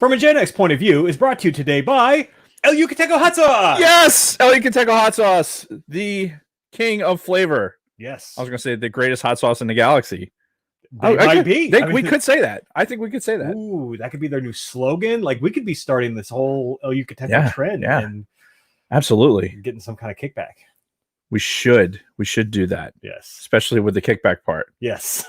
From a Gen X point of view is brought to you today by El Yucateco Hot Sauce. Yes, El Yucateco Hot Sauce, the king of flavor. Yes. I was going to say the greatest hot sauce in the galaxy. They might be. We could say that. I think we could say that. Ooh, that could be their new slogan. Like, we could be starting this whole El Yucateco trend and absolutely getting some kind of kickback. We should do that. Yes. Especially with the kickback part. Yes.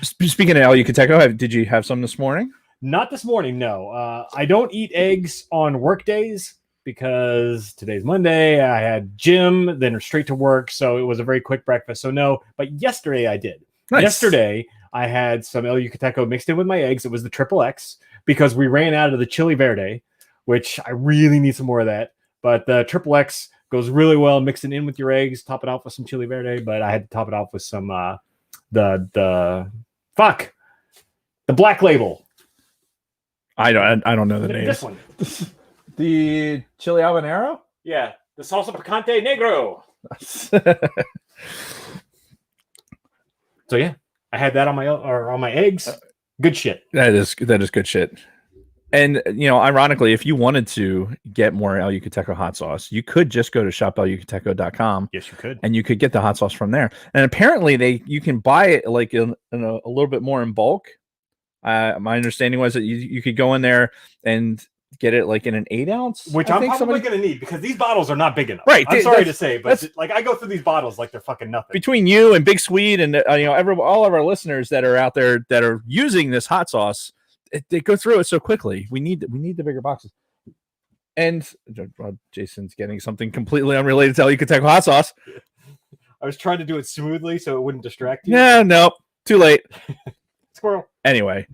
Speaking of El Yucateco, did you have some this morning? Not this morning, no. I don't eat eggs on work days because today's Monday. I had gym, then straight to work. So it was a very quick breakfast. So no, but yesterday I did. Nice. Yesterday I had some El Yucateco mixed in with my eggs. It was the XXX because we ran out of the Chili Verde, which I really need some more of that. But the XXX goes really well mixing in with your eggs, top it off with some Chili Verde. But I had to top it off with some the Black Label. I don't know the name. This one. The chili habanero? Yeah, the salsa picante negro. So yeah, I had that on my eggs. Good shit. That is good shit. And ironically, if you wanted to get more El Yucateco hot sauce, you could just go to shopelucateco.com. Yes, you could. And you could get the hot sauce from there. And apparently you can buy it like in a little bit more in bulk. My understanding was that you could go in there and get it like in an 8-ounce, which I'm probably going to need because these bottles are not big enough. Right. I'm sorry to say, but like I go through these bottles like they're fucking nothing. Between you and Big Sweet and all of our listeners that are out there that are using this hot sauce, they go through it so quickly. We need the bigger boxes. And Jason's getting something completely unrelated to El Yucateco hot sauce. I was trying to do it smoothly so it wouldn't distract you. Yeah, nope. Too late. Squirrel. Anyway,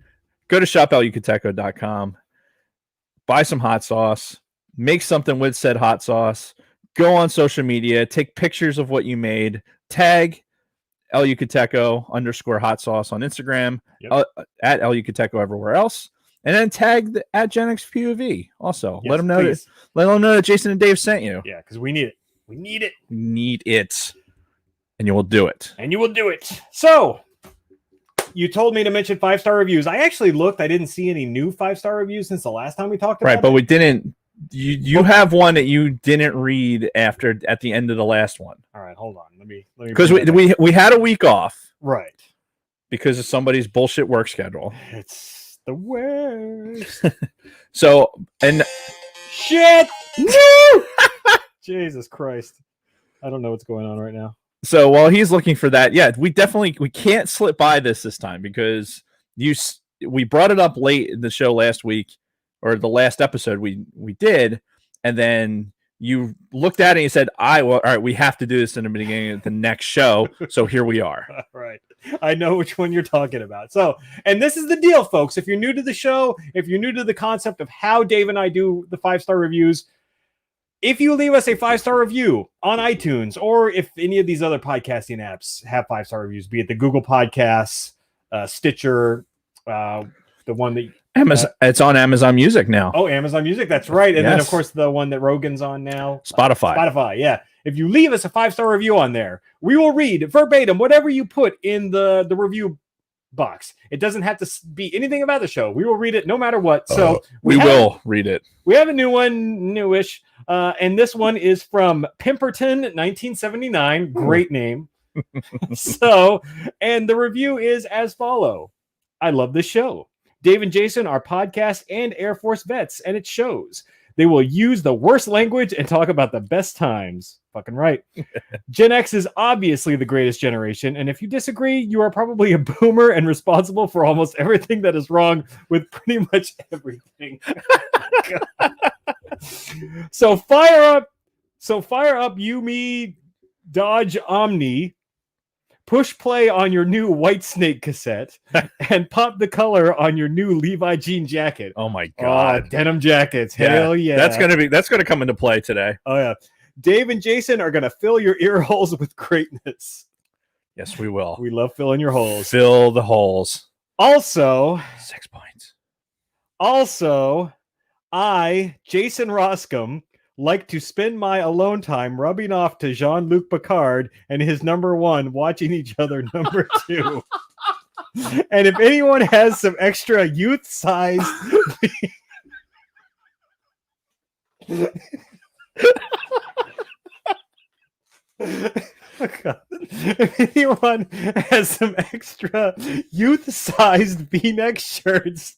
go to shopelucateco.com, buy some hot sauce, make something with said hot sauce, go on social media, take pictures of what you made, tag El Yucateco _hot sauce on Instagram, at El Yucateco everywhere else, and then tag at Gen X POV also. Yes, let them know that Jason and Dave sent you. Yeah, because we need it. We need it. And you will do it. So you told me to mention 5-star reviews. I actually looked. I didn't see any new 5-star reviews since the last time we talked about it. Right, but we didn't. You have one that you didn't read at the end of the last one. All right, hold on. Let me because we had a week off. Right. Because of somebody's bullshit work schedule. It's the worst. So, and shit. Jesus Christ. I don't know what's going on right now. So while he's looking for that, we can't slip by this time because we brought it up late in the show last week or the last episode we did, and then you looked at it and you said, all right, we have to do this in the beginning of the next show. So here we are. Right. I know which one you're talking about. So, and this is the deal, folks. If you're new to the show, if you're new to the concept of how Dave and I do the 5-star reviews, if you leave us a 5-star review on iTunes, or if any of these other podcasting apps have 5-star reviews, be it the Google Podcasts, Stitcher, the one that Amazon, it's on Amazon Music now. Oh, Amazon Music, that's right. And then of course the one that Rogan's on now, Spotify. Yeah. If you leave us a 5-star review on there, we will read verbatim whatever you put in the review box. It doesn't have to be anything about the show. We will read it no matter what. So we will read it. We have a new one, newish. And this one is from Pemberton, 1979. Great name. So, and the review is as follow. I love this show. Dave and Jason are podcast and Air Force vets, and it shows. They will use the worst language and talk about the best times. Fucking right. Gen X is obviously the greatest generation, and if you disagree, you are probably a boomer and responsible for almost everything that is wrong with pretty much everything. So fire up Yumi Dodge Omni, push play on your new Whitesnake cassette, and pop the color on your new Levi jean jacket. Oh my god. Denim jackets. Hell yeah. That's gonna come into play today. Oh yeah. Dave and Jason are gonna fill your ear holes with greatness. Yes, we will. We love filling your holes. Fill the holes. Also, 6 points. Also, I, Jason Roscom, like to spend my alone time rubbing off to Jean-Luc Picard and his number one, watching each other number two. And if anyone has some extra youth-sized if anyone has some extra youth-sized V-neck shirts,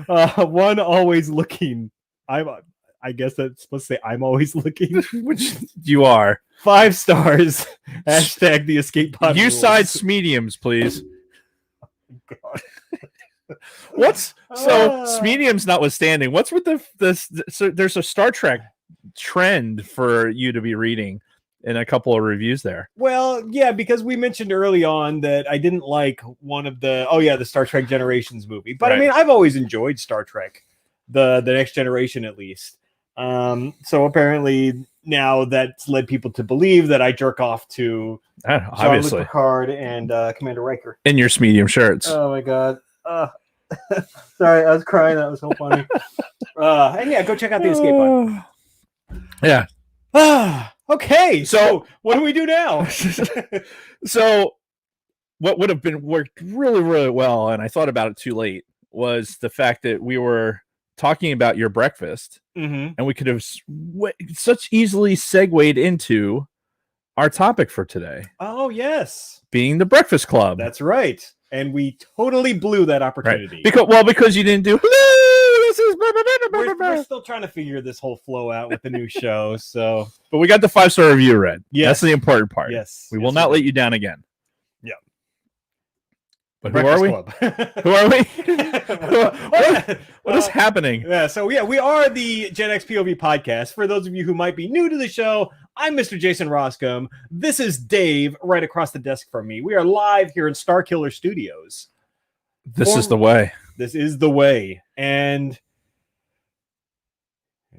one always looking. I guess that's supposed to say I'm always looking. Which you are. 5 stars. Hashtag the escape pod. You size mediums, please. God. What's so mediums notwithstanding? What's with this? So there's a Star Trek trend for you to be reading in a couple of reviews there. Well, yeah, because we mentioned early on that I didn't like one of the the Star Trek Generations movie, but Right. I mean I've always enjoyed Star Trek, the Next Generation at least. So apparently now that's led people to believe that I jerk off to Jean-Luc Obviously, Picard and Commander Riker. in your medium shirts. Oh my god. Sorry, I was crying. That was so funny. And yeah, go check out the escape pod. Yeah. Okay, so what do we do now? So what would have been worked really, really well, and I thought about it too late, was the fact that we were talking about your breakfast, Mm-hmm. and we could have such easily segued into our topic for today, Oh yes, being the Breakfast Club. that's right. And we totally blew that right. opportunity. Because you didn't do hello, this is We're still trying to figure this whole flow out with the new show. So but we got the 5-star review read. Yes. That's the important part. yes, We will not let you down again. Yeah. But who are we? Who are we? What is happening? Yeah, so we are the Gen X POV podcast. For those of you who might be new to the show, I'm Mr. Jason Roscombe. This is Dave, right across the desk from me. We are live here in Starkiller Studios. This is the way. This is the way. And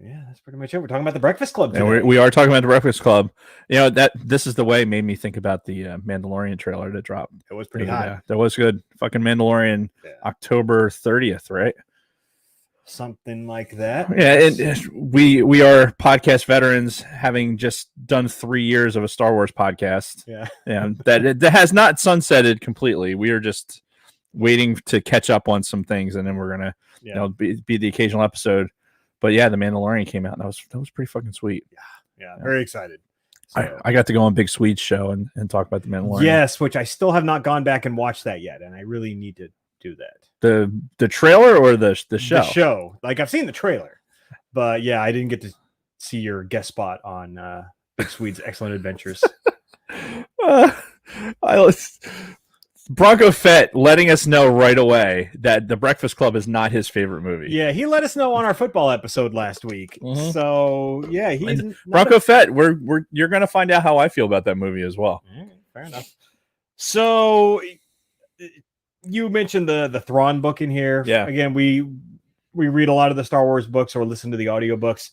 yeah, that's pretty much it. We're talking about the Breakfast Club today. And we are talking about the Breakfast Club. You know, that This Is the Way made me think about the Mandalorian trailer that dropped. It was pretty hot. Yeah, that was good. Fucking Mandalorian, Yeah. October 30th, right? Something like that. Yeah, and we are podcast veterans, having just done 3 years of a Star Wars podcast. Yeah. Yeah, that has not sunsetted completely. We are just waiting to catch up on some things, and then we're gonna Yeah. be the occasional episode. But yeah, the Mandalorian came out, and that was pretty fucking sweet. Yeah. Very excited. So, I got to go on Big Swede's show and talk about the Mandalorian. yes, which I still have not gone back and watched that yet, and I really need to do that. The trailer or the show? The show. Like I've seen the trailer, but yeah, I didn't get to see your guest spot on Big Swede's Excellent Adventures. Bronco Fett letting us know right away that The Breakfast Club is not his favorite movie. Yeah, he let us know on our football episode last week. Mhm. So yeah, he's not Bronco Fett, you're gonna find out how I feel about that movie as well. All right, fair enough. So you mentioned the Thrawn book in here. Yeah. Again, we read a lot of the Star Wars books or listen to the audiobooks.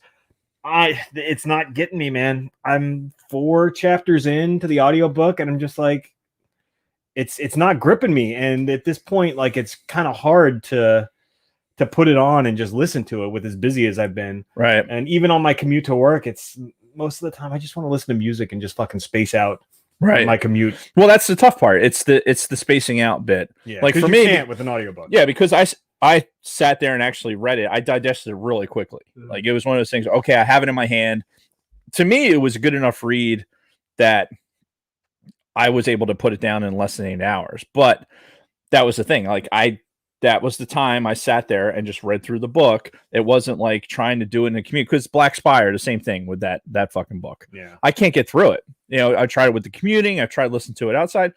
It's not getting me, man. I'm 4 chapters into the audiobook and I'm just like, it's not gripping me. And at this point, like it's kind of hard to put it on and just listen to it with as busy as I've been. Right. And even on my commute to work, it's most of the time I just want to listen to music and just fucking space out Right. my commute. Well, that's the tough part. It's the spacing out bit. Yeah, Like 'cause for you me, can't with an audiobook. Yeah, because I sat there and actually read it. I digested it really quickly. Mhm. Like it was one of those things. Okay, I have it in my hand. To me, it was a good enough read that I was able to put it down in less than 8 hours. But that was the thing. Like that was the time I sat there and just read through the book. It wasn't like trying to do it in the commute, because Black Spire, the same thing with that fucking book. Yeah. I can't get through it. You know, I tried it with the commuting. I tried listening to it outside.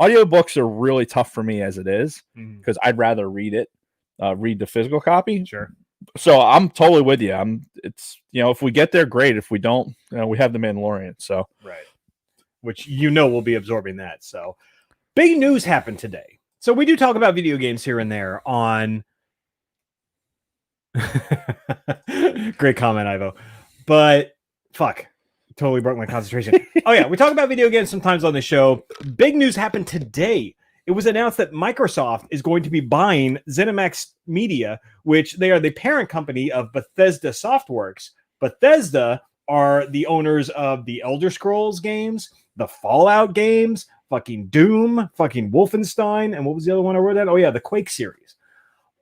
Audiobooks are really tough for me as it is, Mhm. because I'd rather read it, read the physical copy. Sure. So I'm totally with you. It's, if we get there, great. If we don't, we have the Mandalorian. So Right. Which we'll be absorbing that. So big news happened today. So we do talk about video games here and there on great comment, Ivo. But fuck. Totally broke my concentration. Oh yeah, we talk about video games sometimes on the show. Big news happened today. It was announced that Microsoft is going to be buying ZeniMax Media, which they are the parent company of Bethesda Softworks. Bethesda are the owners of the Elder Scrolls games, the Fallout games, fucking Doom, fucking Wolfenstein, and what was the other one I wrote down? Oh yeah, the Quake series.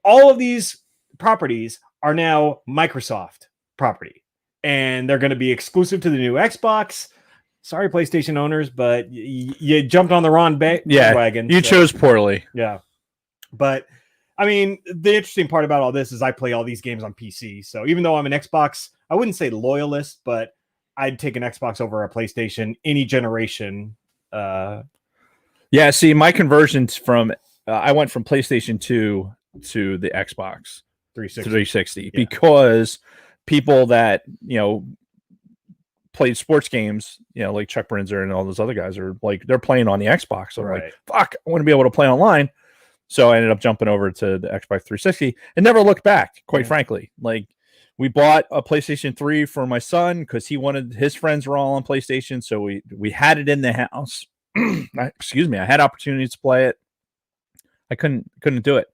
All of these properties are now Microsoft property, and they're going to be exclusive to the new Xbox. Sorry, PlayStation owners, but you jumped on the wrong wagon. You chose poorly. Yeah, but I mean, the interesting part about all this is I play all these games on PC. So even though I'm an Xbox, I wouldn't say loyalist, but I'd take an Xbox over a PlayStation any generation. Yeah, see, my conversions from I went from PlayStation 2 to the Xbox 360 because people that played sports games, like Chuck Brinzer and all those other guys are like they're playing on the Xbox. So Right. like, fuck, I want to be able to play online. So I ended up jumping over to the Xbox 360 and never looked back, quite frankly. Like we bought a PlayStation 3 for my son because he wanted his friends were all on PlayStation. So we had it in the house. Excuse me. I had opportunities to play it. I couldn't do it.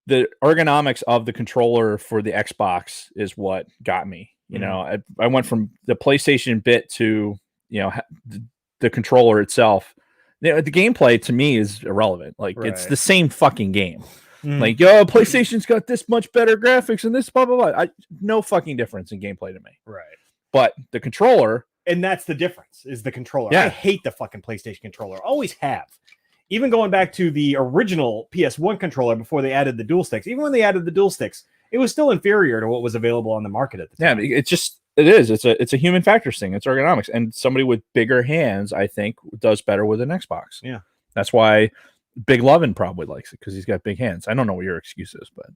The ergonomics of the controller for the Xbox is what got me. I went from the PlayStation bit to the controller itself. The gameplay to me is irrelevant. Like it's the same fucking game. Like, PlayStation's got this much better graphics and this blah blah blah. No fucking difference in gameplay to me. Right. But the controller, and that's the difference, is the controller. Yeah. I hate the fucking PlayStation controller. Always have. Even going back to the original PS1 controller before they added the dual sticks. Even when they added the dual sticks, it was still inferior to what was available on the market at the time. Yeah, it's a human factors thing. It's ergonomics, and somebody with bigger hands, I think, does better with an Xbox. Yeah, that's why Big Lovin probably likes it because he's got big hands. I don't know what your excuse is, but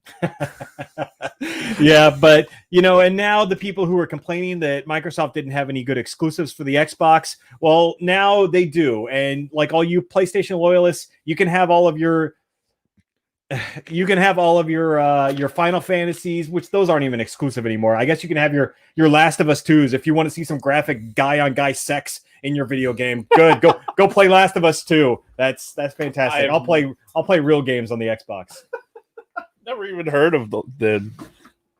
yeah, but and now the people who are complaining that Microsoft didn't have any good exclusives for the Xbox, well, now they do, and like all you PlayStation loyalists, you can have all of your Final Fantasies, which those aren't even exclusive anymore. I guess you can have your Last of Us 2s if you want to see some graphic guy on guy sex in your video game. Good, go play Last of Us 2. That's fantastic. I'll play real games on the Xbox. Never even heard of the.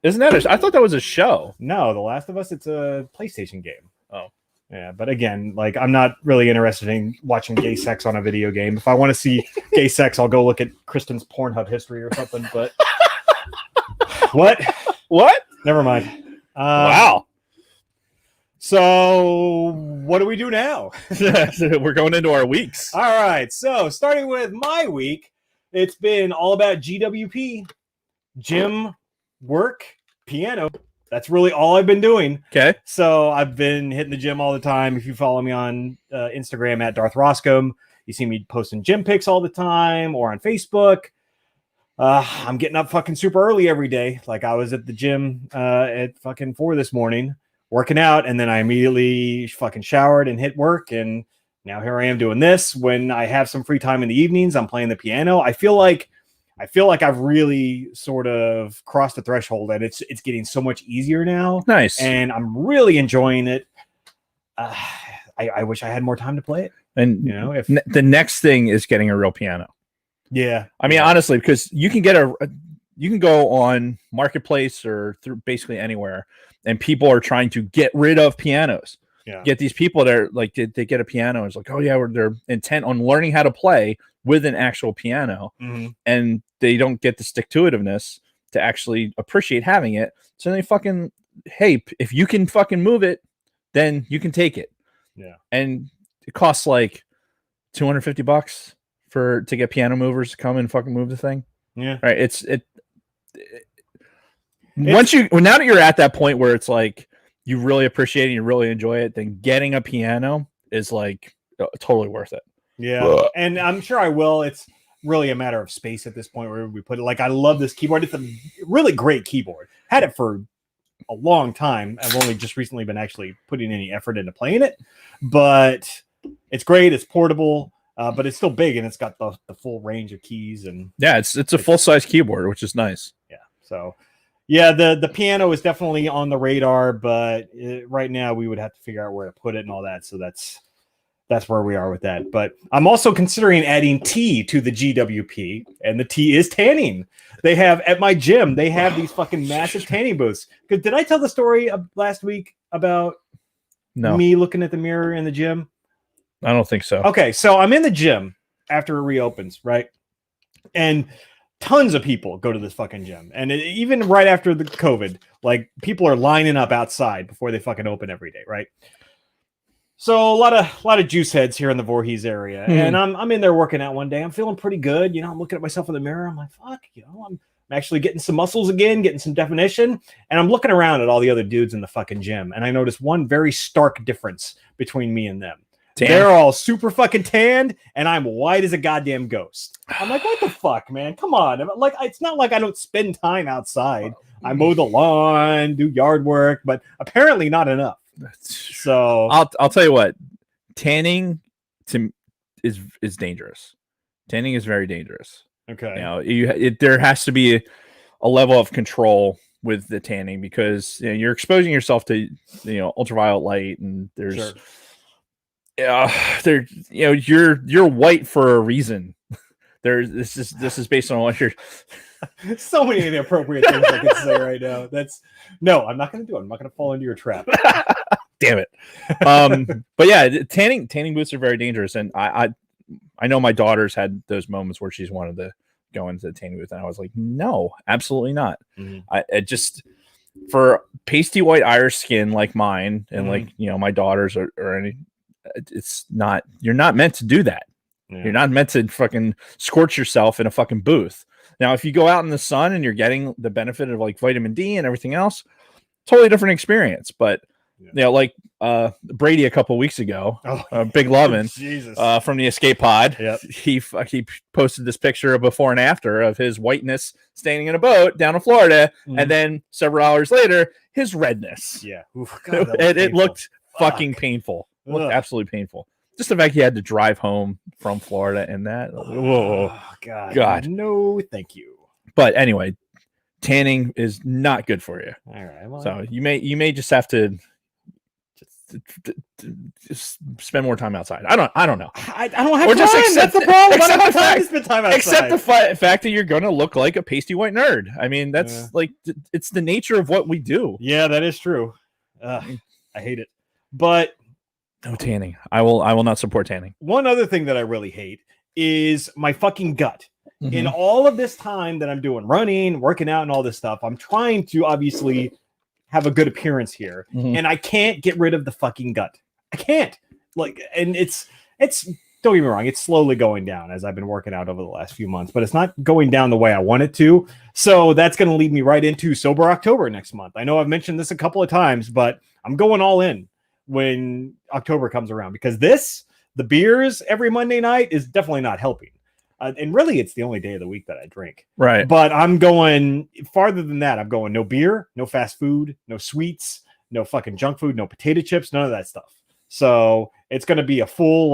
Isn't that I thought that was a show. No, The Last of Us, it's a PlayStation game. Oh. Yeah, but again, like I'm not really interested in watching gay sex on a video game. If I want to see gay sex, I'll go look at Kristen's Pornhub history or something. But what? Never mind. Wow. So what do we do now? We're going into our weeks. All right. So starting with my week, it's been all about GWP, gym, work, piano. That's really all I've been doing. Okay. So I've been hitting the gym all the time. If you follow me on Instagram at Darth Roscombe, you see me posting gym pics all the time, or on Facebook. I'm getting up fucking super early every day. Like I was at the gym at fucking 4 this morning working out, and then I immediately fucking showered and hit work, and now here I am doing this. When I have some free time in the evenings, I'm playing the piano. I feel like I've really sort of crossed the threshold, and it's getting so much easier now. Nice. And I'm really enjoying it. I wish I had more time to play it. And the next thing is getting a real piano. Yeah. I mean, honestly, because you can go on Marketplace or through basically anywhere, and people are trying to get rid of pianos. Yeah. Get these people that are like, they get a piano. It's like, oh yeah, they're intent on learning how to play with an actual piano, and they don't get the stick-to-itiveness to actually appreciate having it. So they fucking, hey, if you can fucking move it, then you can take it. Yeah. And it costs like $250 to get piano movers to come and fucking move the thing. Yeah. Right. Now that you're at that point where it's like you really appreciate it and you really enjoy it, then getting a piano is like totally worth it. Yeah. And I'm sure I will. It's really a matter of space at this point where we put it. Like, I love this keyboard. It's a really great keyboard. Had it for a long time. I've only just recently been actually putting any effort into playing it, but it's great. It's portable, but it's still big, and it's got the full range of keys. And yeah, it's a full-size keyboard, which is nice. Yeah. So yeah, the piano is definitely on the radar, but right now we would have to figure out where to put it and all that. So that's where we are with that. But I'm also considering adding tea to the GWP, and the tea is tanning. They have at my gym, they have these fucking massive tanning booths. Because did I tell the story last week about me looking at the mirror in the gym? I don't think so. Okay, so I'm in the gym after it reopens, right? And tons of people go to this fucking gym. And even right after the COVID, like people are lining up outside before they fucking open every day, right? So a lot of juice heads here in the Voorhees area. And I'm in there working out one day. I'm feeling pretty good. You know, I'm looking at myself in the mirror. I'm like, fuck, you know, I'm actually getting some muscles again, getting some definition. And I'm looking around at all the other dudes in the fucking gym. And I noticed one very stark difference between me and them. Tan. They're all super fucking tanned, and I'm white as a goddamn ghost. I'm like, what the fuck, man? Come on. Like, it's not like I don't spend time outside. I mow the lawn, do yard work, but apparently not enough. So I'll tell you what, tanning is dangerous. Tanning is very dangerous. okay. You know, there has to be a level of control with the tanning because you're exposing yourself to ultraviolet light, and there's Sure. You're white for a reason. This is based on what you're. So many inappropriate things I could say right now. No, I'm not going to do it. I'm not going to fall into your trap. Damn it. But yeah, tanning booths are very dangerous, and I know my daughter's had those moments where she's wanted to go into the tanning booth, and I was like, no, absolutely not. I just for pasty white Irish skin like mine, and like my daughters or any. It's not. You're not meant to do that. Yeah. You're not meant to fucking scorch yourself in a fucking booth. Now, if you go out in the sun and you're getting the benefit of like vitamin D and everything else, totally different experience. But like Brady a couple weeks ago, Big Lovin' from the Escape Pod, he posted this picture of before and after of his whiteness standing in a boat down in Florida, and then several hours later, his redness. Yeah, it looked fucking painful. It looked absolutely painful. Just the fact he had to drive home from Florida and that. Whoa, God, no, thank you. But anyway, tanning is not good for you. All right, well, so you may just have to just spend more time outside. I don't know. I don't have time. That's the problem. I don't have time to spend time outside. Except the fact that you're going to look like a pasty white nerd. I mean, that's like it's the nature of what we do. Yeah, that is true. I hate it, but. No tanning. I will not support tanning. One other thing that I really hate is my fucking gut. In all of this time that I'm doing running, working out, and all this stuff, I'm trying to obviously have a good appearance here, and I can't get rid of the fucking gut. I can't. And it's don't get me wrong, it's slowly going down as I've been working out over the last few months, but it's not going down the way I want it to. So that's going to lead me right into Sober October next month. I know I've mentioned this a couple of times, but I'm going all in when October comes around, because the beers every Monday night is definitely not helping. And really, it's the only day of the week that I drink. Right. But I'm going farther than that. I'm going no beer, no fast food, no sweets, no fucking junk food, no potato chips, none of that stuff. So it's going to be a full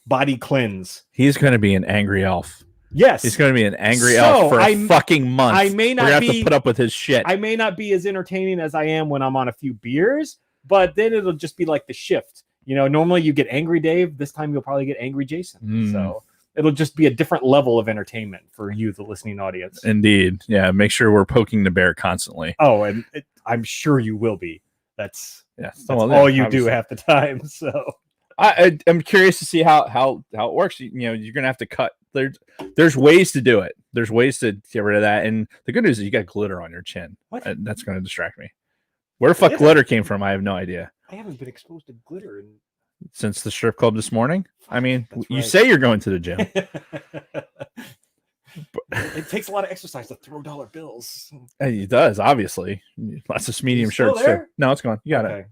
body cleanse. He's going to be an angry elf. Yes. He's going to be an angry elf for a fucking month. I may not have to put up with his shit. I may not be as entertaining as I am when I'm on a few beers, but then it'll just be like the shift. Normally you get Angry Dave. This time you'll probably get Angry Jason. So it'll just be a different level of entertainment for you, the listening audience. Indeed. Yeah. Make sure we're poking the bear constantly. Oh, and I'm sure you will be. That's all you do half the time. So I'm curious to see how it works. You're going to have to cut. There's ways to do it. There's ways to get rid of that. And the good news is you got glitter on your chin. What? That's going to distract me. Where the fuck glitter came from, I have no idea. I haven't been exposed to glitter since the strip club this morning. I mean, you right. say you're going to the gym. It takes a lot of exercise to throw dollar bills. It does, obviously. Lots of medium shirts too. No, it's gone. You got it.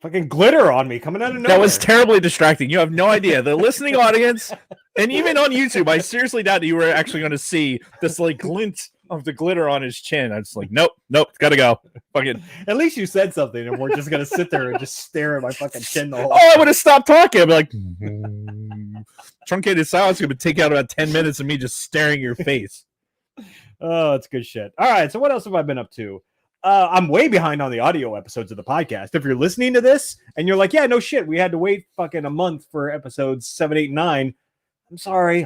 Fucking glitter on me coming out of nowhere. That was terribly distracting. You have no idea. The listening audience, and even on YouTube, I seriously doubt you were actually going to see this glint of the glitter on his chin. I was like, nope, gotta go. Fucking. At least you said something, and we're just gonna sit there and just stare at my fucking chin the whole. I would have stopped talking. I'd be like, truncated silence is gonna take out about 10 minutes of me just staring at your face. Oh, it's good shit. All right, so what else have I been up to? I'm way behind on the audio episodes of the podcast. If you're listening to this and you're like, yeah, no shit, we had to wait fucking a month for episodes 7, 8, 9. I'm sorry.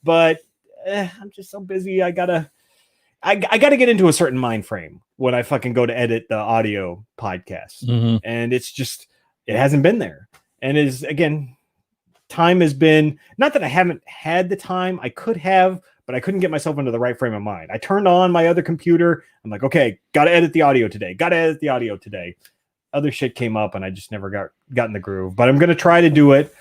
But I'm just so busy. I gotta get into a certain mind frame when I fucking go to edit the audio podcast. And it's just, it hasn't been there. And is again, time has been, not that I haven't had the time, I could have, but I couldn't get myself into the right frame of mind. I turned on my other computer. I'm like, okay, got to edit the audio today. Other shit came up and I just never got in the groove, but I'm going to try to do it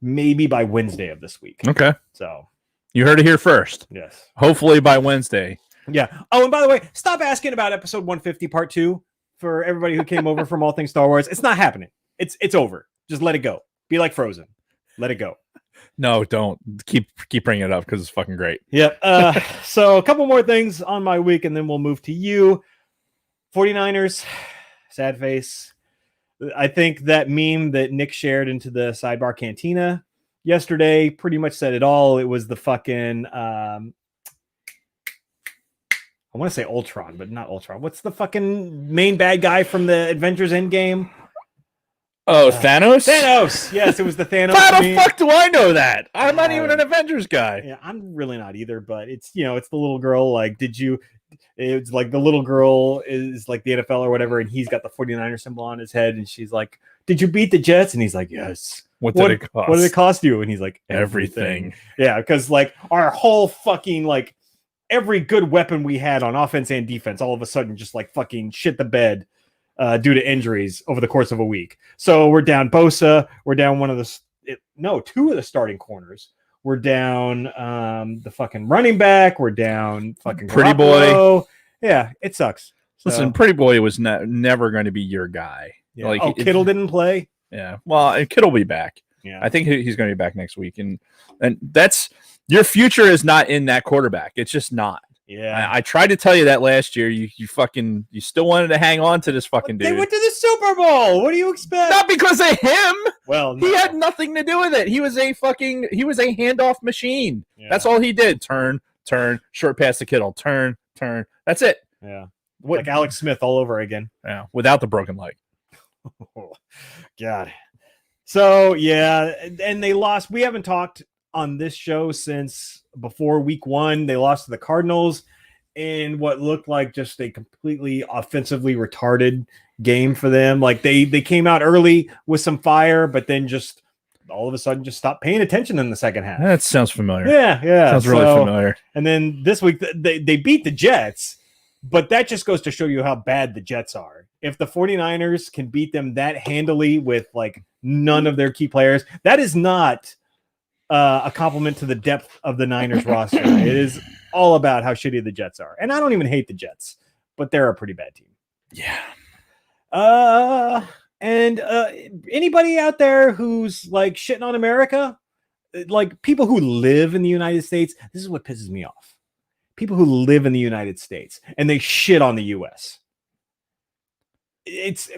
maybe by Wednesday of this week. Okay. So you heard it here first. Yes. Hopefully by Wednesday. Yeah. Oh, and by the way, stop asking about episode 150 part 2 for everybody who came over from All Things Star Wars. It's not happening. It's over. Just let it go. Be like Frozen. Let it go. No, don't keep bringing it up because it's fucking great. Yep. So a couple more things on my week, and then we'll move to you. 49ers, sad face. I think that meme that Nick shared into the Sidebar Cantina yesterday pretty much said it all. It was the fucking I want to say Ultron, but not Ultron. What's the fucking main bad guy from the Avengers Endgame? Oh, Thanos? Thanos. Yes, it was the Thanos. How the fuck do I know that? I'm not even an Avengers guy. Yeah, I'm really not either, but it's, it's the little girl. Like, it's like the little girl is like the NFL or whatever, and he's got the 49er symbol on his head, and she's like, did you beat the Jets? And he's like, yes. What did it cost? What did it cost you? And he's like, everything. Yeah, because like our whole fucking like every good weapon we had on offense and defense all of a sudden just like fucking shit the bed due to injuries over the course of a week. So we're down Bosa. We're down two of the starting corners. We're down the fucking running back. We're down fucking Pretty Garoppolo. Boy. Yeah, it sucks. So, listen, Pretty Boy was never going to be your guy. Yeah. Like, Kittle didn't play. Yeah, well, Kittle will be back. Yeah, I think he's going to be back next week, and that's your future is not in that quarterback. It's just not. Yeah, I tried to tell you that last year. You still wanted to hang on to this fucking dude. They went to the Super Bowl. What do you expect? Not because of him. Well, no. He had nothing to do with it. He was a handoff machine. Yeah. That's all he did. Turn, short pass to Kittle. Turn. That's it. Yeah, like Alex Smith all over again. Yeah, without the broken leg. Oh, God. So yeah, and they lost. We haven't talked on this show since before week 1. They lost to the Cardinals in what looked like just a completely offensively retarded game for them. Like they came out early with some fire, but then just all of a sudden just stopped paying attention in the second half. That sounds familiar. Yeah. Sounds really familiar. And then this week they beat the Jets, but that just goes to show you how bad the Jets are. If the 49ers can beat them that handily with like none of their key players, that is not a compliment to the depth of the Niners roster. It is all about how shitty the Jets are. And I don't even hate the Jets, but they're a pretty bad team. Yeah. And anybody out there who's like shitting on America, like people who live in the United States, this is what pisses me off. People who live in the United States and they shit on the US. It's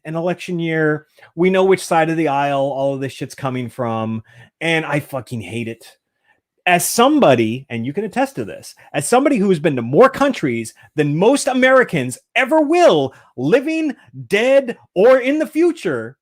an election year. We know which side of the aisle all of this shit's coming from, and I fucking hate it. As somebody, and you can attest to this, as somebody who's been to more countries than most Americans ever will, living, dead, or in the future,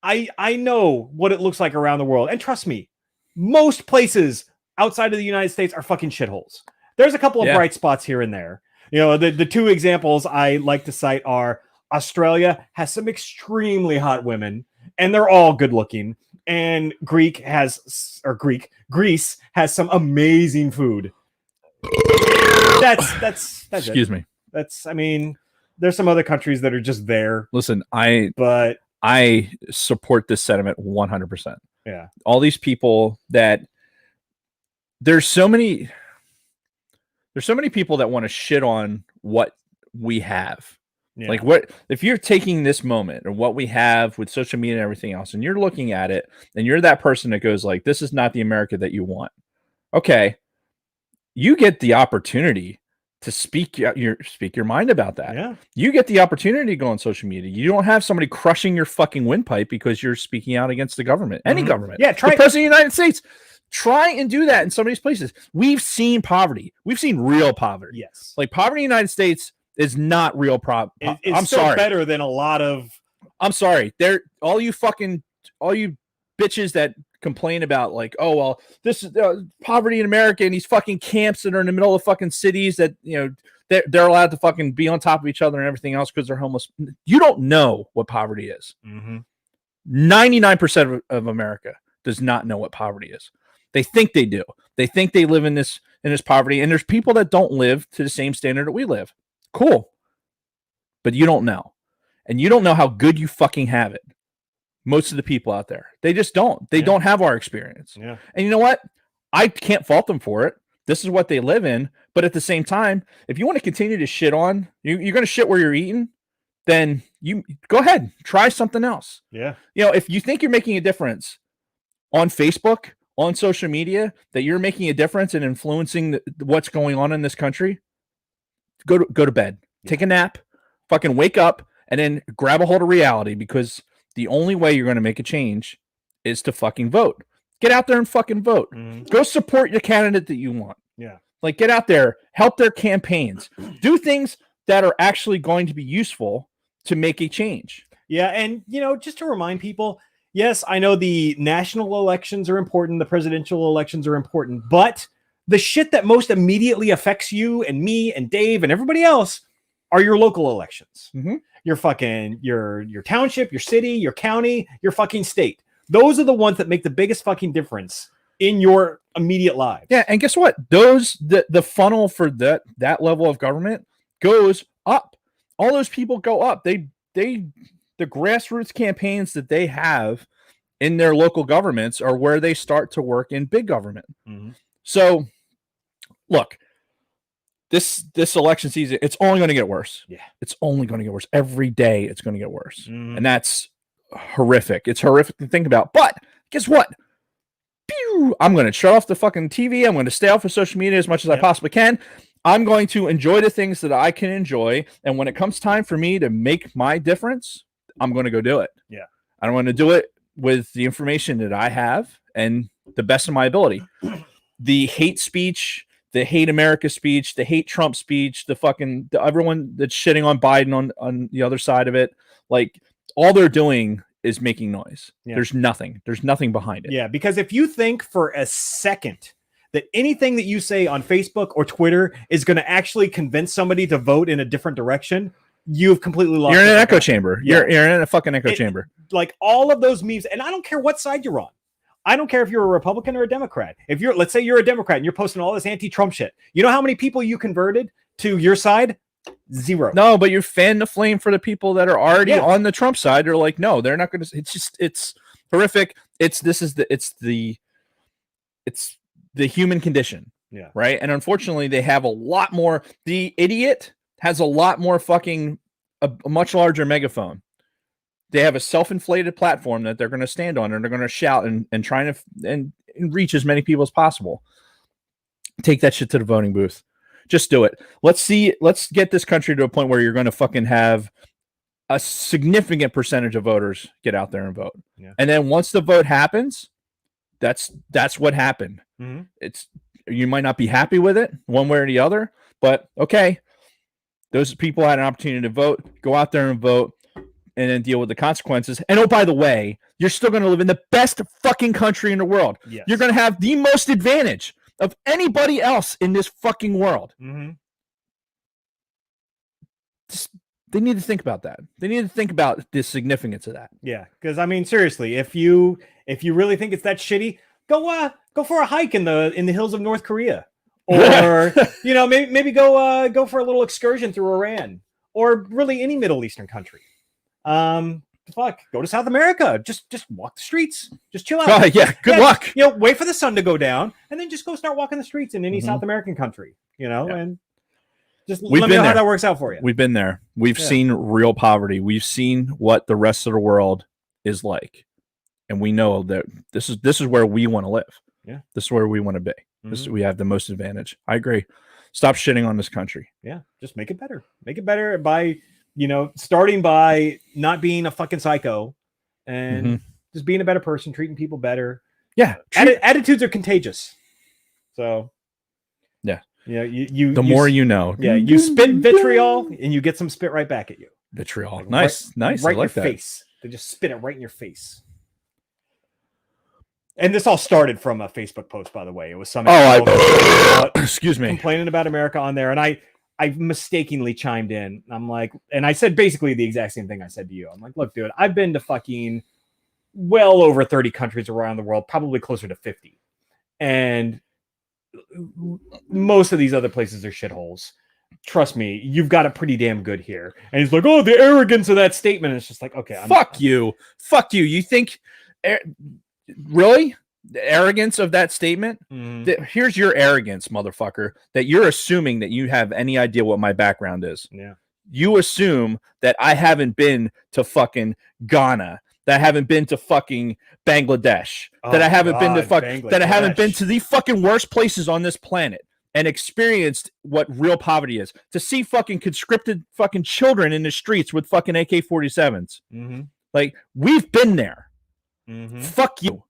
I know what it looks like around the world. And trust me, most places outside of the United States are fucking shitholes. There's a couple of bright spots here and there. You know, the two examples I like to cite are Australia has some extremely hot women, and they're all good looking. And Greece has some amazing food. That's Excuse me. I mean, there's some other countries that are just there. Listen, but I support this sentiment 100%. Yeah. All these people that there's so many people that want to shit on what we have. Yeah. Like, what if you're taking this moment and what we have with social media and everything else, and you're looking at it and you're that person that goes like, this is not the America that you want. Okay. You get the opportunity to speak your mind about that. Yeah. You get the opportunity to go on social media. You don't have somebody crushing your fucking windpipe because you're speaking out against the government, any government. Yeah. The President of the United States. Try and do that in some of these places. We've seen poverty. We've seen real poverty. Yes. Like poverty in the United States is not real It's I'm sorry. Better than a lot of. I'm sorry. All you bitches that complain about like, oh well, this is poverty in America and these fucking camps that are in the middle of fucking cities that they're allowed to fucking be on top of each other and everything else because they're homeless. You don't know what poverty is. 99% of America does not know what poverty is. They think they do. They think they live in this poverty, and there's people that don't live to the same standard that we live. Cool. But you don't know. And you don't know how good you fucking have it. Most of the people out there, they just don't. They don't have our experience. Yeah. And you know what? I can't fault them for it. This is what they live in. But at the same time, if you want to continue to shit on, you're going to shit where you're eating, then you go ahead, try something else. Yeah. If you think you're making a difference on Facebook, on social media, that you're making a difference in influencing what's going on in this country, go to bed, take a nap, fucking wake up, and then grab a hold of reality, because the only way you're going to make a change is to fucking vote. Get out there and fucking vote. Go support your candidate that you want. Yeah. Like, get out there, help their campaigns, do things that are actually going to be useful to make a change. Yeah. And, just to remind people, yes, I know the national elections are important. The presidential elections are important, but the shit that most immediately affects you and me and Dave and everybody else are your local elections. Your fucking, your township, your city, your county, your fucking state. Those are the ones that make the biggest fucking difference in your immediate lives. Yeah. And guess what? The funnel for that level of government goes up. All those people go up. The grassroots campaigns that they have in their local governments are where they start to work in big government. So look, this election season, it's only going to get worse. Yeah. It's only going to get worse. Every day it's going to get worse. And that's horrific. It's horrific to think about. But guess what? I'm going to shut off the fucking TV. I'm going to stay off of social media as much as I possibly can. I'm going to enjoy the things that I can enjoy. And when it comes time for me to make my difference, I'm going to go do it. Yeah. I want to do it with the information that I have and the best of my ability. The hate speech, the hate America speech, the hate Trump speech, everyone that's shitting on Biden on the other side of it, like, all they're doing is making noise. Yeah. There's nothing behind it. Yeah, because if you think for a second that anything that you say on Facebook or Twitter is going to actually convince somebody to vote in a different direction, you've completely lost. You're in an echo chamber. Yeah. You're in a fucking echo chamber. Like, all of those memes, and I don't care what side you're on. I don't care if you're a Republican or a Democrat. Let's say you're a Democrat and you're posting all this anti-Trump shit. You know how many people you converted to your side? 0. No, but you're fanning the flame for the people that are already on the Trump side. They're like, no, they're not going to. It's horrific. It's the human condition. Yeah. Right. And unfortunately, they have a lot more. The idiot has a lot more fucking a much larger megaphone. They have a self-inflated platform that they're going to stand on, and they're going to shout and try and reach as many people as possible. Take that shit to the voting booth. Just do it. Let's get this country to a point where you're going to fucking have a significant percentage of voters get out there and vote. Yeah. And then once the vote happens, that's what happened. You might not be happy with it one way or the other, but okay. Those people had an opportunity to vote. Go out there and vote, and then deal with the consequences. And oh, by the way, you're still going to live in the best fucking country in the world. Yes. You're going to have the most advantage of anybody else in this fucking world. They need to think about that. They need to think about the significance of that. Yeah, because I mean, seriously, if you really think it's that shitty, go for a hike in the hills of North Korea, or maybe go for a little excursion through Iran, or really any Middle Eastern country. Go to South America. Just walk the streets. Just chill out. Good luck. Wait for the sun to go down, and then just go start walking the streets in any South American country. And just let me know how that works out for you. We've been there. We've seen real poverty. We've seen what the rest of the world is like, and we know that this is where we want to live. Yeah, this is where we want to be. We have the most advantage. I agree. Stop shitting on this country. Yeah, just make it better. Make it better by starting by not being a fucking psycho and just being a better person, treating people better. Yeah. Attitudes are contagious. So, the more you know. Yeah. You spit vitriol and you get some spit right back at you. Vitriol. Nice. Right I like in your that. face. They just spit it right in your face. And this all started from a Facebook post, by the way. It was some excuse me, complaining about America on there, and I mistakenly chimed in. I'm like, and I said basically the exact same thing I said to you. I'm like, look, dude, I've been to fucking well over 30 countries around the world, probably closer to 50, and most of these other places are shitholes. Trust me, you've got it pretty damn good here. And he's like, oh, the arrogance of that statement. And it's just like, okay, fuck you. You think really the arrogance of that statement? Here's your arrogance, motherfucker, that you're assuming that you have any idea what my background is. Yeah. You assume that I haven't been to fucking Ghana, that I haven't been to fucking Bangladesh, that I haven't been to that I haven't been to the fucking worst places on this planet and experienced what real poverty is. To see fucking conscripted fucking children in the streets with fucking AK-47s. Like, we've been there. Fuck you.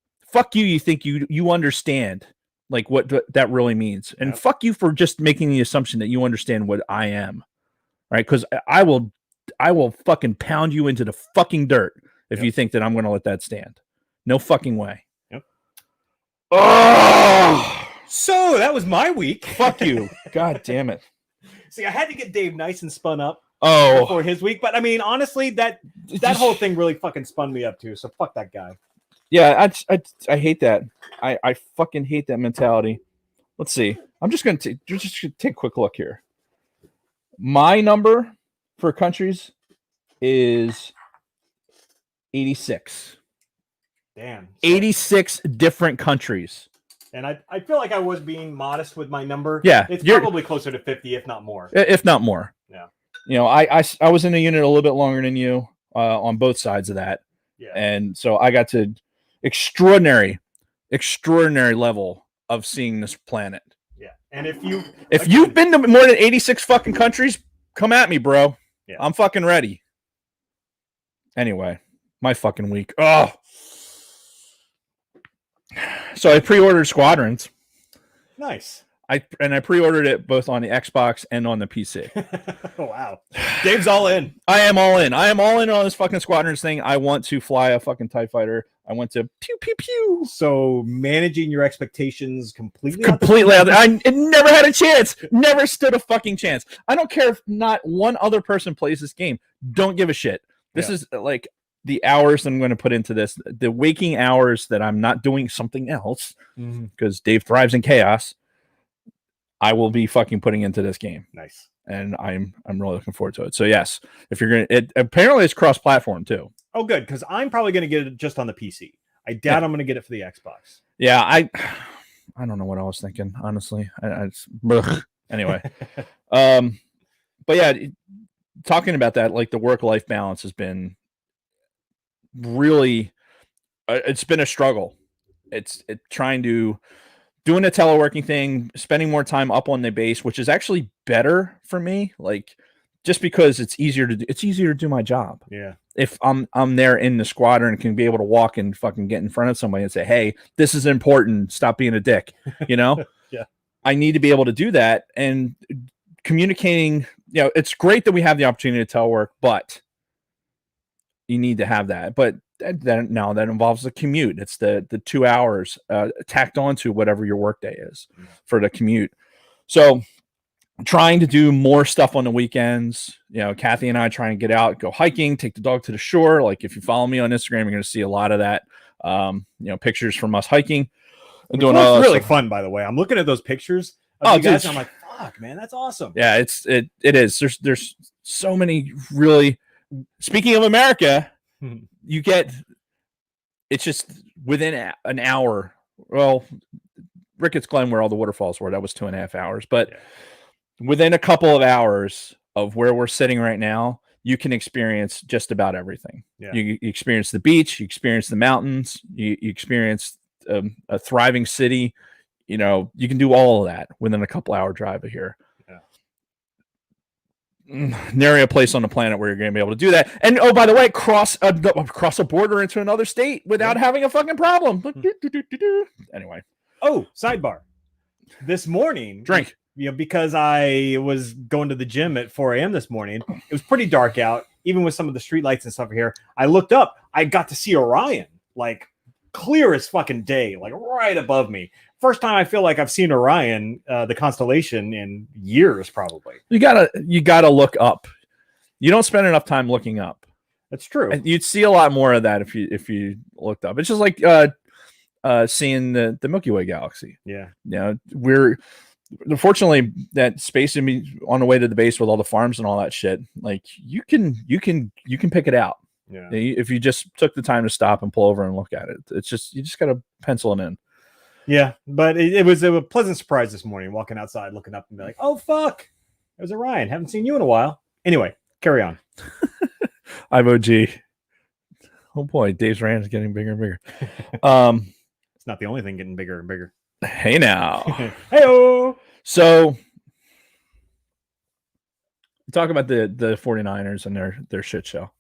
You think you understand like what that really means. And fuck you for just making the assumption that you understand what I am. Right? Because I will fucking pound you into the fucking dirt if you think that I'm going to let that stand. No fucking way. Oh! So that was my week. Fuck you. God damn it. See, I had to get Dave nice and spun up for his week. But I mean, honestly, that whole thing really fucking spun me up too. So fuck that guy. Yeah, I hate that. I fucking hate that mentality. Let's see. I'm just going to take a quick look here. My number for countries is 86. Damn. 86 different countries. And I feel like I was being modest with my number. Yeah. It's probably closer to 50, if not more. If not more. Yeah. You know, I was in the unit a little bit longer than you on both sides of that. Yeah. And so I got to extraordinary level of seeing this planet. Yeah. And if you've been to more than 86 fucking countries, come at me, bro. Yeah. I'm fucking ready. Anyway, my fucking week. Oh. So I pre-ordered Squadrons. Nice. I pre-ordered it both on the Xbox and on the PC. Wow. Dave's all in. I am all in. I am all in on this fucking Squadrons thing. I want to fly a fucking TIE fighter. I want to pew pew pew. So managing your expectations completely out there. I never had a chance. Never stood a fucking chance. I don't care if not one other person plays this game. Don't give a shit. This is like the hours that I'm going to put into this, the waking hours that I'm not doing something else because Dave thrives in chaos. I will be fucking putting into this game. Nice. And I'm really looking forward to it. So yes, if you're going to, apparently it's cross-platform too. Oh, good. Because I'm probably going to get it just on the PC. I doubt I'm going to get it for the Xbox. Yeah. I don't know what I was thinking, honestly. Anyway. But yeah, talking about that, like the work-life balance has been really, it's been a struggle. It's trying to doing a teleworking thing, spending more time up on the base, which is actually better for me. Like just because it's easier to do my job. Yeah. If I'm there in the squadron and can be able to walk and fucking get in front of somebody and say, hey, this is important. Stop being a dick. You know? Yeah. I need to be able to do that. And communicating, you know, it's great that we have the opportunity to telework, but you need to have that. But that involves the commute. It's the 2 hours tacked onto whatever your workday is for the commute. So trying to do more stuff on the weekends. You know, Kathy and I try and get out, go hiking, take the dog to the shore. Like if you follow me on Instagram, you're going to see a lot of that. You know, pictures from us hiking and doing all really fun, by the way. I'm looking at those pictures of you guys, and I'm like, fuck, man, that's awesome. Yeah, it is. There's so many really. Speaking of America, you get it's just within an hour. Well, Ricketts Glen, where all the waterfalls were, that was 2.5 hours, but within a couple of hours of where we're sitting right now, you can experience just about everything. Yeah. You experience the beach, you experience the mountains, you experience a thriving city. You know, you can do all of that within a couple hour drive of here. Nary a place on the planet where you're going to be able to do that. And oh, by the way, cross a border into another state without having a fucking problem. Anyway. Oh, sidebar. This morning, drink. You know, because I was going to the gym at 4 a.m. this morning, it was pretty dark out, even with some of the street lights and stuff here. I looked up, I got to see Orion like clear as fucking day, like right above me. First time I feel like I've seen Orion, the constellation, in years, probably. You gotta look up. You don't spend enough time looking up. That's true. And you'd see a lot more of that if you looked up. It's just like seeing the Milky Way galaxy. Yeah. We're unfortunately that space on the way to the base with all the farms and all that shit. Like you can pick it out. Yeah. If you just took the time to stop and pull over and look at it. It's just you just gotta pencil it in. Yeah, but it was a pleasant surprise this morning, walking outside, looking up and be like, oh fuck, there's Orion. Haven't seen you in a while. Anyway, carry on. I'm OG. Oh boy, Dave's rant is getting bigger and bigger. It's not the only thing getting bigger and bigger. Hey now. Hey-o! So talk about the 49ers and their shit show.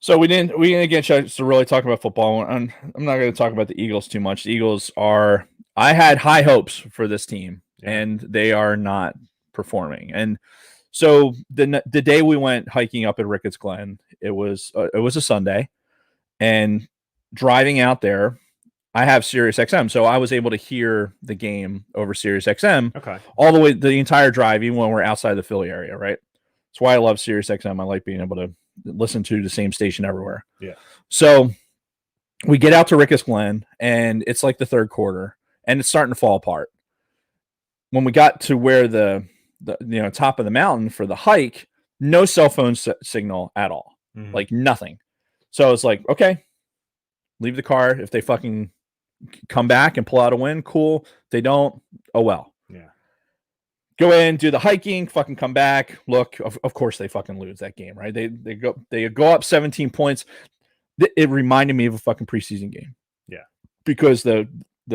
So we didn't get a chance to really talk about football. I'm not going to talk about the Eagles too much. The Eagles I had high hopes for this team, and they are not performing. And so the day we went hiking up at Ricketts Glen, it was a Sunday, and driving out there, I have Sirius XM, so I was able to hear the game over Sirius XM. Okay. All the way the entire drive, even when we're outside the Philly area, right? That's why I love Sirius XM. I like being able to listen to the same station everywhere. Yeah. So we get out to Ricketts Glen, and it's like the third quarter, and it's starting to fall apart. When we got to where the top of the mountain for the hike, no cell phone signal at all, like nothing. So it's like, okay, leave the car. If they fucking come back and pull out a win, cool. If they don't, oh well. Yeah. Go in, do the hiking, fucking come back. Look, of course they fucking lose that game, right? They go up 17 points. It reminded me of a fucking preseason game. Yeah. Because the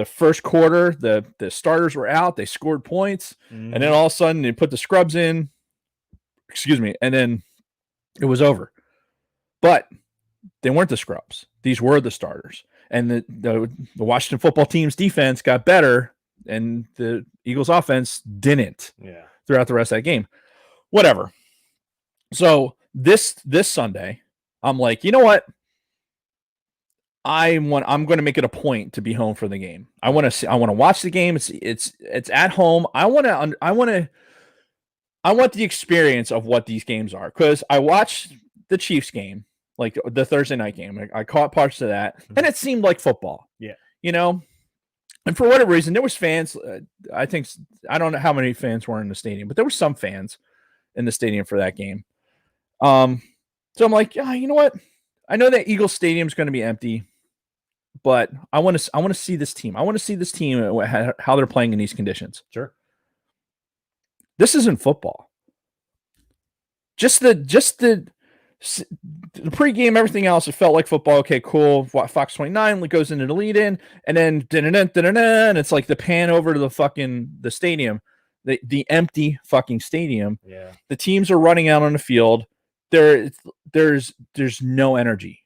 first quarter, the starters were out, they scored points, and then all of a sudden they put the scrubs in. Excuse me, and then it was over. But they weren't the scrubs. These were the starters. And the Washington football team's defense got better, and the Eagles offense didn't. Yeah. Throughout the rest of that game. Whatever. So this Sunday, I'm like, you know what? I'm going to make it a point to be home for the game. I want to watch the game. It's at home. I want the experience of what these games are, because I watched the Chiefs game, like the Thursday night game. I caught parts of that, and it seemed like football. Yeah. And for whatever reason, there was fans. I don't know how many fans were in the stadium, but there were some fans in the stadium for that game. So I'm like, yeah, you know what? I know that Eagles Stadium is going to be empty, but I want to see this team. I want to see this team, how they're playing in these conditions. Sure. This isn't football. Just the pregame, everything else, it felt like football. Okay, cool. Fox 29 goes into the lead in, and then and it's like the pan over to the stadium, the empty fucking stadium. Yeah. The teams are running out on the field. There's no energy.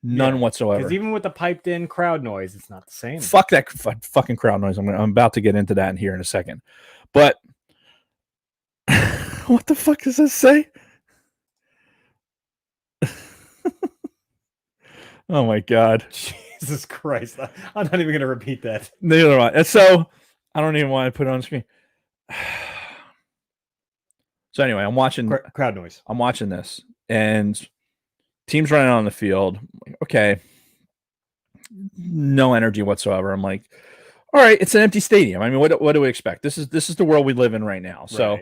None whatsoever. Because even with the piped in crowd noise, it's not the same. Fuck that fucking crowd noise. I'm about to get into that here in a second. But what the fuck does this say? Oh my God. Jesus Christ. I'm not even going to repeat that. Neither am I. And so I don't even want to put it on screen. So anyway, I'm watching crowd noise. I'm watching this, and teams running on the field. Okay. No energy whatsoever. I'm like, all right, it's an empty stadium. I mean, what do we expect? This is the world we live in right now. So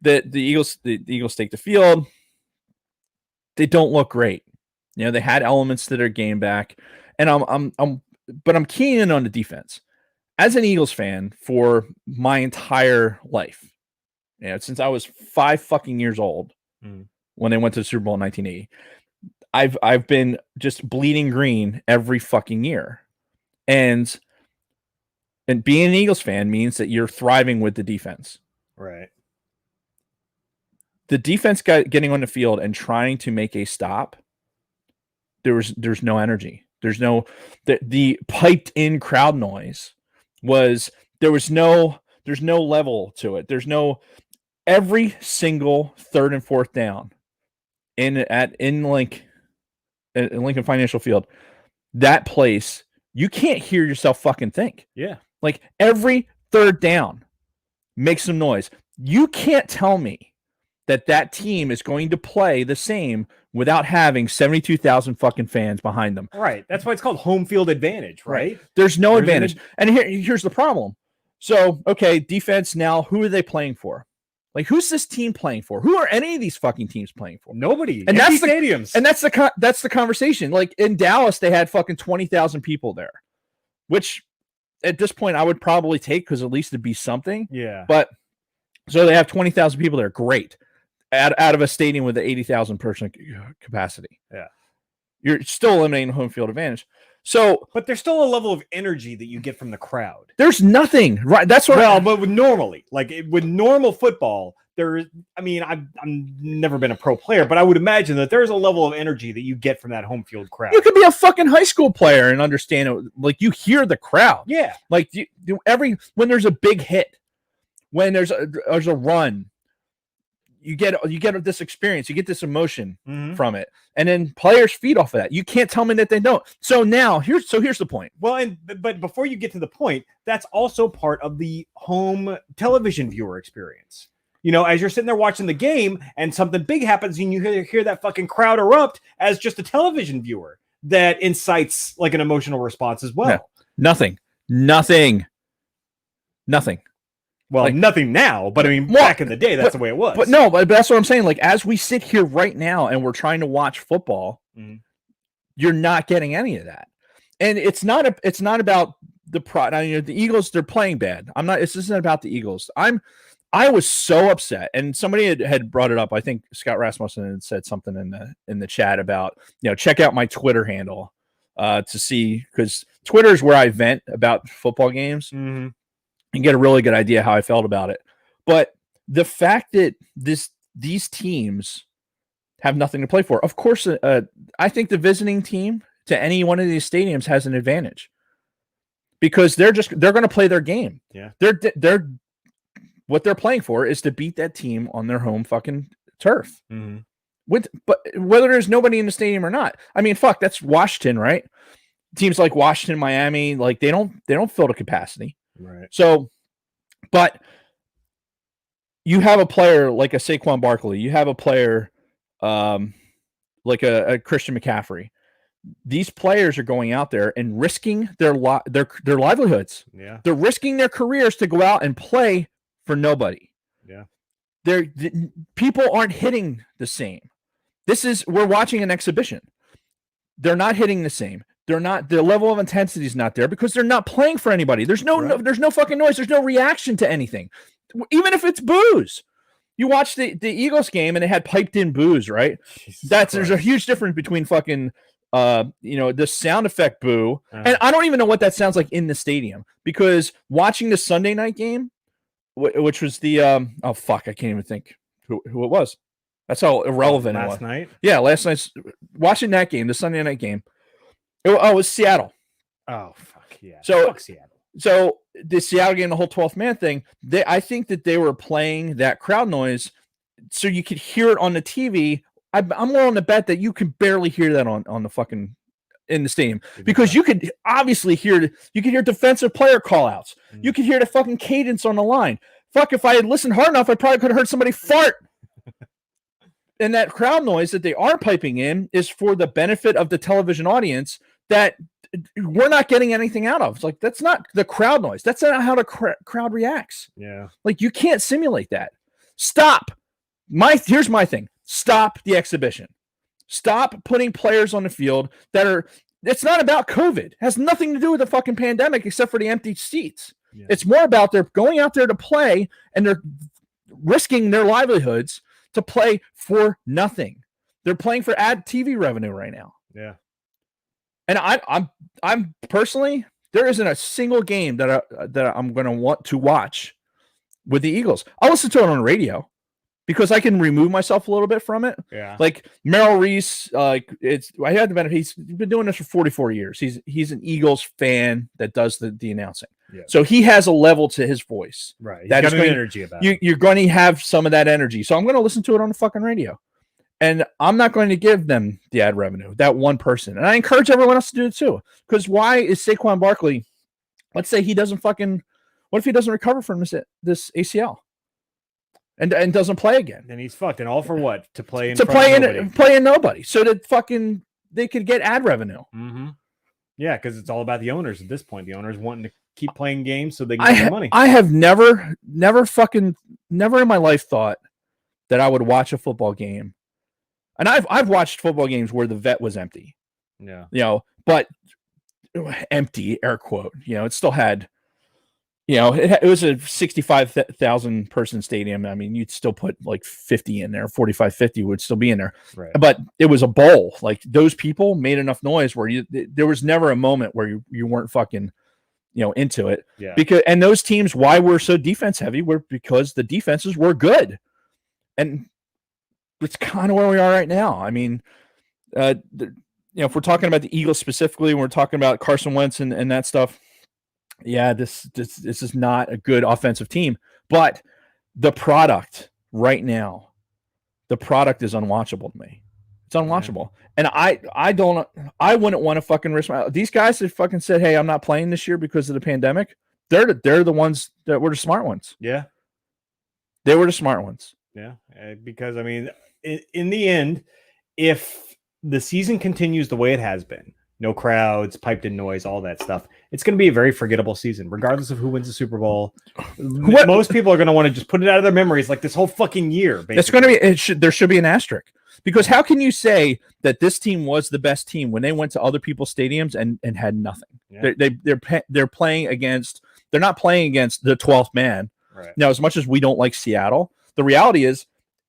the Eagles take the field. They don't look great. They had elements to their game back, and I'm keying in on the defense. As an Eagles fan for my entire life, since I was 5 fucking years old when they went to the Super Bowl in 1980, I've been just bleeding green every fucking year, and being an Eagles fan means that you're thriving with the defense. Right. The defense getting on the field and trying to make a stop. There's no energy. There's no the piped in crowd noise there's no level to it. There's no every single third and fourth down in Lincoln Financial Field. that place, you can't hear yourself fucking think. Yeah. Like every third down, make some noise. You can't tell me that team is going to play the same without having 72,000 fucking fans behind them. Right. That's why it's called home field advantage, right? There's no advantage. And here's the problem. So, okay, defense now, who are they playing for? Like, who's this team playing for? Who are any of these fucking teams playing for? Nobody. And Empty that's stadiums. And that's the conversation. Like in Dallas, they had fucking 20,000 people there, which at this point I would probably take because at least it'd be something. Yeah. But so they have 20,000 people there. Great. Out of a stadium with an 80,000 person capacity. Yeah. You're still eliminating home field advantage. So, but there's still a level of energy that you get from the crowd. There's nothing, right? That's what. Well, but with normal football, I've never been a pro player, but I would imagine that there's a level of energy that you get from that home field crowd. You could be a fucking high school player and understand it. Like you hear the crowd. Yeah. Like when there's a big hit, when there's a run, you get this experience, you get this emotion from it, and then players feed off of that. You can't tell me that they don't. So now here's the point. Well, but before you get to the point, that's also part of the home television viewer experience. You know, as you're sitting there watching the game and something big happens and you hear that fucking crowd erupt, as just a television viewer, that incites like an emotional response as well. No, nothing. Well, like, nothing now, but I mean, back in the day, that's the way it was. But that's what I'm saying. Like, as we sit here right now and we're trying to watch football, you're not getting any of that. And it's not about the product. I mean, the Eagles, they're playing bad. This isn't about the Eagles. I was so upset, and somebody had brought it up. I think Scott Rasmussen had said something in the chat about, check out my Twitter handle to see, because Twitter is where I vent about football games. And get a really good idea how I felt about it. But the fact that these teams have nothing to play for, of course, I think the visiting team to any one of these stadiums has an advantage because they're going to play their game. Yeah, they're what they're playing for is to beat that team on their home fucking turf. But whether there's nobody in the stadium or not, I mean, fuck, that's Washington, right? Teams like Washington, Miami, like they don't fill the capacity. Right. So, but you have a player like a Saquon Barkley. You have a player like a Christian McCaffrey. These players are going out there and risking their livelihoods. Yeah. They're risking their careers to go out and play for nobody. Yeah. People aren't hitting the same. We're watching an exhibition. They're not hitting the same. The level of intensity is not there because they're not playing for anybody. There's no fucking noise. There's no reaction to anything. Even if it's boos. You watch the Eagles game and it had piped in boos, right? There's a huge difference between fucking the sound effect boo. And I don't even know what that sounds like in the stadium because watching the Sunday night game, which was the I can't even think who it was. That's how irrelevant it was. Last night? Yeah, last night's watching that game, the Sunday night game. It was Seattle. Oh, fuck yeah. Fuck Seattle. So the Seattle game, the whole 12th man thing, I think that they were playing that crowd noise so you could hear it on the TV. I'm willing to bet that you can barely hear that on the fucking in the stadium because you could obviously hear defensive player call outs. You could hear the fucking cadence on the line. Fuck, if I had listened hard enough, I probably could have heard somebody fart. And that crowd noise that they are piping in is for the benefit of the television audience that we're not getting anything out of. It's like, that's not the crowd noise. That's not how the crowd reacts. Yeah. Like, you can't simulate that. Stop. Here's my thing. Stop the exhibition. Stop putting players on the field it's not about COVID. It has nothing to do with the fucking pandemic except for the empty seats. Yeah. It's more about they're going out there to play and they're risking their livelihoods to play for nothing. They're playing for ad TV revenue right now. Yeah. And I'm personally, there isn't a single game that I'm going to want to watch with the Eagles. I'll listen to it on the radio because I can remove myself a little bit from it. Yeah. Like Merrill Reese, I had the benefit. He's been doing this for 44 years. He's an Eagles fan that does the announcing. Yeah. So he has a level to his voice. Right. He's got an energy about it. You're going to have some of that energy. So I'm going to listen to it on the fucking radio. And I'm not going to give them the ad revenue, that one person. And I encourage everyone else to do it too. Because why is Saquon Barkley, let's say he doesn't fucking, what if he doesn't recover from this ACL and doesn't play again? Then he's fucked. And all for what? To play in play in nobody. So that fucking they could get ad revenue. Mm-hmm. Yeah, because it's all about the owners at this point. The owners wanting to keep playing games so they can get money. I have never in my life thought that I would watch a football game. And I've watched football games where the vet was empty. Yeah. But empty, air quote. It still had, it was a 65,000 person stadium. I mean, you'd still put like 50 in there, 45, 50 would still be in there. Right. But it was a bowl. Like those people made enough noise where there was never a moment where you weren't fucking, into it. Yeah. And those teams, why we're so defense heavy, were because the defenses were good. And it's kind of where we are right now. I mean, if we're talking about the Eagles specifically, we're talking about Carson Wentz and that stuff. Yeah, this is not a good offensive team, but the product right now, the product is unwatchable to me. It's unwatchable. And I wouldn't want to fucking risk these guys that fucking said, hey, I'm not playing this year because of the pandemic. They're the ones that were the smart ones. Yeah. They were the smart ones. Yeah. Because I mean, in the end, if the season continues the way it has been, no crowds, piped in noise, all that stuff, it's going to be a very forgettable season, regardless of who wins the Super Bowl. Most people are going to want to just put it out of their memories, like this whole fucking year. Basically. It's going to be. There should be an asterisk, because how can you say that this team was the best team when they went to other people's stadiums and had nothing? Yeah. They're playing against. They're not playing against the 12th man. Right. Now, as much as we don't like Seattle, the reality is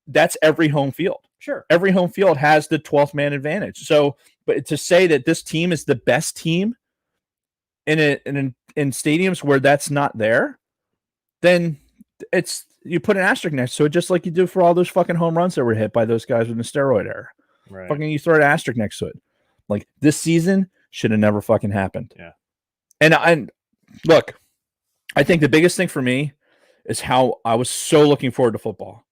that's every home field. Sure. Every home field has the 12th man advantage. So, but to say that this team is the best team in stadiums where that's not there, then you put an asterisk next to it, just like you do for all those fucking home runs that were hit by those guys in the steroid era. Right. Fucking you throw an asterisk next to it. Like, this season should have never fucking happened. Yeah. And look, I think the biggest thing for me is how I was so looking forward to football.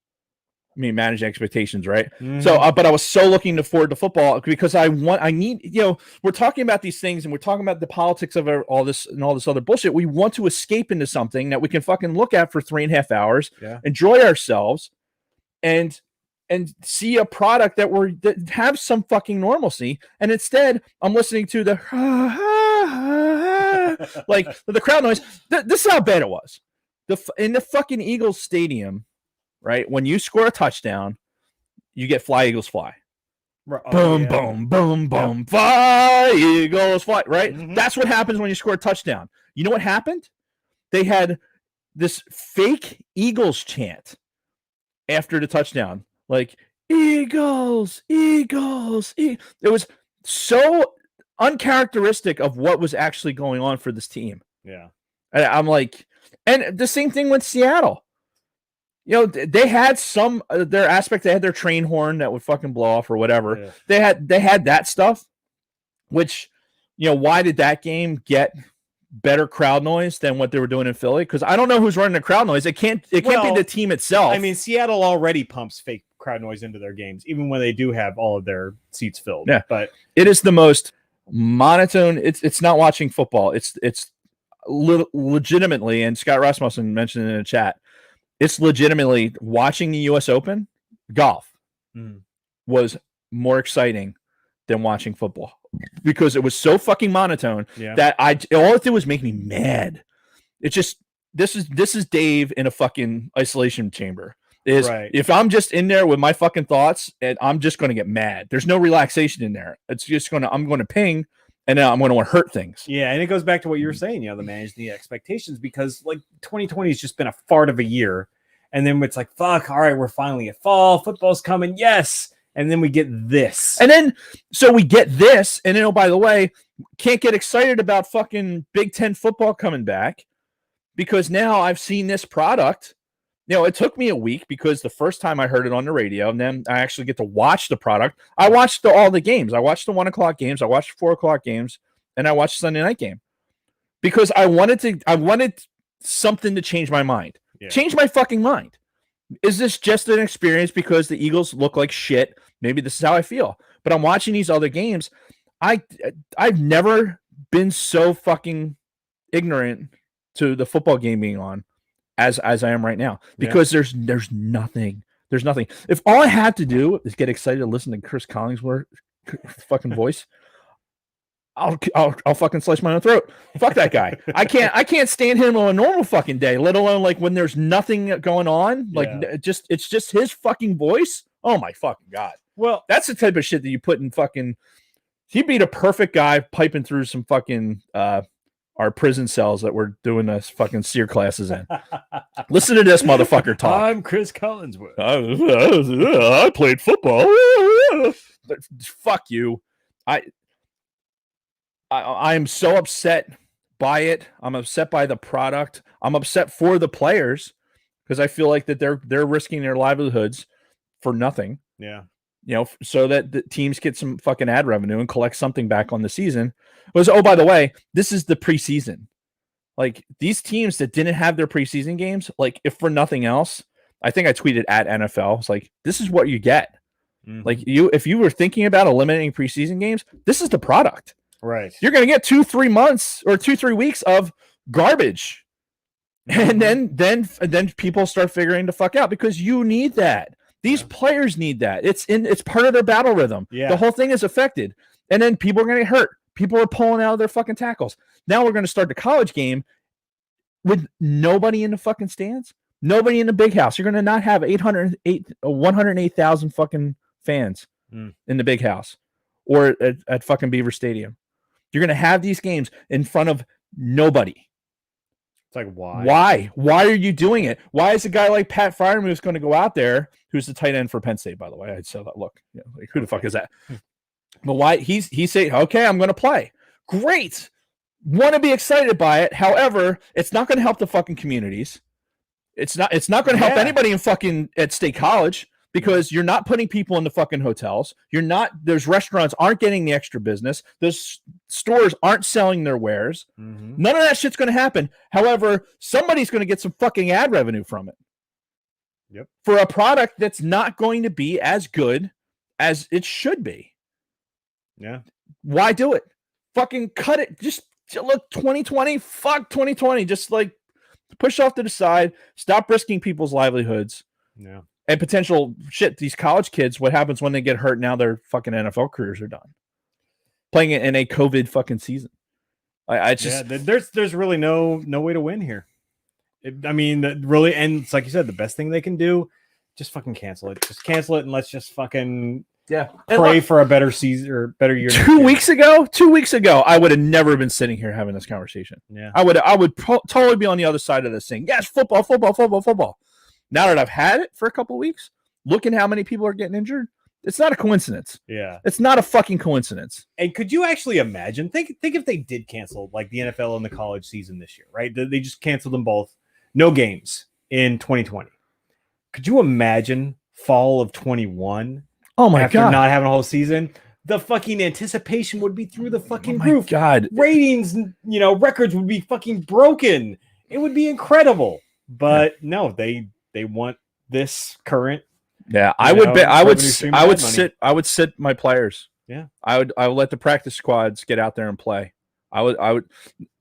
I mean, manage expectations, right? Mm-hmm. So, but I was so looking forward to football because I need, we're talking about these things and we're talking about the politics of all this and all this other bullshit. We want to escape into something that we can fucking look at for 3.5 hours, enjoy ourselves, and see a product that have some fucking normalcy. And instead, I'm listening to the like the crowd noise. This is how bad it was. In the fucking Eagles stadium, right? When you score a touchdown, you get Fly Eagles Fly. Boom, boom, boom, boom. Fly Eagles Fly, right? Mm-hmm. That's what happens when you score a touchdown. You know what happened? They had this fake Eagles chant after the touchdown. Like, Eagles, Eagles. It was so uncharacteristic of what was actually going on for this team. Yeah. And I'm like, and the same thing with Seattle. They had some their aspect. They had their train horn that would fucking blow off or whatever. Yeah. They had that stuff, which, why did that game get better crowd noise than what they were doing in Philly? Because I don't know who's running the crowd noise. It can't be the team itself. I mean, Seattle already pumps fake crowd noise into their games, even when they do have all of their seats filled. Yeah, but it is the most monotone. It's not watching football. It's legitimately, and Scott Rasmussen mentioned it in the chat, it's legitimately watching the U.S. Open golf was more exciting than watching football because it was so fucking monotone that all it did was make me mad. It's just this is Dave in a fucking isolation chamber. If I'm just in there with my fucking thoughts, and I'm just going to get mad. There's no relaxation in there. It's just I'm going to ping. And now I'm going to want to hurt things. Yeah, and it goes back to what you were saying, the manage the expectations, because like 2020 has just been a fart of a year. And then it's like, fuck, all right, we're finally at fall. Football's coming, yes. And then we get this. And then, so we get this. And then, oh, by the way, can't get excited about fucking Big Ten football coming back because now I've seen this product. It took me a week because the first time I heard it on the radio, and then I actually get to watch the product. I watched all the games. I watched the 1:00 games. I watched the 4:00 games, and I watched the Sunday night game because I wanted something to change my mind. Yeah. Change my fucking mind. Is this just an experience because the Eagles look like shit Maybe this is how I feel. But I'm watching these other games. I've never been so fucking ignorant to the football game being on as I am right now, because there's nothing. There's nothing. If all I had to do is get excited to listen to Chris Collinsworth fucking voice, I'll fucking slice my own throat. Fuck that guy. I can't stand him on a normal fucking day, let alone like when there's nothing going on. Like it's just his fucking voice. Oh my fucking God. Well, that's the type of shit that you put in fucking. He'd be the perfect guy piping through some fucking our prison cells that we're doing this fucking SEER classes in. Listen to this motherfucker talk. I'm Chris Collinsworth. I played football. Fuck you. I am so upset by it. I'm upset by the product. I'm upset for the players because I feel like that they're risking their livelihoods for nothing. Yeah. You know, so that the teams get some fucking ad revenue and collect something back on the season. Oh, by the way, this is the preseason. Like these teams that didn't have their preseason games, like if for nothing else, I think I tweeted at NFL. It's like, this is what you get. Mm-hmm. Like if you were thinking about eliminating preseason games, this is the product. Right. You're going to get 2-3 months or 2-3 weeks of garbage. Mm-hmm. And then people start figuring the fuck out because you need that. These players need that. It's part of their battle rhythm. Yeah. The whole thing is affected. And then people are going to get hurt. People are pulling out of their fucking tackles. Now we're going to start the college game with nobody in the fucking stands, nobody in the big house. You're going to not have 108,000 fucking fans in the big house or at fucking Beaver Stadium. You're going to have these games in front of nobody. It's like, why? Why are you doing it? Why is a guy like Pat Freiermuth going to go out there, who's the tight end for Penn State, by the way? I saw that look. Yeah, like, who the fuck is that? But why he say, okay, I'm going to play. Great. Want to be excited by it. However, it's not going to help the fucking communities. It's not going to help anybody in fucking at State College because you're not putting people in the fucking hotels. Those restaurants aren't getting the extra business. Those stores aren't selling their wares. Mm-hmm. None of that shit's going to happen. However, somebody's going to get some fucking ad revenue from it. Yep. For a product that's not going to be as good as it should be. Yeah. Why do it? Fucking cut it. Just look, 2020, fuck 2020. Just like push off to the side. Stop risking people's livelihoods. Yeah. And potential shit. These college kids, what happens when they get hurt? Now their fucking NFL careers are done. Playing it in a COVID fucking season. I just there's really no way to win here. Really, and it's like you said, the best thing they can do, just fucking cancel it. Just cancel it and let's just fucking pray for a better season or better year. 2 weeks ago, I would have never been sitting here having this conversation. Yeah, I would totally be on the other side of this thing. Yes, football. Now that I've had it for a couple of weeks, looking how many people are getting injured, it's not a coincidence. Yeah, it's not a fucking coincidence. And could you actually imagine? Think if they did cancel like the NFL and the college season this year, right? They just canceled them both, no games in 2020. Could you imagine fall of 21? Oh my after God. Not having a whole season, the fucking anticipation would be through the fucking roof. God. Ratings, records would be fucking broken. It would be incredible. But no, they want this current. Yeah, I would sit my players. Yeah. I would let the practice squads get out there and play. I would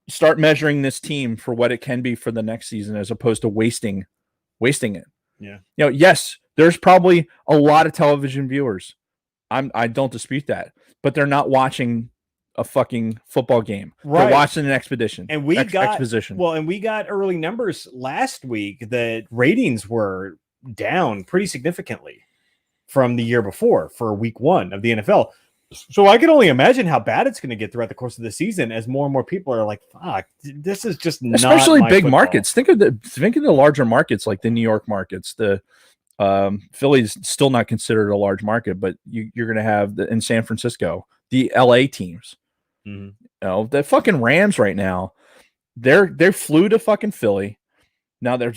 start measuring this team for what it can be for the next season as opposed to wasting it. Yeah. Yes, there's probably a lot of television viewers. I don't dispute that, but they're not watching a fucking football game. Right. They're watching an expedition. And we got exposition. Well, and we got early numbers last week that ratings were down pretty significantly from the year before for week 1 of the NFL. So I can only imagine how bad it's going to get throughout the course of the season as more and more people are like, fuck, this is just not especially my big football. Markets. Think of the larger markets like the New York markets. The Philly's still not considered a large market, but you're going to have in San Francisco, the LA teams. Mm-hmm. The fucking Rams right now, they flew to fucking Philly. Now they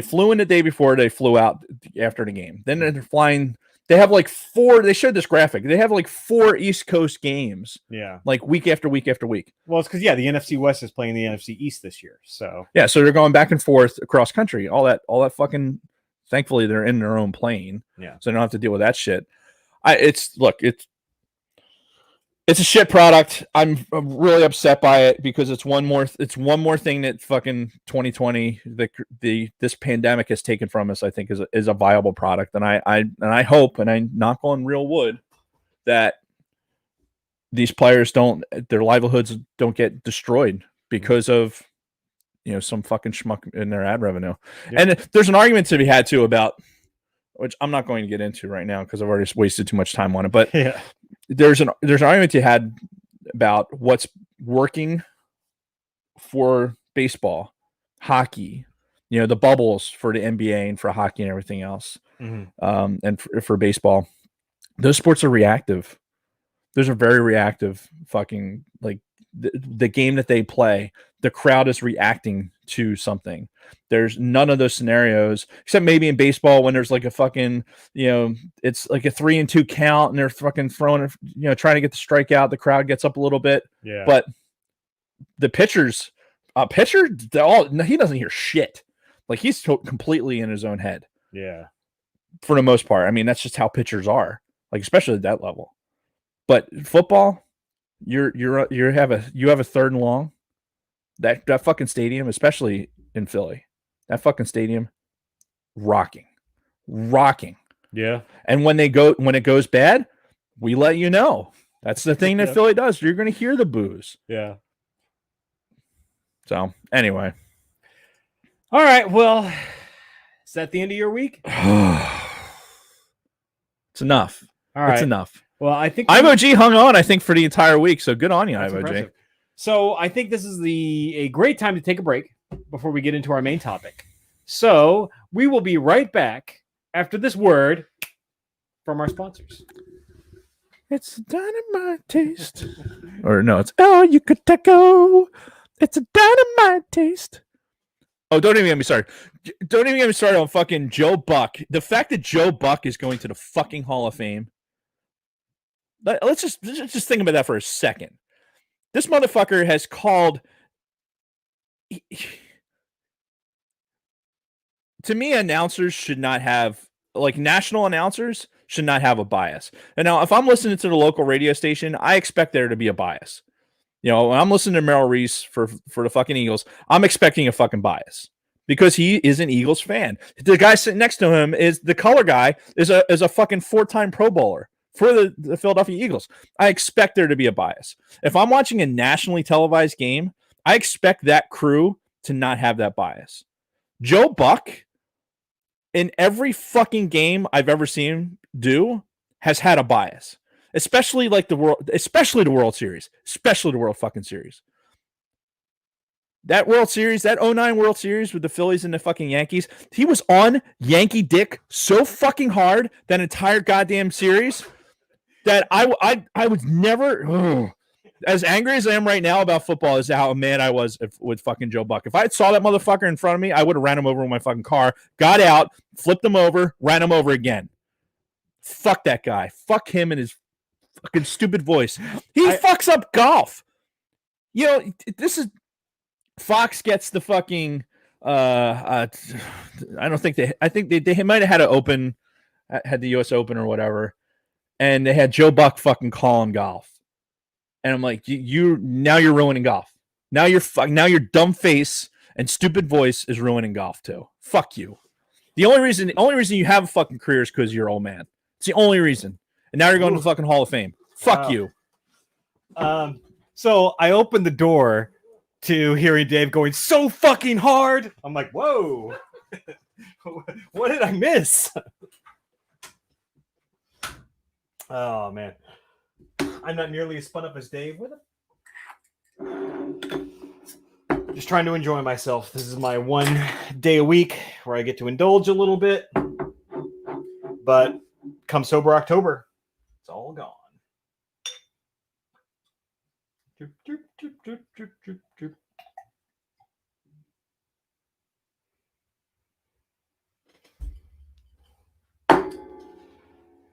flew in the day before, they flew out after the game. Then they're flying. They have like 4. They showed this graphic. They have like 4 East Coast games. Yeah, like week after week after week. Well, it's because the NFC West is playing the NFC East this year. So so they're going back and forth across country. All that fucking. Thankfully, they're in their own plane. Yeah, so they don't have to deal with that shit. It's a shit product. I'm really upset by it because it's one more thing that fucking 2020 this pandemic has taken from us. I think is a viable product, and I hope, and I knock on real wood, that these players their livelihoods don't get destroyed because of some fucking schmuck in their ad revenue. Yep. And there's an argument to be had too about, which I'm not going to get into right now because I've already wasted too much time on it. But yeah. There's an argument you had about what's working for baseball, hockey, the bubbles for the NBA and for hockey and everything else, and for baseball. Those sports are reactive. Those are very reactive. Fucking like the game that they play, the crowd is reacting to something. There's none of those scenarios, except maybe in baseball when there's like a fucking, it's like a 3-2 count and they're fucking throwing, trying to get the strikeout. The crowd gets up a little bit. Yeah. But the pitcher, he doesn't hear shit. Like he's completely in his own head. Yeah. For the most part. I mean, that's just how pitchers are, like, especially at that level. But football, you have a third and long. That fucking stadium, especially in Philly, that fucking stadium, rocking. Yeah. And when it goes bad, we let you know. That's the thing that Philly does. You're going to hear the boos. Yeah. So anyway. All right. Well, is that the end of your week? It's enough. All right. It's enough. Well, I think Ivo G hung on, I think, for the entire week. So good on you, Ivo G. So I think this is a great time to take a break before we get into our main topic. So we will be right back after this word from our sponsors. It's a dynamite taste. Or no, it's Yucateco. It's a dynamite taste. Oh, don't even get me started. Don't even get me started on fucking Joe Buck. The fact that Joe Buck is going to the fucking Hall of Fame. Let's just think about that for a second. This motherfucker has called. To me, announcers should not have, like, national announcers should not have a bias. And now, if I'm listening to the local radio station, I expect there to be a bias. When I'm listening to Merrill Reese for the fucking Eagles, I'm expecting a fucking bias because he is an Eagles fan. The guy sitting next to him the color guy is a fucking 4-time Pro Bowler for the Philadelphia Eagles. I expect there to be a bias. If I'm watching a nationally televised game, I expect that crew to not have that bias. Joe Buck, in every fucking game I've ever seen him do, has had a bias. Especially the World Series. Especially the World fucking Series. That World Series, that 2009 World Series with the Phillies and the fucking Yankees, he was on Yankee dick so fucking hard that entire goddamn series that I was never as angry as I am right now about football is how mad I was with fucking Joe Buck. If I saw that motherfucker in front of me, I would have ran him over with my fucking car, got out, flipped him over, ran him over again. Fuck that guy. Fuck him and his fucking stupid voice. He fucks up golf. This is Fox gets the fucking I think they might have had the US Open or whatever, and they had Joe Buck fucking calling golf. And I'm like, you're ruining golf. Now your dumb face and stupid voice is ruining golf too. Fuck you. The only reason you have a fucking career is because you're old man. It's the only reason. And now you're going to the fucking Hall of Fame. Fuck you. So I opened the door to hearing Dave going so fucking hard. I'm like, whoa. What did I miss? Oh, man. I'm not nearly as spun up as Dave with it. Just trying to enjoy myself. This is my one day a week where I get to indulge a little bit. But come sober October, it's all gone.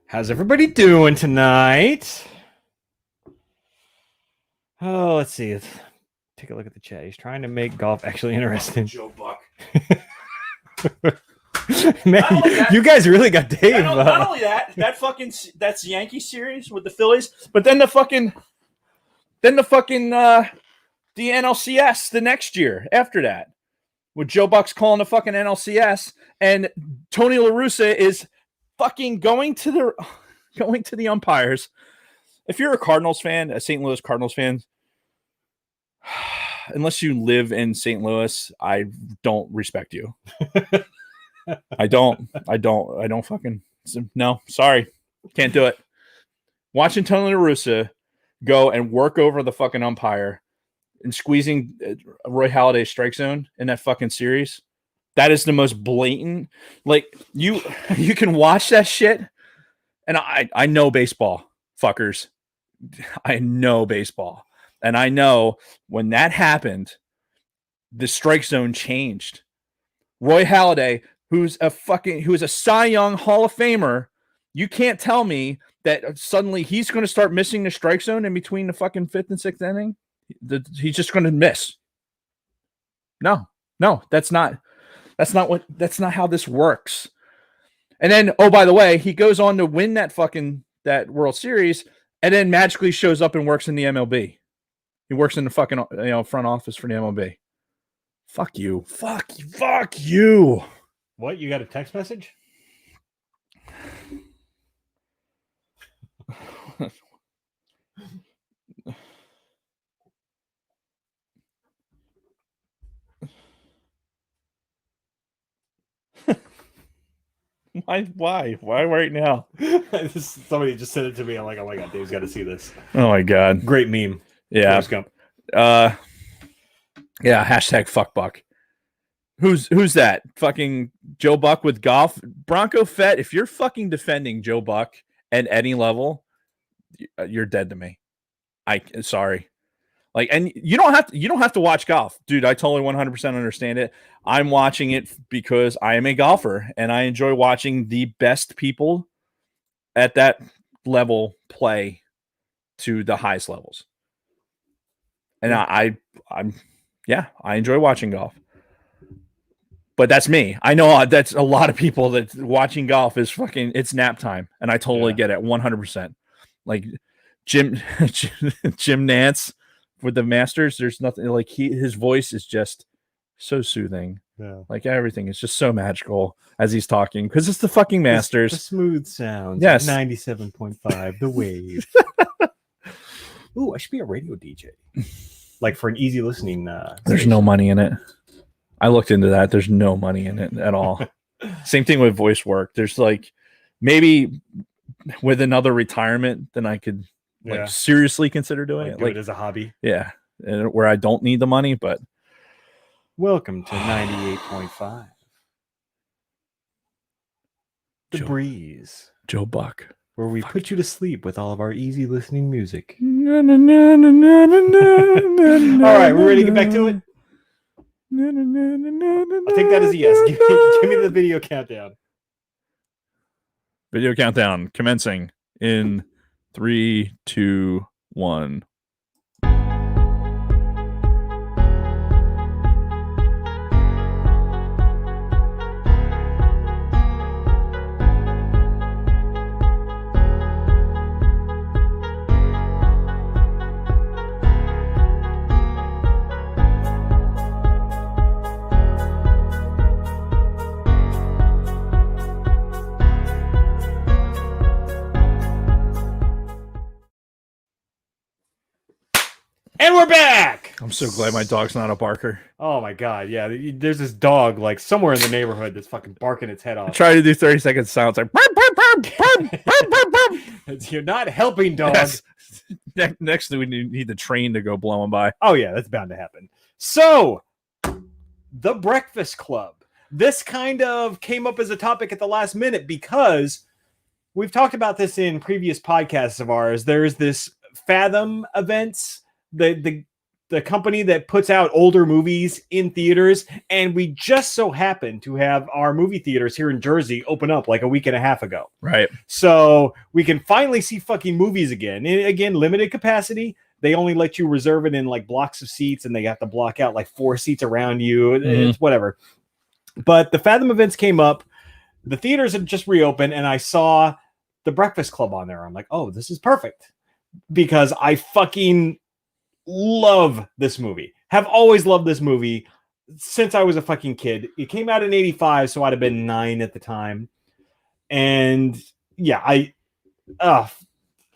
How's everybody doing tonight? Oh, let's see. Let's take a look at the chat. He's trying to make golf actually interesting. Joe Buck. Man, Not only that- you guys really got Dave. Not only that, that's the Yankee series with the Phillies, but then the NLCS the next year after that, with Joe Buck's calling the fucking NLCS, and Tony La Russa is fucking going to the umpires. If you're a Cardinals fan, a St. Louis Cardinals fan, unless you live in St. Louis, I don't respect you. I don't fucking, no, sorry. Can't do it. Watching Tony La Russa go and work over the fucking umpire and squeezing Roy Halladay's strike zone in that fucking series. That is the most blatant. Like, you can watch that shit, and I know baseball, fuckers. I know baseball. And I know when that happened, the strike zone changed. Roy Halladay, who is a Cy Young Hall of Famer, you can't tell me that suddenly he's going to start missing the strike zone in between the fucking 5th and 6th inning. He's just going to miss. No, that's not how this works. And then, oh, by the way, he goes on to win that World Series, and then magically shows up and works in the MLB. He works in the fucking front office for the MLB. Fuck you. What? You got a text message? Why right now? Somebody just sent it to me. I'm like, oh my god, Dave's got to see this. Oh my god. Great meme. Yeah. Forrest Gump. Yeah, hashtag fuck Buck. Who's that? Fucking Joe Buck with golf? Bronco Fett, if you're fucking defending Joe Buck at any level, you're dead to me. Sorry. Like, and you don't have to watch golf. Dude, I totally 100% understand it. I'm watching it because I am a golfer and I enjoy watching the best people at that level play to the highest levels. And I enjoy watching golf. But that's me. I know that's a lot of people that watching golf is fucking, it's nap time. And I totally get it 100%. Like Jim Nance with the Masters, there's nothing like his voice is just so soothing. Yeah. Like everything is just so magical as he's talking because it's the fucking Masters. The smooth sounds. Yes. 97.5, the wave. Ooh, I should be a radio DJ. Like for an easy listening. There's no money in it. I looked into that. There's no money in it at all. Same thing with voice work. There's like maybe with another retirement, then I could seriously consider doing it. Do it as a hobby. Yeah. And where I don't need the money, but welcome to 98.5. The Breeze. Joe Buck. Where we put you to sleep with all of our easy listening music. All right, we're ready to get back to it. I'll take that as a yes. Give me the video countdown. Video countdown commencing in 3, 2, 1. And we're back. I'm so glad my dog's not a barker. Oh my god, yeah. There's this dog like somewhere in the neighborhood that's fucking barking its head I off. try to do 30-second sounds like burp, burp, burp, burp, burp, burp, burp. You're not helping, dog. Yes. Next we need the train to go blowing by. Oh yeah, that's bound to happen. So, The Breakfast Club. This kind of came up as a topic at the last minute because we've talked about this in previous podcasts of ours. There's this Fathom Events, the company that puts out older movies in theaters, and we just so happened to have our movie theaters here in Jersey open up like a week and a half ago. Right. So we can finally see fucking movies again. And again, limited capacity. They only let you reserve it in like blocks of seats, and they have to block out like 4 seats around you. It's whatever. But the Fathom Events came up. the theaters had just reopened, and I saw The Breakfast Club on there. I'm like, oh, this is perfect because I fucking love this movie. Have always loved this movie since I was a fucking kid. It came out in 85, so I'd have been 9 at the time. And yeah,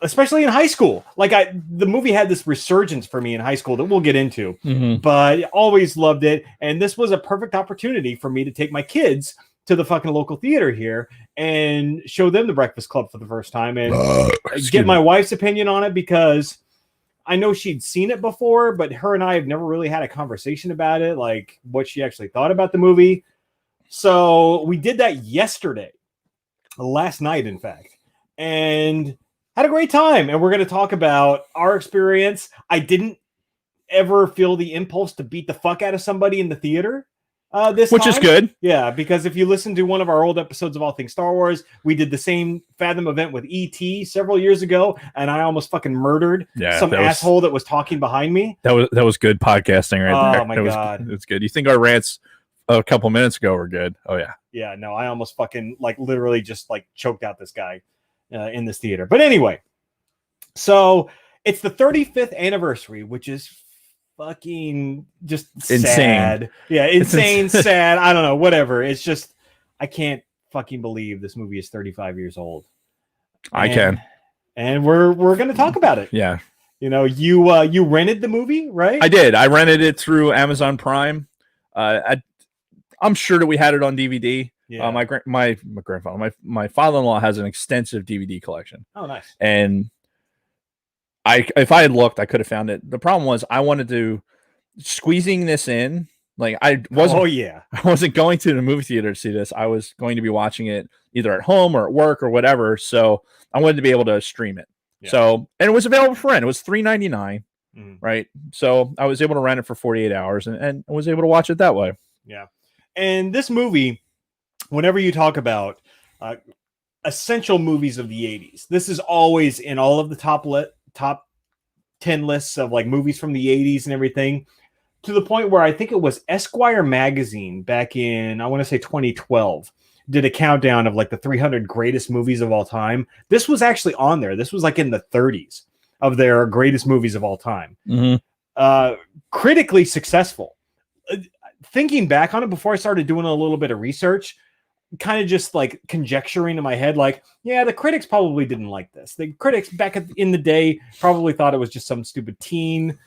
especially in high school. Like the movie had this resurgence for me in high school that we'll get into, but I always loved it. And this was a perfect opportunity for me to take my kids to the fucking local theater here and show them The Breakfast Club for the first time and get my wife's opinion on it, because I know she'd seen it before, but her and I have never really had a conversation about it, like what she actually thought about the movie. So we did that yesterday, last night, in fact, and had a great time. And we're going to talk about our experience. I didn't ever feel the impulse to beat the fuck out of somebody in the theater. Which is good. Yeah, because if you listen to one of our old episodes of All Things Star Wars, we did the same Fathom event with E.T. several years ago, and I almost fucking murdered some asshole that was talking behind me. That was good podcasting right there. Oh my God. It was good. You think our rants a couple minutes ago were good? Oh yeah. Yeah, no, I almost fucking literally just choked out this guy in this theater. But anyway, so it's the 35th anniversary, which is fucking just insane. Sad. Yeah, insane, sad. I don't know, whatever. It's just, I can't fucking believe this movie is 35 years old. I can. And we're going to talk about it. Yeah. You know, you rented the movie, right? I did. I rented it through Amazon Prime. I'm sure that we had it on DVD. Yeah. My grandfather, my father-in-law has an extensive DVD collection. Oh, nice. And if I had looked, I could have found it. The problem was I wanted to squeezing this in. Like I wasn't going to the movie theater to see this. I was going to be watching it either at home or at work or whatever. So I wanted to be able to stream it. Yeah. So, and it was available for rent. It was $3.99, right? So I was able to rent it for 48 hours and I was able to watch it that way. Yeah. And this movie, whenever you talk about essential movies of the 80s, this is always in all of the top 10 lists of movies from the 80s and everything, to the point where I think it was Esquire magazine back in, I want to say 2012, did a countdown of the 300 greatest movies of all time. This was actually on there. This was in the 30s of their greatest movies of all time. Critically successful. Thinking back on it, before I started doing a little bit of research, kind of just conjecturing in my head, the critics probably didn't like this. The critics back in the day probably thought it was just some stupid teen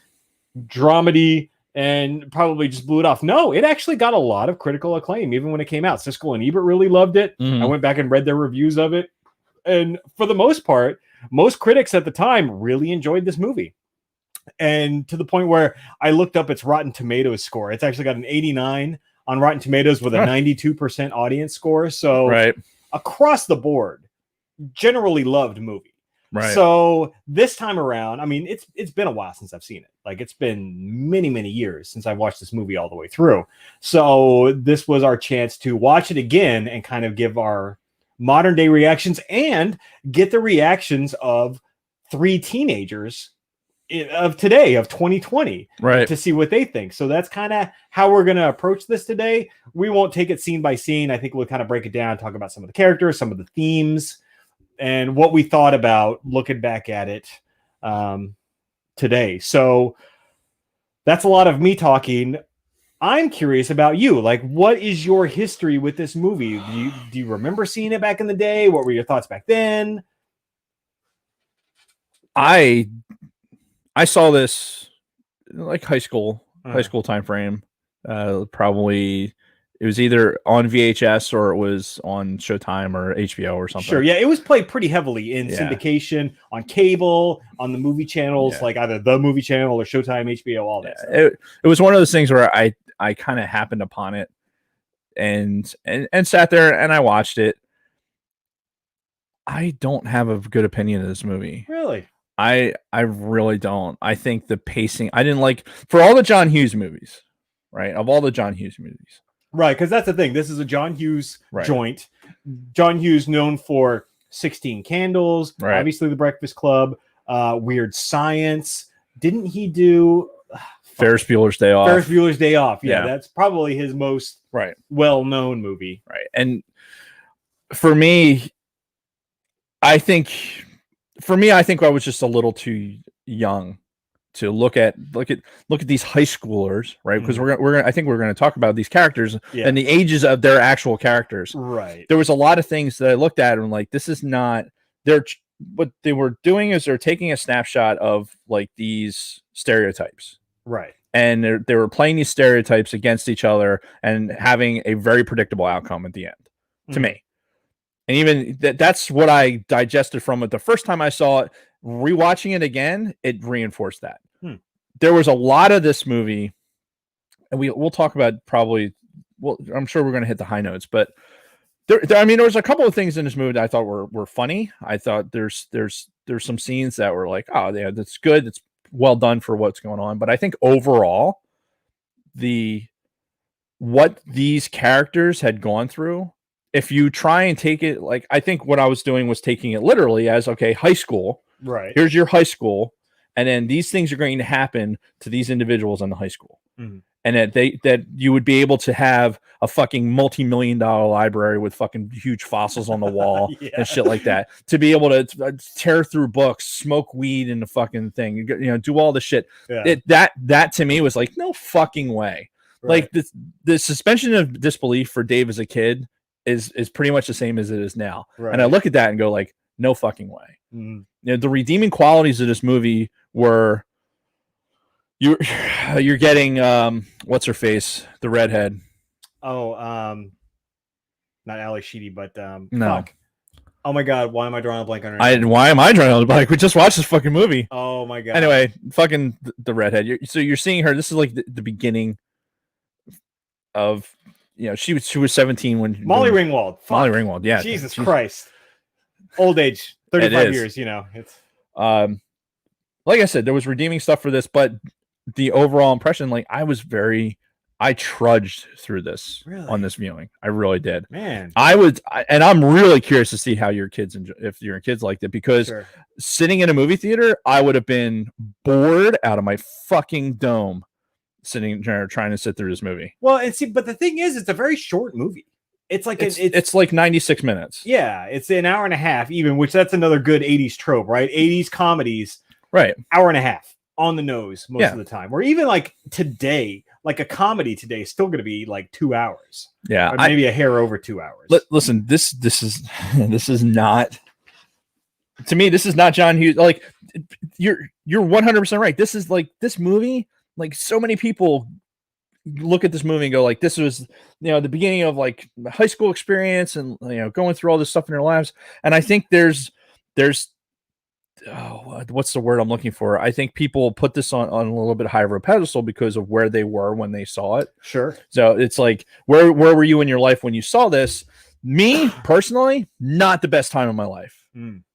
dramedy and probably just blew it off. No, it actually got a lot of critical acclaim, even when it came out. Siskel and Ebert really loved it. I went back and read their reviews of it. And for the most part, most critics at the time really enjoyed this movie. And to the point where I looked up its Rotten Tomatoes score. It's actually got an 89 on Rotten Tomatoes with a 92% audience score. So across the board, generally loved movie. Right. So this time around, I mean, it's been a while since I've seen it. It's been many, many years since I've watched this movie all the way through. So this was our chance to watch it again and kind of give our modern day reactions and get the reactions of 3 teenagers of today, of 2020, right, to see what they think. So that's kind of how we're going to approach this today. We won't take it scene by scene. I think we'll kind of break it down, talk about some of the characters, some of the themes, and what we thought about looking back at it today. So that's a lot of me talking. I'm curious about you. What is your history with this movie? Do you remember seeing it back in the day? What were your thoughts back then? I saw this high school time frame. Probably it was either on VHS or it was on Showtime or HBO or something. Sure, yeah, it was played pretty heavily in syndication, on cable, on the movie channels, either the movie channel or Showtime, HBO, all that stuff. It was one of those things where I kind of happened upon it and sat there and I watched it. I don't have a good opinion of this movie. Really? I really don't. I think the pacing, I didn't like, for all the John Hughes movies, right? Of all the John Hughes movies. Right, because that's the thing. This is a John Hughes joint. John Hughes known for 16 Candles, obviously The Breakfast Club, Weird Science. Didn't he do... Ferris Bueller's Day Off. Ferris Bueller's Day Off. Yeah, that's probably his most well-known movie. Right, and for me, I think I was just a little too young to look at these high schoolers, right? Because I think we're gonna talk about these characters Yeah. and the ages of their actual characters. Right. There was a lot of things that I looked at and like, this is not what they were doing is they're taking a snapshot of like these stereotypes. Right. And they were playing these stereotypes against each other and having a very predictable outcome at the end, to me. And even that's what I digested from it. The first time I saw it, rewatching it again, it reinforced that. There was a lot of this movie, and we'll talk about probably. Well, I'm sure we're going to hit the high notes, but there was a couple of things in this movie that I thought were funny. I thought there's some scenes that were like, oh yeah, that's good. It's well done for what's going on. But I think overall, what these characters had gone through, if you try and take it like, I think what I was doing was taking it literally as, okay, high school. Right. Here's your high school. And then these things are going to happen to these individuals in the high school. And that you would be able to have a fucking multi-million-dollar library with fucking huge fossils on the wall and shit like that, to be able to tear through books, smoke weed in the fucking thing, do all the shit. That to me was like, no fucking way. Right. Like the suspension of disbelief for Dave as a kid is pretty much the same as it is now. Right. And I look at that and go like, no fucking way. The redeeming qualities of this movie were you're getting what's her face, the redhead. Oh, not Ali Sheedy, but no. Fuck. Oh my god, why am I drawing a blank on her? Why am I drawing a blank? We just watched this fucking movie. Oh my god. Anyway, fucking the redhead. So you're seeing her. This is like the beginning of, she was 17 when Molly Ringwald. Fuck. Molly Ringwald, yeah. Jesus Christ. Old age, 35 years, it's like I said, there was redeeming stuff for this, but the overall impression, like I trudged through this on this viewing. I really did. Man. And I'm really curious to see how your kids enjoy, if your kids liked it, because sitting in a movie theater, I would have been bored out of my fucking dome sitting there trying to sit through this movie. Well, and see, but the thing is, it's a very short movie. It's like it's like 96 minutes. Yeah, it's an hour and a half, even, which that's another good 80s trope, right? 80s comedies, right? Hour and a half on the nose most of the time. Or even like today, like a comedy today is still going to be like 2 hours. Yeah, or maybe a hair over 2 hours. Listen, this is not, to me, this is not John Hughes. Like you're 100% right. This is like this movie. Like so many people look at this movie and go like, this was, the beginning of like high school experience and, going through all this stuff in their lives. And I think there's what's the word I'm looking for? I think people put this on a little bit higher of a pedestal because of where they were when they saw it. Sure. So it's like, where were you in your life when you saw this? Me personally, not the best time of my life.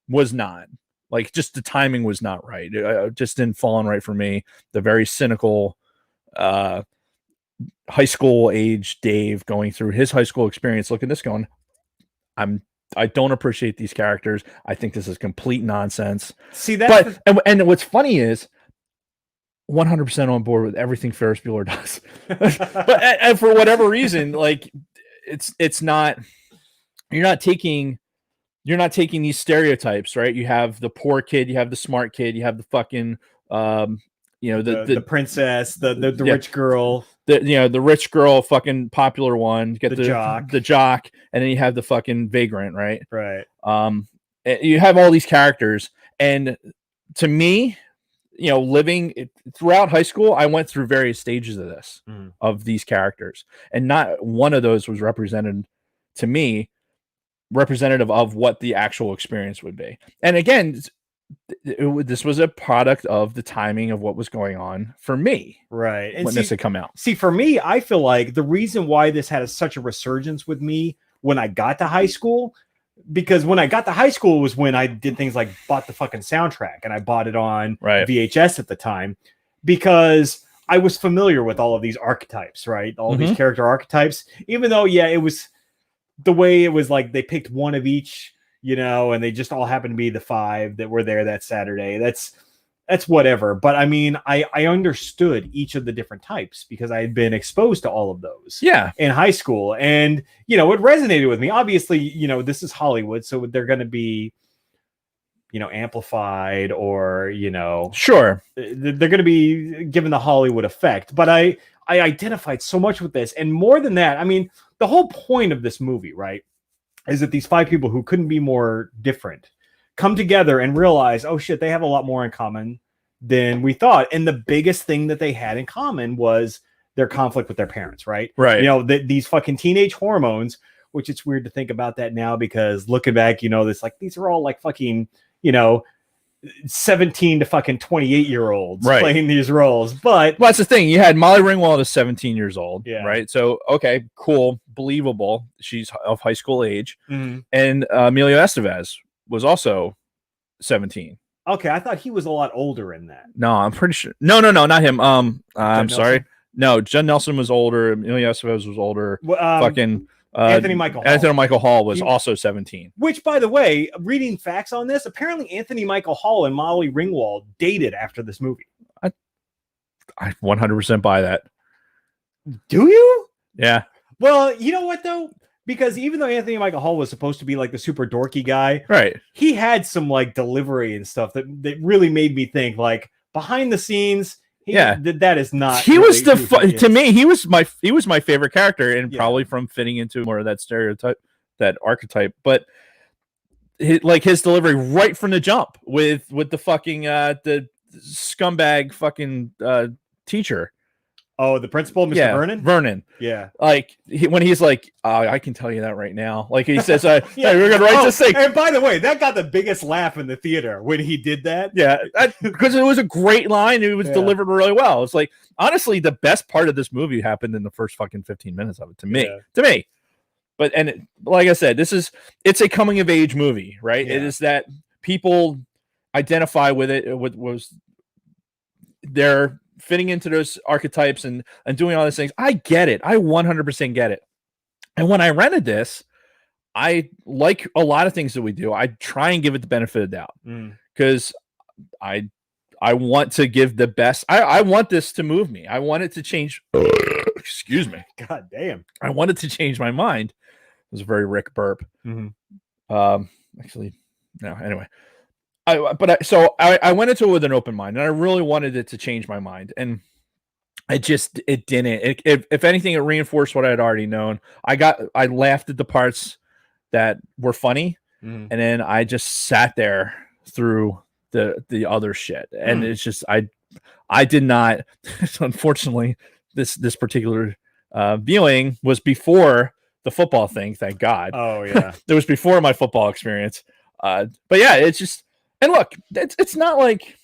Was not. Like, just the timing was not right. It just didn't fall in right for me. The very cynical high school age Dave going through his high school experience, looking at this going, I don't appreciate these characters. I think this is complete nonsense. See that? And what's funny is 100% on board with everything Ferris Bueller does. but and for whatever reason, like it's not, you're not taking these stereotypes, right? You have the poor kid, you have the smart kid, you have the fucking the princess, the rich girl, the rich girl, fucking popular one, get the jock, and then you have the fucking vagrant, right? Right. You have all these characters, and to me, living throughout high school, I went through various stages of this, of these characters, and not one of those was represented to me, representative of what the actual experience would be. And again, this was a product of the timing of what was going on for me, right? And when this had come out. See, for me, I feel like the reason why this had such a resurgence with me when I got to high school, because when I got to high school was when I did things like bought the fucking soundtrack, and I bought it on VHS at the time, because I was familiar with all of these archetypes, right? All these character archetypes, even though, it was the way it was like they picked one of each, and they just all happened to be the 5 that were there that Saturday. that's whatever. But I mean, I understood each of the different types because I had been exposed to all of those Yeah. in high school. And, you know, it resonated with me. Obviously, you know, this is Hollywood, so they're going to be, you know, amplified or, you know, Sure. they're going to be given the Hollywood effect. But I identified so much with this. And more than that, I mean, the whole point of this movie, right, is that these five people who couldn't be more different come together and realize, oh shit, they have a lot more in common than we thought. And the biggest thing that they had in common was their conflict with their parents, right? Right. You know, these fucking teenage hormones, which it's weird to think about that now because looking back, you know, this like these are all like fucking, you know, 17 to fucking 28-year-olds Right. playing these roles. But Well, that's the thing. You had Molly Ringwald is 17 years old, Yeah. right? So, okay, cool, believable. She's of high school age. Mhm. And Emilio Estevez was also 17. Okay, I thought he was a lot older in that. No, I'm pretty sure. No, not him. I'm Nelson? sorry. No, Jen Nelson was older. Emilio Estevez was older. Well, Fucking Anthony Michael Hall. Anthony Michael Hall was He- also 17. Which, by the way, reading facts on this, apparently Anthony Michael Hall and Molly Ringwald dated after this movie. I 100% buy that. Do you? Yeah. Well, you know what though? Because even though Anthony Michael Hall was supposed to be like the super dorky guy, Right. he had some like delivery and stuff that really made me think like behind the scenes. Yeah. that is not. He was really the who he to is. me he was my favorite character, and Yeah. probably from fitting into more of that stereotype, that archetype. But his delivery right from the jump with the fucking the scumbag fucking teacher. Oh, the principal, Mr. Yeah, Vernon. Vernon. Yeah. Like when he's like, I can tell you that right now. Like he says, Yeah. hey, we're gonna write Oh, this thing. And by the way, that got the biggest laugh in the theater when he did that. Yeah, because it was a great line. It was Yeah. delivered really well. It's like, honestly, the best part of this movie happened in the first fucking 15 minutes of it to me. Yeah. To me. But like I said, it's a coming of age movie, right? It Yeah. is that people identify with it. They're fitting into those archetypes and doing all these things. I get it. I 100% get it. And when I rented this, I like a lot of things that we do. I try and give it the benefit of the doubt Mm. because I want to give the best. I want this to move me. I want it to change. Excuse me. God damn. I wanted to change my mind. It was a very Rick burp. Mhm. Actually, no. Anyway, I went into it with an open mind, and I really wanted it to change my mind, and it didn't. If anything, it reinforced what I had already known. I laughed at the parts that were funny, Mhm. and then I just sat there through the other shit, and it's just I did not. Unfortunately, this particular viewing was before the football thing. Thank God. Oh yeah. It was before my football experience. But yeah, it's just, and look, it's not like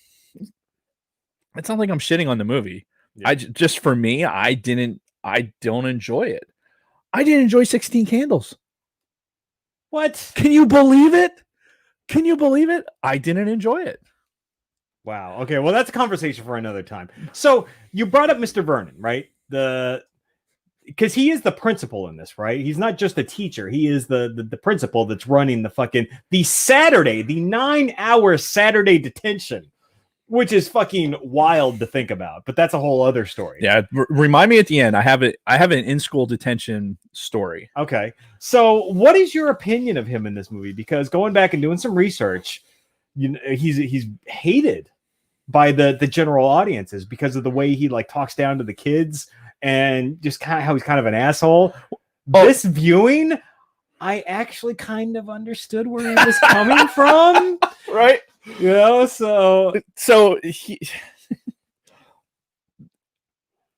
I'm shitting on the movie. Yeah. Just for me, I don't enjoy it. I didn't enjoy 16 Candles. What? Can you believe it? Can you believe it? I didn't enjoy it. Wow. Okay. Well, that's a conversation for another time. So you brought up Mr. Vernon, right? Because he is the principal in this, right? He's not just a teacher. He is the principal that's running the 9-hour Saturday detention, which is fucking wild to think about. But that's a whole other story. Yeah. Remind me at the end. I have an in-school detention story. Okay. So what is your opinion of him in this movie? Because going back and doing some research, you know, he's hated by the general audiences because of the way he like talks down to the kids and just kind of how he's kind of an asshole. This viewing, I actually kind of understood where he was coming from, Right. you know. So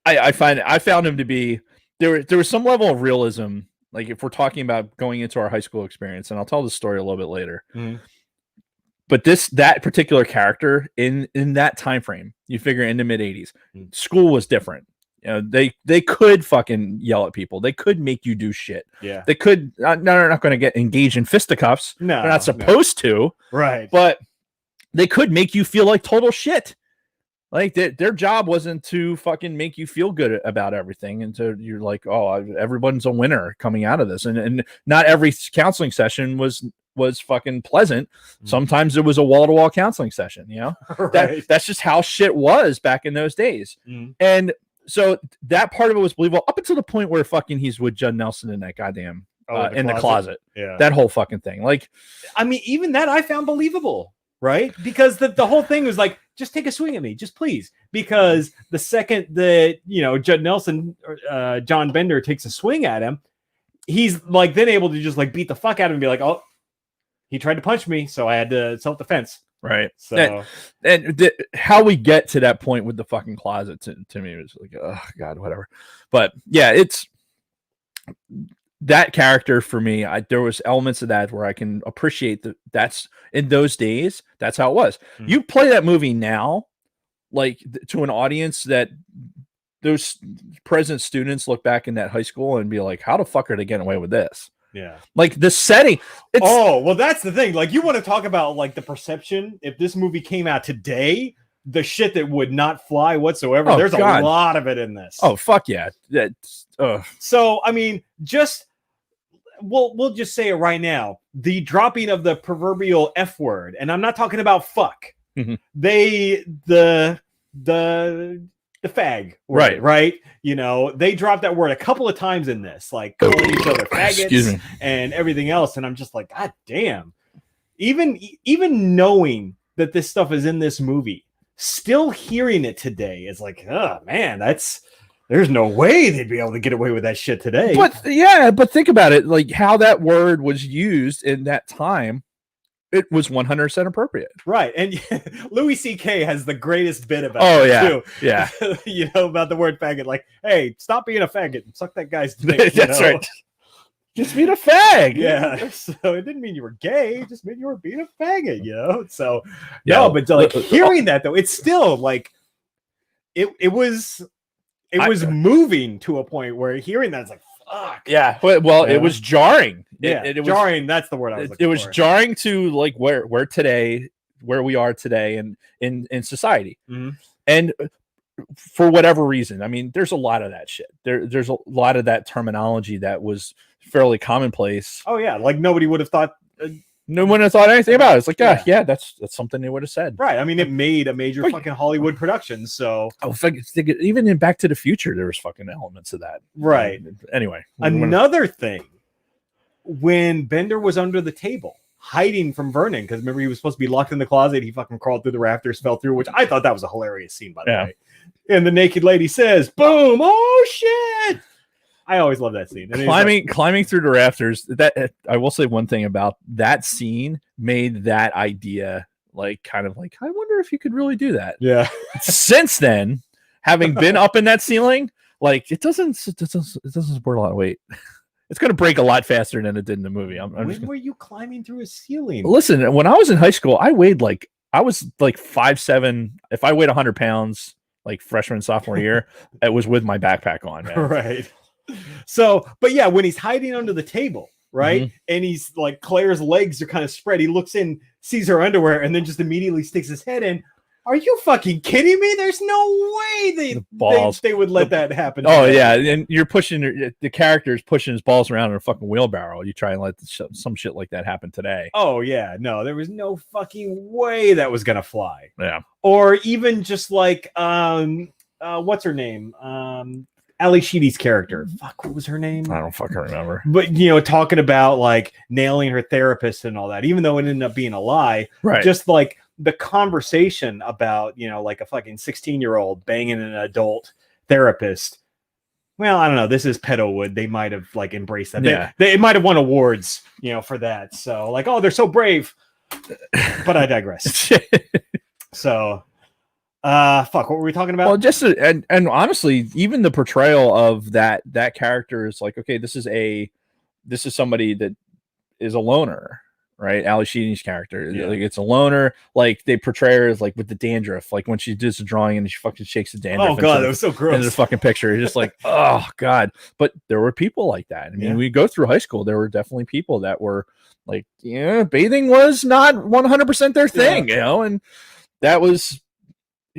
I found him to be there was some level of realism, like if we're talking about going into our high school experience, and I'll tell the story a little bit later. But that particular character in that time frame, you figure in the mid 80s, school was different. You know, they could fucking yell at people. They could make you do shit. yeah, They could they're not going to get engaged in fisticuffs. no, They're not supposed to, right? but they could make you feel like total shit. Like their job wasn't to fucking make you feel good about everything, and so you're like, oh, everyone's a winner coming out of this, and not every counseling session was was fucking pleasant. Mhm. Sometimes it was a wall-to-wall counseling session, you know. Right. That's just how shit was back in those days. Mhm. And so that part of it was believable up until the point where fucking he's with Judd Nelson in that goddamn in the closet. Yeah. That whole fucking thing. Like, I mean, even that I found believable, right? Because the whole thing was like, just take a swing at me, just please. Because the second that, you know, Judd Nelson, John Bender takes a swing at him, he's like then able to just like beat the fuck out of him and be like, oh, he tried to punch me, so I had to self-defense. right. So And how we get to that point with the fucking closet to me was like, oh God, whatever. But yeah, it's that character for me. There was elements of that where I can appreciate that's in those days. That's how it was. Mhm. You play that movie now, like to an audience that those present students look back in that high school and be like, how the fuck are they getting away with this? yeah. Like the setting. It's, Oh, well, that's the thing. Like, you want to talk about like the perception. If this movie came out today, the shit that would not fly whatsoever. Oh, There's God. a lot of it in this. oh fuck yeah. That's, So I mean, just we'll just say it right now. The dropping of the proverbial F word, and I'm not talking about fuck. Mhm. The fag word, right? You know, they dropped that word a couple of times in this, like calling each other Excuse faggots me. and everything else. And I'm just like, God damn. Even knowing that this stuff is in this movie, still hearing it today is like, oh man, there's no way they'd be able to get away with that shit today. But yeah, but think about it, like how that word was used in that time. It was 100% appropriate. Right. And Louis C.K. has the greatest bit about Oh it, yeah, too. yeah. You know, about the word faggot. Like, hey, stop being a faggot and suck that guy's dick. you That's know? right. Just being a fag. Yeah. So it didn't mean you were gay. It just meant you were being a faggot, you know? So, Yeah. no, but like hearing that, though, it's still like, it was moving to a point where hearing that, it's like, fuck. Yeah. Well, Yeah. it was jarring. Yeah. It was jarring. That's the word I was looking it was for. jarring to like where we are today in society. Mhm. And for whatever reason, I mean, there's a lot of that shit. There's a lot of that terminology that was fairly commonplace. Oh, yeah. Like, nobody would have thought. No one had thought anything about it. It's like, Yeah. yeah, that's something they would have said. Right. I mean, it made a major Right. fucking Hollywood production. So, Oh, even in Back to the Future, there was fucking elements of that. right. Anyway, Another thing, when Bender was under the table hiding from Vernon, because remember he was supposed to be locked in the closet, he fucking crawled through the rafters, fell through, which I thought that was a hilarious scene, by the Yeah. way. And the naked lady says, "Boom! Oh shit!" I always love that scene. And he's like, climbing through the rafters. That I will say one thing about that scene made that idea like kind of like, I wonder if you could really do that. yeah. Since then, having been up in that ceiling, like it doesn't support a lot of weight. It's going to break a lot faster than it did in the movie. I'm When just were you climbing through a ceiling? listen. When I was in high school, I was like 5'7". If I weighed 100 pounds, like freshman and sophomore year, it was with my backpack on. Man. Right. So, but yeah, when he's hiding under the table, right? Mm-hmm. And he's like, Claire's legs are kind of spread. He looks in, sees her underwear, and then just immediately sticks his head in. Are you fucking kidding me? There's no way The balls. they would let that happen. Oh today. yeah, and you're pushing the character is pushing his balls around in a fucking wheelbarrow. You try and let some shit like that happen today. Oh yeah. No, there was no fucking way that was gonna fly. Yeah. Or even just like what's her name? Ali Sheedy's character. Fuck, what was her name? I don't fucking remember. But you know, talking about like nailing her therapist and all that, even though it ended up being a lie, Right. just like the conversation about, you know, like a fucking 16-year-old banging an adult therapist. Well, I don't know. This is Pedowood. They might have like embraced that. Yeah. They might have won awards, you know, for that. So like, oh, they're so brave. But I digress. So, fuck, what were we talking about? Well, just and honestly, even the portrayal of that character is like, okay, this is somebody that is a loner, right? Ali Sheedy's character, Yeah. like it's a loner. Like they portray her as like with the dandruff, like when she does the drawing and she fucking shakes the dandruff. Oh god, that was so into the gross. fucking picture. It's just like, oh god. But there were people like that. I mean, Yeah. we go through high school, there were definitely people that were like, yeah, bathing was not 100% their thing, you know, and that was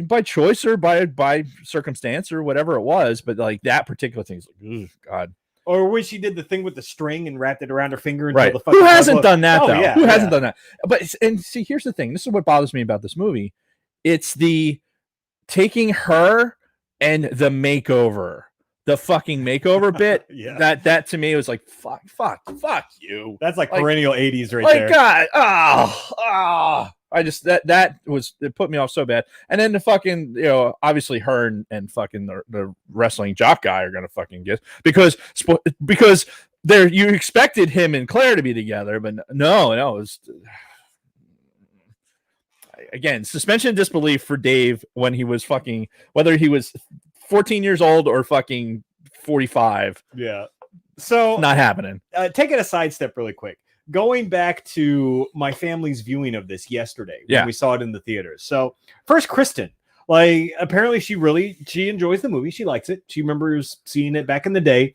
by choice or by circumstance or whatever it was. But like that particular thing is like, ugh, god. Or when she did the thing with the string and wrapped it around her finger until Right. the fucking Who hasn't blood- done that Oh, though? yeah, Who hasn't yeah. done that? But and see, here's the thing. This is what bothers me about this movie. It's the taking her and the makeover, the fucking makeover bit. Yeah. That to me was like fuck you. That's like Like- perennial 80s right Like there. God, I just that was it put me off so bad. And then the fucking obviously her and fucking the wrestling jock guy are gonna fucking get because there you expected him and Claire to be together, but no, it was again suspension of disbelief for Dave when he was fucking whether he was 14 years old or fucking 45. Yeah. So Not happening. taking a sidestep really quick, going back to my family's viewing of this yesterday when Yeah. we saw it in the theaters. So first, Kristen, like apparently she enjoys the movie. She likes it. She remembers seeing it back in the day.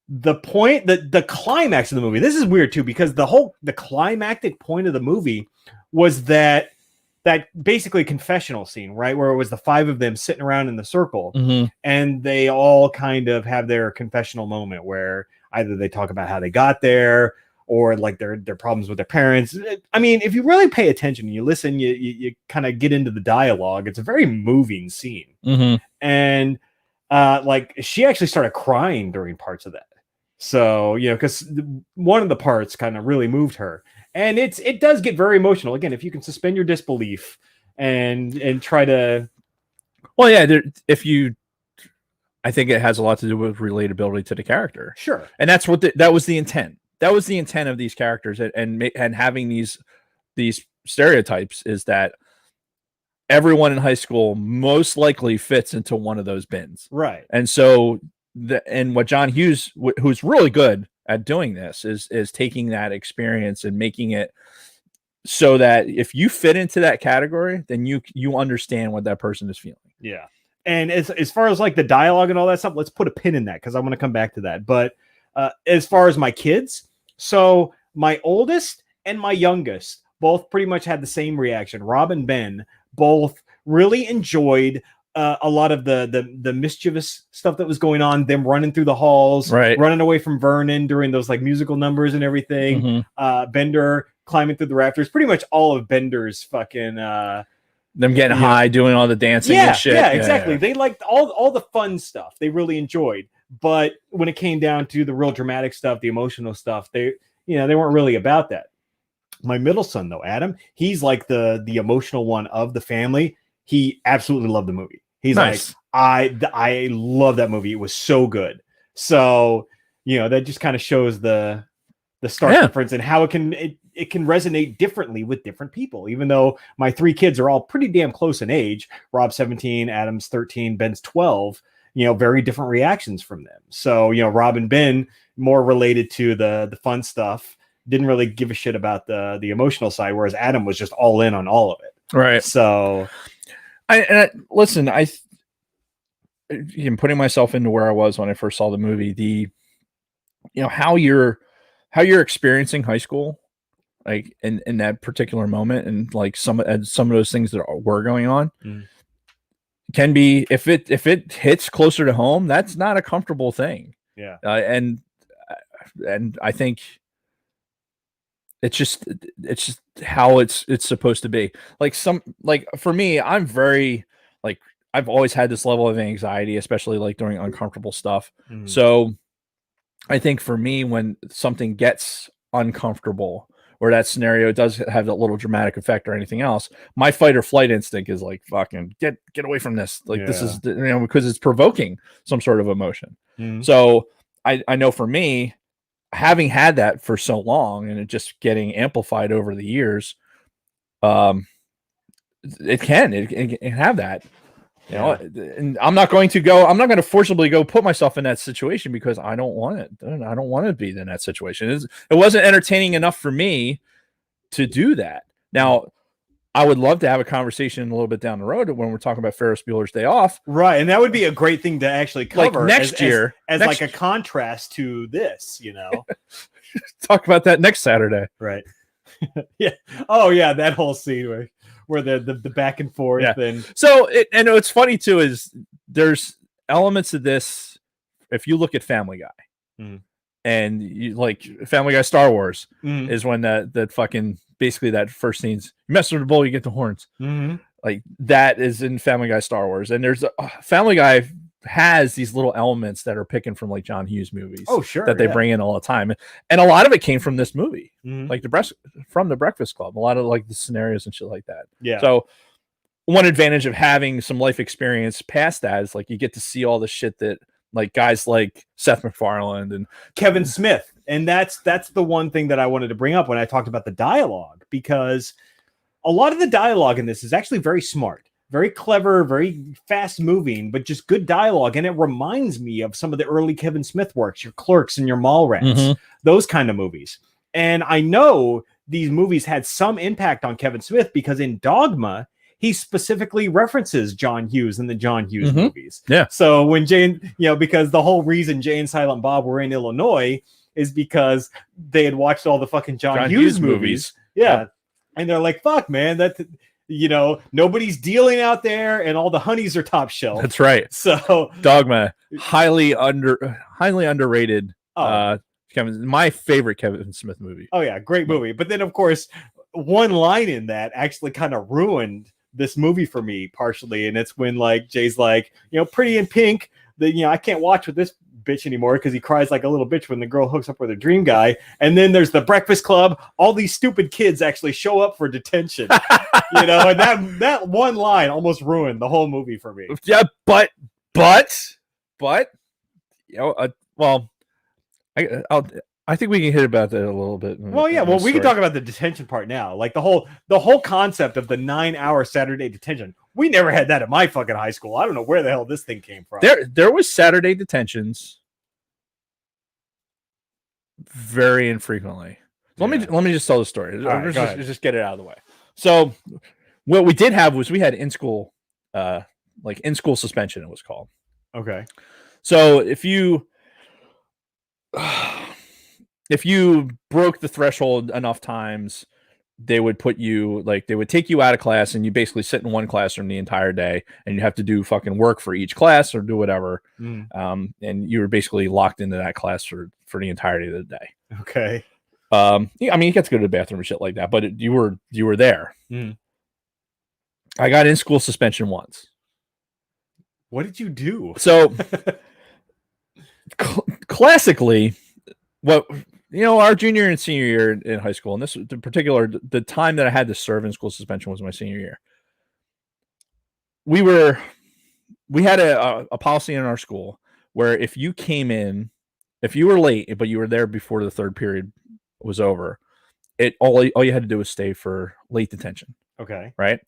The point that the climax of the movie, this is weird too, because the climactic point of the movie was that basically confessional scene, right? Where it was the five of them sitting around in the circle and they all kind of have their confessional moment where either they talk about how they got there or like their problems with their parents. I mean, if you really pay attention and you listen, you kind of get into the dialogue. It's a very moving scene. And like she actually started crying during parts of that. So, because one of the parts kind of really moved her. And it does get very emotional. Again, if you can suspend your disbelief and try to. Well, yeah, I think it has a lot to do with relatability to the character. Sure. And that's what that was the intent. That was the intent of these characters and having these stereotypes is that everyone in high school most likely fits into one of those bins. Right. And so and what John Hughes, who's really good at doing this, is taking that experience and making it so that if you fit into that category, then you understand what that person is feeling. Yeah. And as far as like the dialogue and all that stuff, let's put a pin in that because I want to come back to that. But as far as my kids, so my oldest and my youngest both pretty much had the same reaction. Rob and Ben both really enjoyed a lot of the mischievous stuff that was going on, them running through the halls, Right. running away from Vernon during those like musical numbers and everything. Bender climbing through the rafters, pretty much all of Bender's fucking Them getting high, doing all the dancing and shit. Yeah, exactly. They liked all the fun stuff. They really enjoyed. But when it came down to the real dramatic stuff, the emotional stuff, they weren't really about that. My middle son, though, Adam, he's like the emotional one of the family. He absolutely loved the movie. He's Nice. like, I love that movie. It was so good. So, that just kind of shows the stark difference and how it can resonate differently with different people. Even though my three kids are all pretty damn close in age, Rob's 17, Adam's 13, Ben's 12, very different reactions from them. So, Rob and Ben more related to the fun stuff, didn't really give a shit about the emotional side, whereas Adam was just all in on all of it. Right. So Listen, putting myself into where I was when I first saw the movie, how you're experiencing high school, like in that particular moment, and like some of those things that were going on can be, if it hits closer to home, that's not a comfortable thing. Yeah. And I think it's just how it's supposed to be. Like for me, I'm very like, I've always had this level of anxiety, especially like during uncomfortable stuff. So I think for me, when something gets uncomfortable or that scenario does have that little dramatic effect or anything else, my fight or flight instinct is like, fucking get away from this. Like this is, because it's provoking some sort of emotion. So I know for me, having had that for so long and it just getting amplified over the years, it can have that, and I'm not going to forcibly go put myself in that situation because I don't want it. I don't want to be in that situation. It wasn't entertaining enough for me to do that. Now, I would love to have a conversation a little bit down the road when we're talking about Ferris Bueller's Day Off. Right. And that would be a great thing to actually cover like next year as like a contrast to this, Talk about that next Saturday. Right. Yeah. Oh yeah. That whole scene where the back and forth. Yeah. And So and what's funny too is there's elements of this. If you look at Family Guy, Mhm. And you like Family Guy Star Wars Mhm. is when that fucking basically that first scene's you mess with the bull, you get the horns. Mhm. Like that is in Family Guy Star Wars. And there's Family Guy has these little elements that are picking from like John Hughes movies Oh, sure. that they yeah. bring in all the time. And a lot of it came from this movie, Mhm. like from the Breakfast Club, a lot of like the scenarios and shit like that. Yeah. So one advantage of having some life experience past that is like you get to see all the shit that like guys like Seth MacFarlane and Kevin Smith. And that's the one thing that I wanted to bring up when I talked about the dialogue, because a lot of the dialogue in this is actually very smart, very clever, very fast moving, but just good dialogue. And it reminds me of some of the early Kevin Smith works, your Clerks and your Mallrats, Mhm. those kind of movies. And I know these movies had some impact on Kevin Smith because in Dogma, he specifically references John Hughes in the John Hughes Mhm. movies. Yeah. So when Jane, because the whole reason Jay and Silent Bob were in Illinois is because they had watched all the fucking John Hughes movies. Yeah. Yeah. And they're like, fuck, man, nobody's dealing out there and all the honeys are top shelf. That's right. So, Dogma, highly underrated. oh, My favorite Kevin Smith movie. oh yeah, great movie. But then, of course, one line in that actually kind of ruined this movie for me partially. And it's when like Jay's like, Pretty in Pink, I can't watch with this bitch anymore because he cries like a little bitch when the girl hooks up with her dream guy. And then there's the Breakfast Club. All these stupid kids actually show up for detention. And that one line almost ruined the whole movie for me. Yeah, but well, I think we can hit about that a little bit. Well, yeah. Well, we can talk about the detention part now. Like the whole concept of the 9-hour Saturday detention. We never had that at my fucking high school. I don't know where the hell this thing came from. There was Saturday detentions very infrequently. Let me just tell the story. Right, just get it out of the way. So what we did have was we had in school suspension, it was called. Okay. So if you broke the threshold enough times, they would take you out of class and you basically sit in one classroom the entire day and you have to do fucking work for each class or do whatever. And you were basically locked into that class for the entirety of the day. Okay. I mean, you get to go to the bathroom and shit like that, but you were there. I got in school suspension once. What did you do? So classically, our junior and senior year in high school, and this in particular, the time that I had to serve in school suspension was my senior year. We had a policy in our school where if you were late, but you were there before the third period was over, all you had to do was stay for late detention. Okay. Right.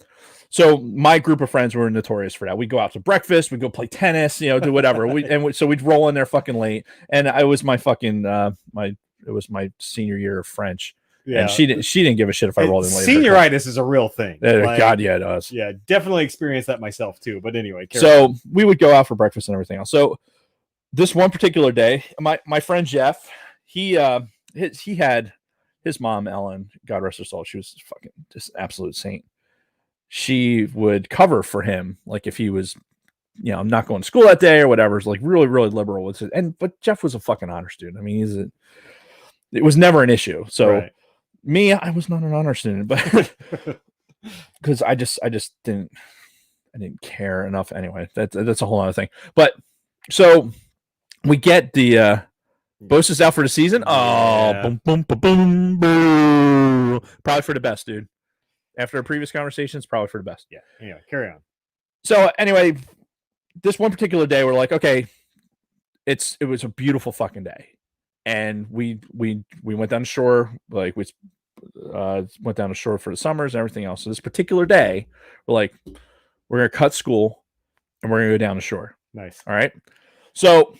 So my group of friends were notorious for that. We'd go out to breakfast, we'd go play tennis, do whatever. So we'd roll in there fucking late. And it was my fucking it was my senior year of French. Yeah. And she didn't give a shit if I rolled in late. Senioritis is a real thing. God, yeah, it does. Yeah, definitely experienced that myself too. But anyway, so we would go out for breakfast and everything else. So this one particular day, my friend Jeff, he had his mom, Ellen, God rest her soul, she was fucking just an absolute saint. She would cover for him, like if he was, not going to school that day or whatever. It's like really, really liberal with it. But Jeff was a fucking honor student. I mean, it was never an issue. So right. Me, I was not an honor student, but because I just didn't care enough. Anyway, that's a whole other thing. But so we get the Bose is out for the season. Oh, boom, boom, boom, boom, boom. Probably for the best, dude. After our previous conversations, probably for the best. Yeah. Anyway, carry on. So anyway, this one particular day, we're like, okay, it was a beautiful fucking day, and we went down the shore, like we went down the shore for the summers and everything else. So this particular day, we're like, we're gonna cut school and we're gonna go down the shore. Nice. All right. So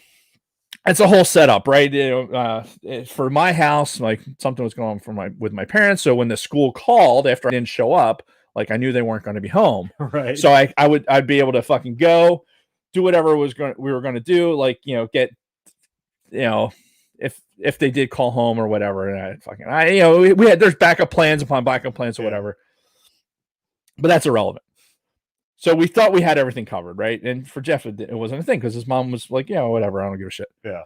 it's a whole setup, right? For my house, like something was going on with my parents. So when the school called after I didn't show up, like I knew they weren't going to be home. Right. So I'd be able to fucking go do whatever we were going to do. Like, get, if they did call home or whatever. And there's backup plans upon backup plans or whatever, but that's irrelevant. So we thought we had everything covered, right? And for Jeff, it wasn't a thing because his mom was like, whatever, I don't give a shit. Yeah.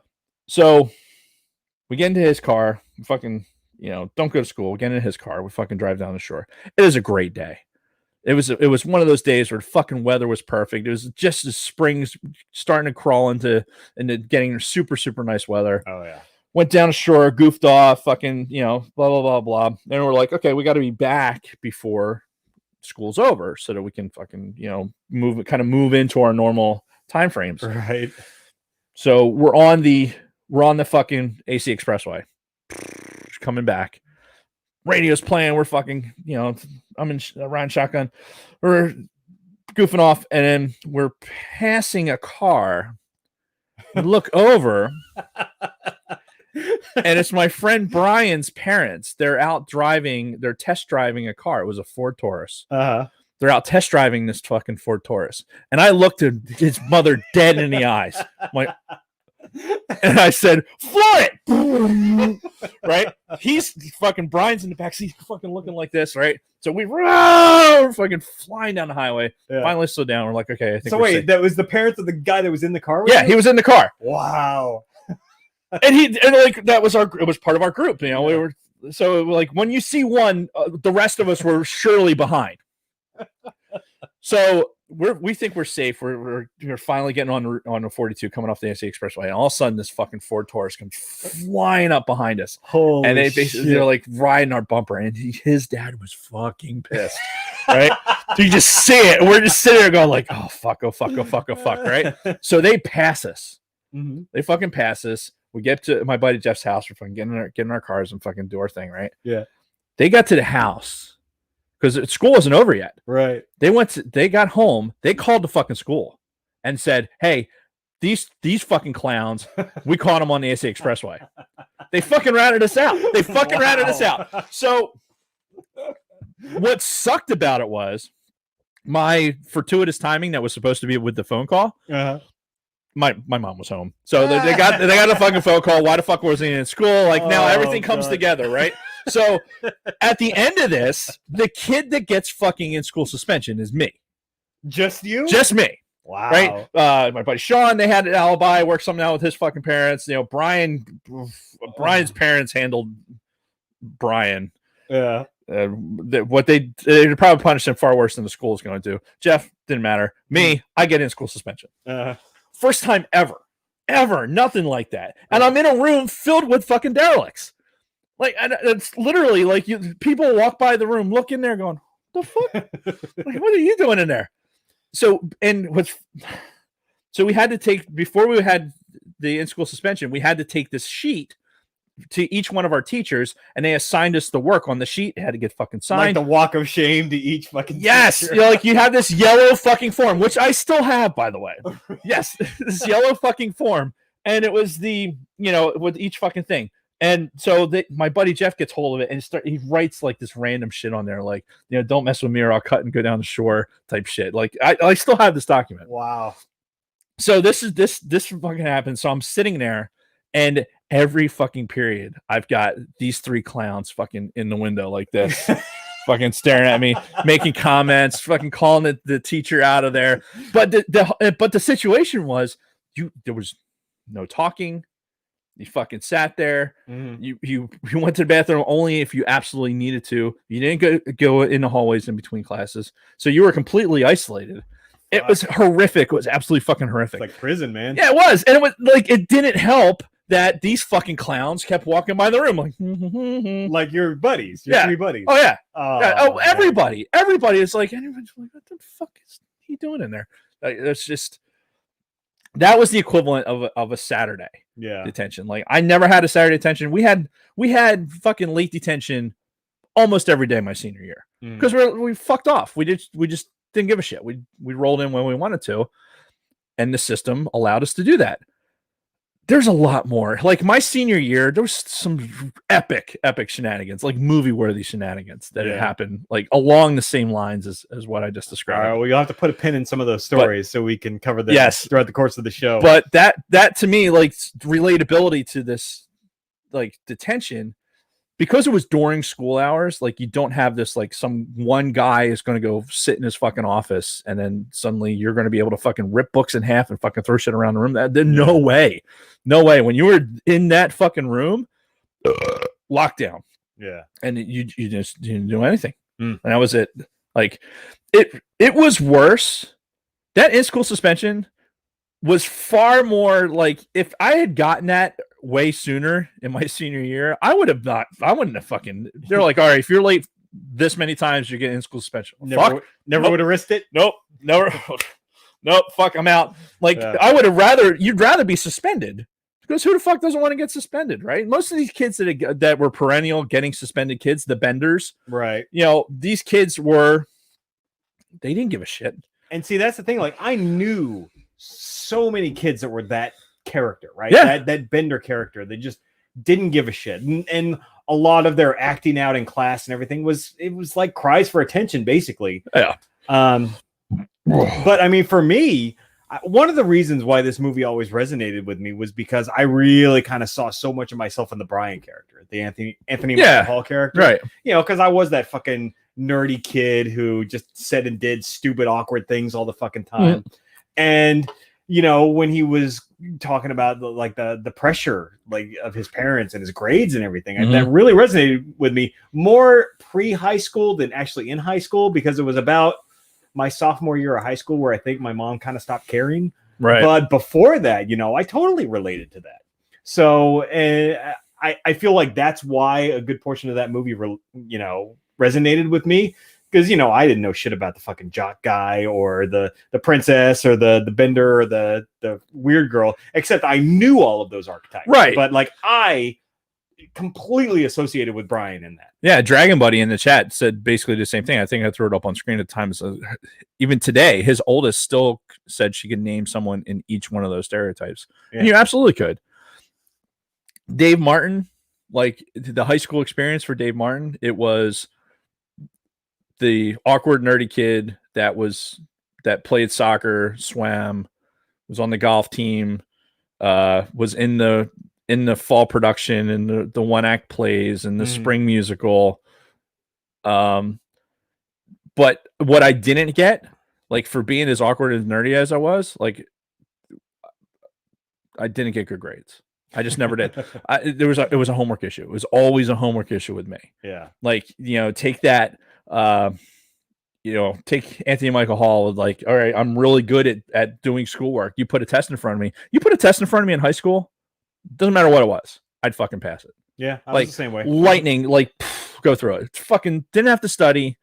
So We get into his car. We fucking, don't go to school. We get into his car. We fucking drive down the shore. It was a great day. It was one of those days where the fucking weather was perfect. It was just as spring's starting to crawl into getting super, super nice weather. Oh yeah. Went down the shore, goofed off, fucking, blah, blah, blah, blah. Then we're like, okay, we got to be back before school's over so that we can fucking, move into our normal time frames. Right. So we're on the fucking AC Expressway coming back. Radio's playing. We're fucking, I'm in riding shotgun. We're goofing off, and then we're passing a car. We look over, and it's my friend Brian's parents. They're out driving. They're test driving a car. It was a Ford Taurus. Uh-huh. They're out test driving this fucking Ford Taurus, and I looked at his mother dead in the eyes. I'm like, and I said, "Floor it!" Right? He's fucking Brian's in the backseat, fucking looking like this, right? So we're fucking flying down the highway. Yeah. Finally slow down. We're like, okay, I think. So we're wait, safe. that was the parents of the guy that was in the car with Yeah, you? he was in the car. Wow. And that was it was part of our group. We were so like when you see one, the rest of us were surely behind. So we think we're safe. We're finally getting on the 42 coming off the AC Expressway, and all of a sudden this fucking Ford Taurus comes flying up behind us. Holy And shit. they're like riding our bumper, and his dad was fucking pissed, right? So you just see it, and we're just sitting there going like, oh fuck, right? So they pass us. Mm-hmm. They fucking pass us. We get to my buddy Jeff's house. We're fucking getting our cars and fucking do our thing, right? Yeah. They got to the house because school wasn't over yet. Right. They got home. They called the fucking school and said, "Hey, these fucking clowns, we caught them on the AC Expressway." They fucking ratted us out. So what sucked about it was my fortuitous timing that was supposed to be with the phone call. Uh-huh. My mom was home, so they got a fucking phone call. Why the fuck wasn't he in school? Like now everything comes together, right? So at the end of this, the kid that gets fucking in school suspension is me. Just you? Just me. Wow. Right? My buddy Sean, they had an alibi, worked something out with his fucking parents. Brian's parents handled Brian. Yeah. They probably punished him far worse than the school is going to do. Jeff, didn't matter. Me, I get in school suspension. First time ever, nothing like that. And I'm in a room filled with fucking derelicts. Like, it's literally like people walk by the room, look in there going, the fuck? Like, what are you doing in there? So we had to take, before we had the in-school suspension, we had to take this sheet to each one of our teachers, and they assigned us the work on the sheet. It had to get fucking signed. Like the walk of shame to each fucking yes, teacher. You have this yellow fucking form, which I still have, by the way. Yes, this yellow fucking form, and it was with each fucking thing. And so my buddy Jeff gets hold of it, and he writes like this random shit on there, like, don't mess with me or I'll cut and go down the shore type shit. Like I still have this document. Wow. So this fucking happened. So I'm sitting there, and every fucking period, I've got these three clowns fucking in the window like this, fucking staring at me, making comments, fucking calling the teacher out of there. But the situation was, there was no talking. You fucking sat there. Mm-hmm. You went to the bathroom only if you absolutely needed to. You didn't go in the hallways in between classes. So you were completely isolated. It was horrific. It was absolutely fucking horrific. It's like prison, man. Yeah, it was. And it was like, it didn't help that these fucking clowns kept walking by the room like, like your buddies, your three buddies. Oh yeah. Oh, everybody is like, everyone's like, what the fuck is he doing in there? Like, it's just, that was the equivalent of a Saturday detention. Like, I never had a Saturday detention. We had fucking late detention almost every day my senior year because we fucked off. We just didn't give a shit. We rolled in when we wanted to, and the system allowed us to do that. There's a lot more. Like my senior year, there was some epic shenanigans, like movie-worthy shenanigans that had happened, like along the same lines as what I just described. All right, well, you'll have to put a pin in some of those stories so we can cover them throughout the course of the show. But that to me, like relatability to this, like detention, because it was during school hours, like you don't have this, like some one guy is going to go sit in his fucking office and then suddenly you're going to be able to fucking rip books in half and fucking throw shit around the room. No way. When you were in that fucking room, lockdown, Yeah. and you just didn't do anything, Mm. and that was it. Like it was worse. That in-school suspension was far more like, if I had gotten that way sooner in my senior year, I wouldn't have fucking, they're like, all right, if you're late this many times, you're getting in-school suspension. Fuck. Never Nope. would have risked it. Nope. Never. Nope. Fuck, I'm out. Like, Yeah. you'd rather be suspended, because who the fuck doesn't want to get suspended, right? Most of these kids that were perennial getting suspended kids, the benders, Right. These kids they didn't give a shit. And see, that's the thing. Like, I knew so many kids that were that character, right? Yeah. That Bender character. They just didn't give a shit. And a lot of their acting out in class and everything was like cries for attention, basically. Yeah. But I mean, for me, one of the reasons why this movie always resonated with me was because I really kind of saw so much of myself in the Brian character, the Anthony Michael Hall character. Right. Because I was that fucking nerdy kid who just said and did stupid, awkward things all the fucking time. And, when he was talking about the pressure of his parents and his grades and everything, and that really resonated with me more pre-high school than actually in high school, because it was about my sophomore year of high school where I think my mom kind of stopped caring. Right. But before that, I totally related to that. So I feel like that's why a good portion of that movie, resonated with me, because I didn't know shit about the fucking jock guy or the princess or the bender or the weird girl, except I knew all of those archetypes. Right. But I completely associated with Brian in that. Yeah, Dragon Buddy in the chat said basically the same thing. I think I threw it up on screen at times. Even today, his oldest still said she could name someone in each one of those stereotypes. Yeah. And you absolutely could. Dave Martin, like the high school experience for Dave Martin, it was the awkward, nerdy kid that played soccer, swam, was on the golf team, was in the fall production and the one act plays and the spring musical. But what I didn't get, like, for being as awkward and nerdy as I was, like, I didn't get good grades. I just never did. It was a homework issue. It was always a homework issue with me. Yeah. Like, take that, take Anthony Michael Hall, like, all right, I'm really good at doing schoolwork. You put a test in front of me. You put a test in front of me in high school, doesn't matter what it was, I'd fucking pass it. Yeah, I like was the same way. Lightning, like, go through it. Fucking didn't have to study.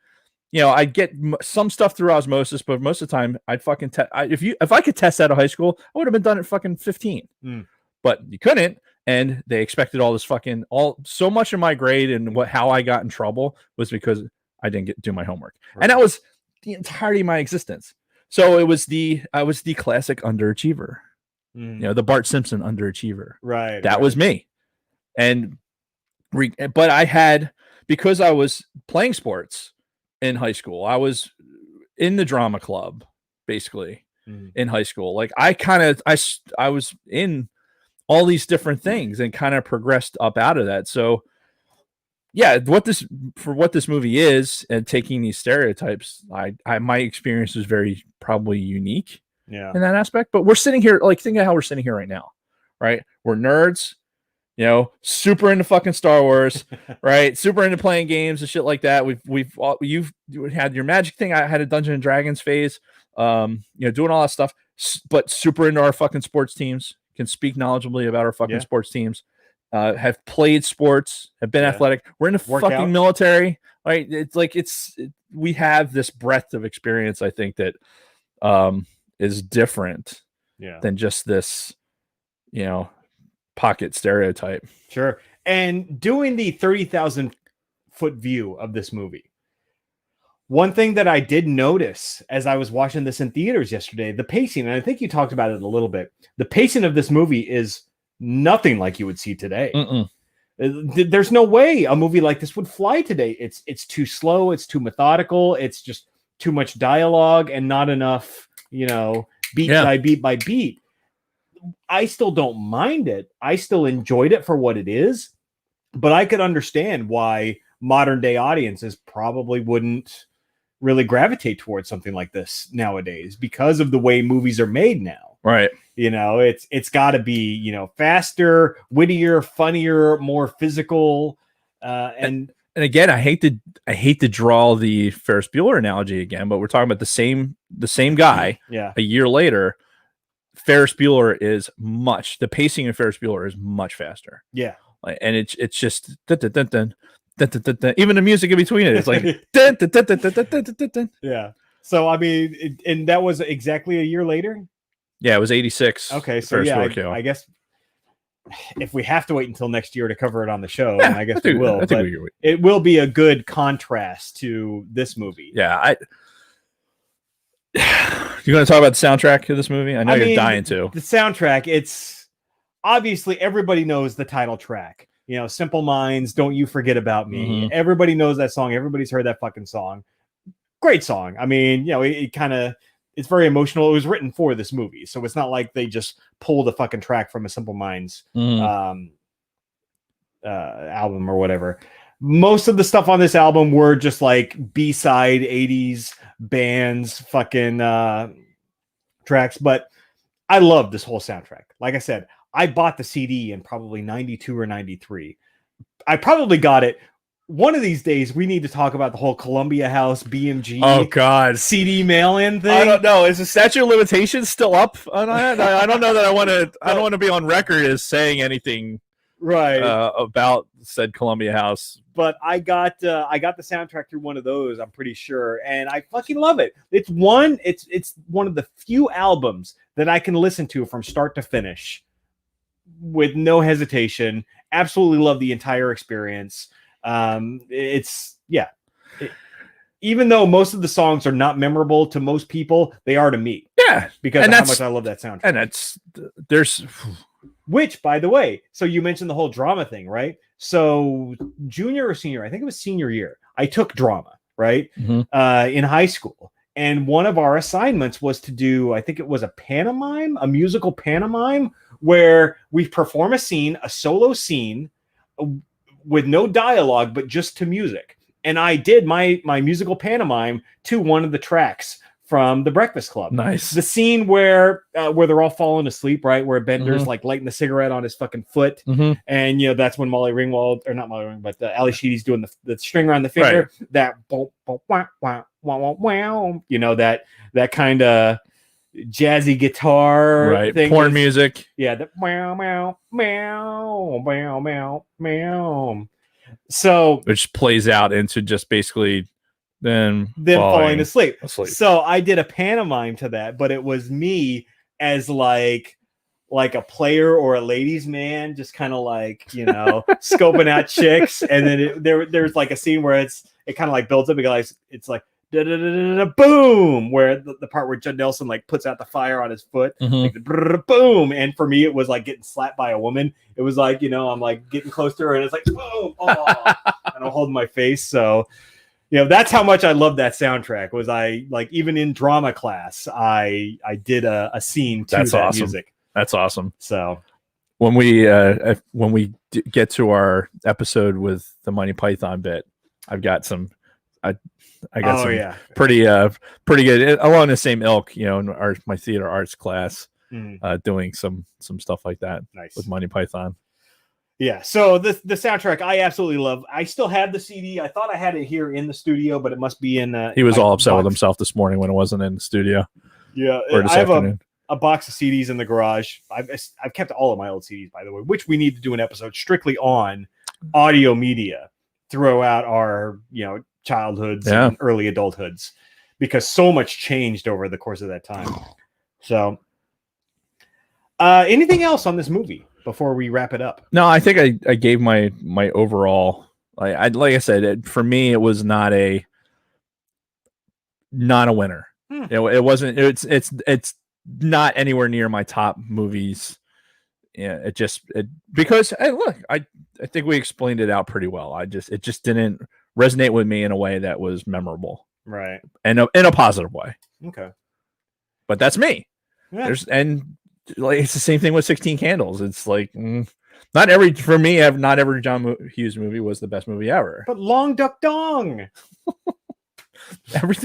I'd get some stuff through osmosis, but most of the time I'd fucking if I could test out of high school, I would have been done at fucking 15. But you couldn't, and they expected all this fucking so much of my grade and how I got in trouble was because I didn't do my homework. Right. And that was the entirety of my existence. So I was the classic underachiever. The Bart Simpson underachiever. Right. That was me. And but I had, because I was playing sports in high school, I was in the drama club basically in high school. Like, I was in all these different things and kind of progressed up out of that. So yeah, what this movie is, and taking these stereotypes, my experience was very probably unique in that aspect. But we're sitting here, like, think of how we're sitting here right now, right? We're nerds, super into fucking Star Wars, right? Super into playing games and shit like that. You've had your Magic thing. I had a Dungeons and Dragons phase, doing all that stuff, but super into our fucking sports teams. Can speak knowledgeably about our fucking sports teams, have played sports, have been athletic. We're in the fucking military, right? It's like we have this breadth of experience, I think, that is different than just this, pocket stereotype. Sure. And doing the 30,000 foot view of this movie, one thing that I did notice as I was watching this in theaters yesterday, the pacing, and I think you talked about it a little bit, the pacing of this movie is nothing like you would see today. There's no way a movie like this would fly today. It's too slow. It's too methodical. It's just too much dialogue and not enough, beat by beat by beat. I still don't mind it. I still enjoyed it for what it is, but I could understand why modern day audiences probably wouldn't really gravitate towards something like this nowadays because of the way movies are made now. Right. You know, it's got to be, you know, faster, wittier, funnier, more physical, and again, I hate to draw the Ferris Bueller analogy again, but we're talking about the same guy. yeah, A year later, Ferris Bueller is the pacing of Ferris Bueller is much faster. yeah. And it's just dun, dun, dun, dun, dun, dun, dun, dun. Even the music in between it, it's like dun, dun, dun, dun, dun, dun, dun, dun, dun. Yeah. So I mean, and that was exactly a year later. Yeah, it was 86. Okay, so Ferris yeah, Bueller Kill. I guess if we have to wait until next year to cover it on the show, then I guess we will. I think But we it will be a good contrast to this movie. yeah. You going to talk about the soundtrack of this movie? I know you're dying to. The soundtrack, it's obviously everybody knows the title track. You know, Simple Minds, Don't You Forget About Me. Mhm. Everybody knows that song. Everybody's heard that fucking song. Great song. I mean, you know, it kind of, it's very emotional. It was written for this movie, so it's not like they just pulled a fucking track from a Simple Minds album or whatever. Most of the stuff on this album were just like B-side 80s bands fucking tracks, but I love this whole soundtrack. Like I said, I bought the CD in probably 92 or 93. I probably got it. One of these days, we need to talk about the whole Columbia House BMG Oh God, CD mail-in thing. I don't know. Is the statute of limitations still up on that? I don't know that I want to. I don't want to be on record as saying anything Right. about said Columbia House. But I got the soundtrack through one of those, I'm pretty sure, and I fucking love it. It's one of the few albums that I can listen to from start to finish with no hesitation. Absolutely love the entire experience. Even though most of the songs are not memorable to most people, they are to me. Yeah, Because of how much I love that soundtrack. and there's Which, by the way, so you mentioned the whole drama thing, right? So junior or senior, I think it was senior year, I took drama, right? In high school. And one of our assignments was to do, I think it was a musical pantomime, where we perform a solo scene with no dialogue, but just to music. And I did my musical pantomime to one of the tracks from The Breakfast Club. nice. The scene where they're all falling asleep, right? Where Bender's like lighting the cigarette on his fucking foot. And, you know, that's when Molly Ringwald, or not Molly Ringwald, but Ali Sheedy's doing the string around the finger. Right. That, wow, you know, that kind of jazzy guitar Right, thing. porn music. Yeah, the meow, meow, meow, meow, meow, meow. So Which plays out into just basically them falling asleep. asleep. So I did a pantomime to that, but it was me as like a player or a ladies' man, just kind of like, you know, scoping out chicks. And then there's like a scene where it kind of like builds up because it's like boom, where the part where Judd Nelson like puts out the fire on his foot, like boom. And for me, it was like getting slapped by a woman. It was like, you know, I'm like getting close to her, and it's like boom, oh, and I'm holding my face. So, you know, that's how much I love that soundtrack. Was I like, even in drama class, I did a scene to That's that awesome. music. That's awesome. So When we get to our episode with the Monty Python bit, I've got some. I got some pretty good along the same ilk, you know, in my theater arts class, doing some stuff like that. Nice. With Monty Python. Yeah, so the soundtrack I absolutely love. I still have the CD. I thought I had it here in the studio, but it must be in. He was all upset with himself this morning when it wasn't in the studio. Yeah, or this I have afternoon. a box of CDs in the garage. I've kept all of my old CDs, by the way, which we need to do an episode strictly on audio media throughout our, you know, childhoods and early adulthoods, because so much changed over the course of that time. So, anything else on this movie before we wrap it up? No, I think I gave my overall. Like I said, for me, it was not a winner. You know, it wasn't. It's not anywhere near my top movies. Yeah, because hey, look, I think we explained it out pretty well. It just didn't resonate with me in a way that was memorable, right? And in a positive way. Okay, but that's me. Yeah. Like it's the same thing with 16 Candles. It's like not every John Hughes movie was the best movie ever. But Long Duck Dong.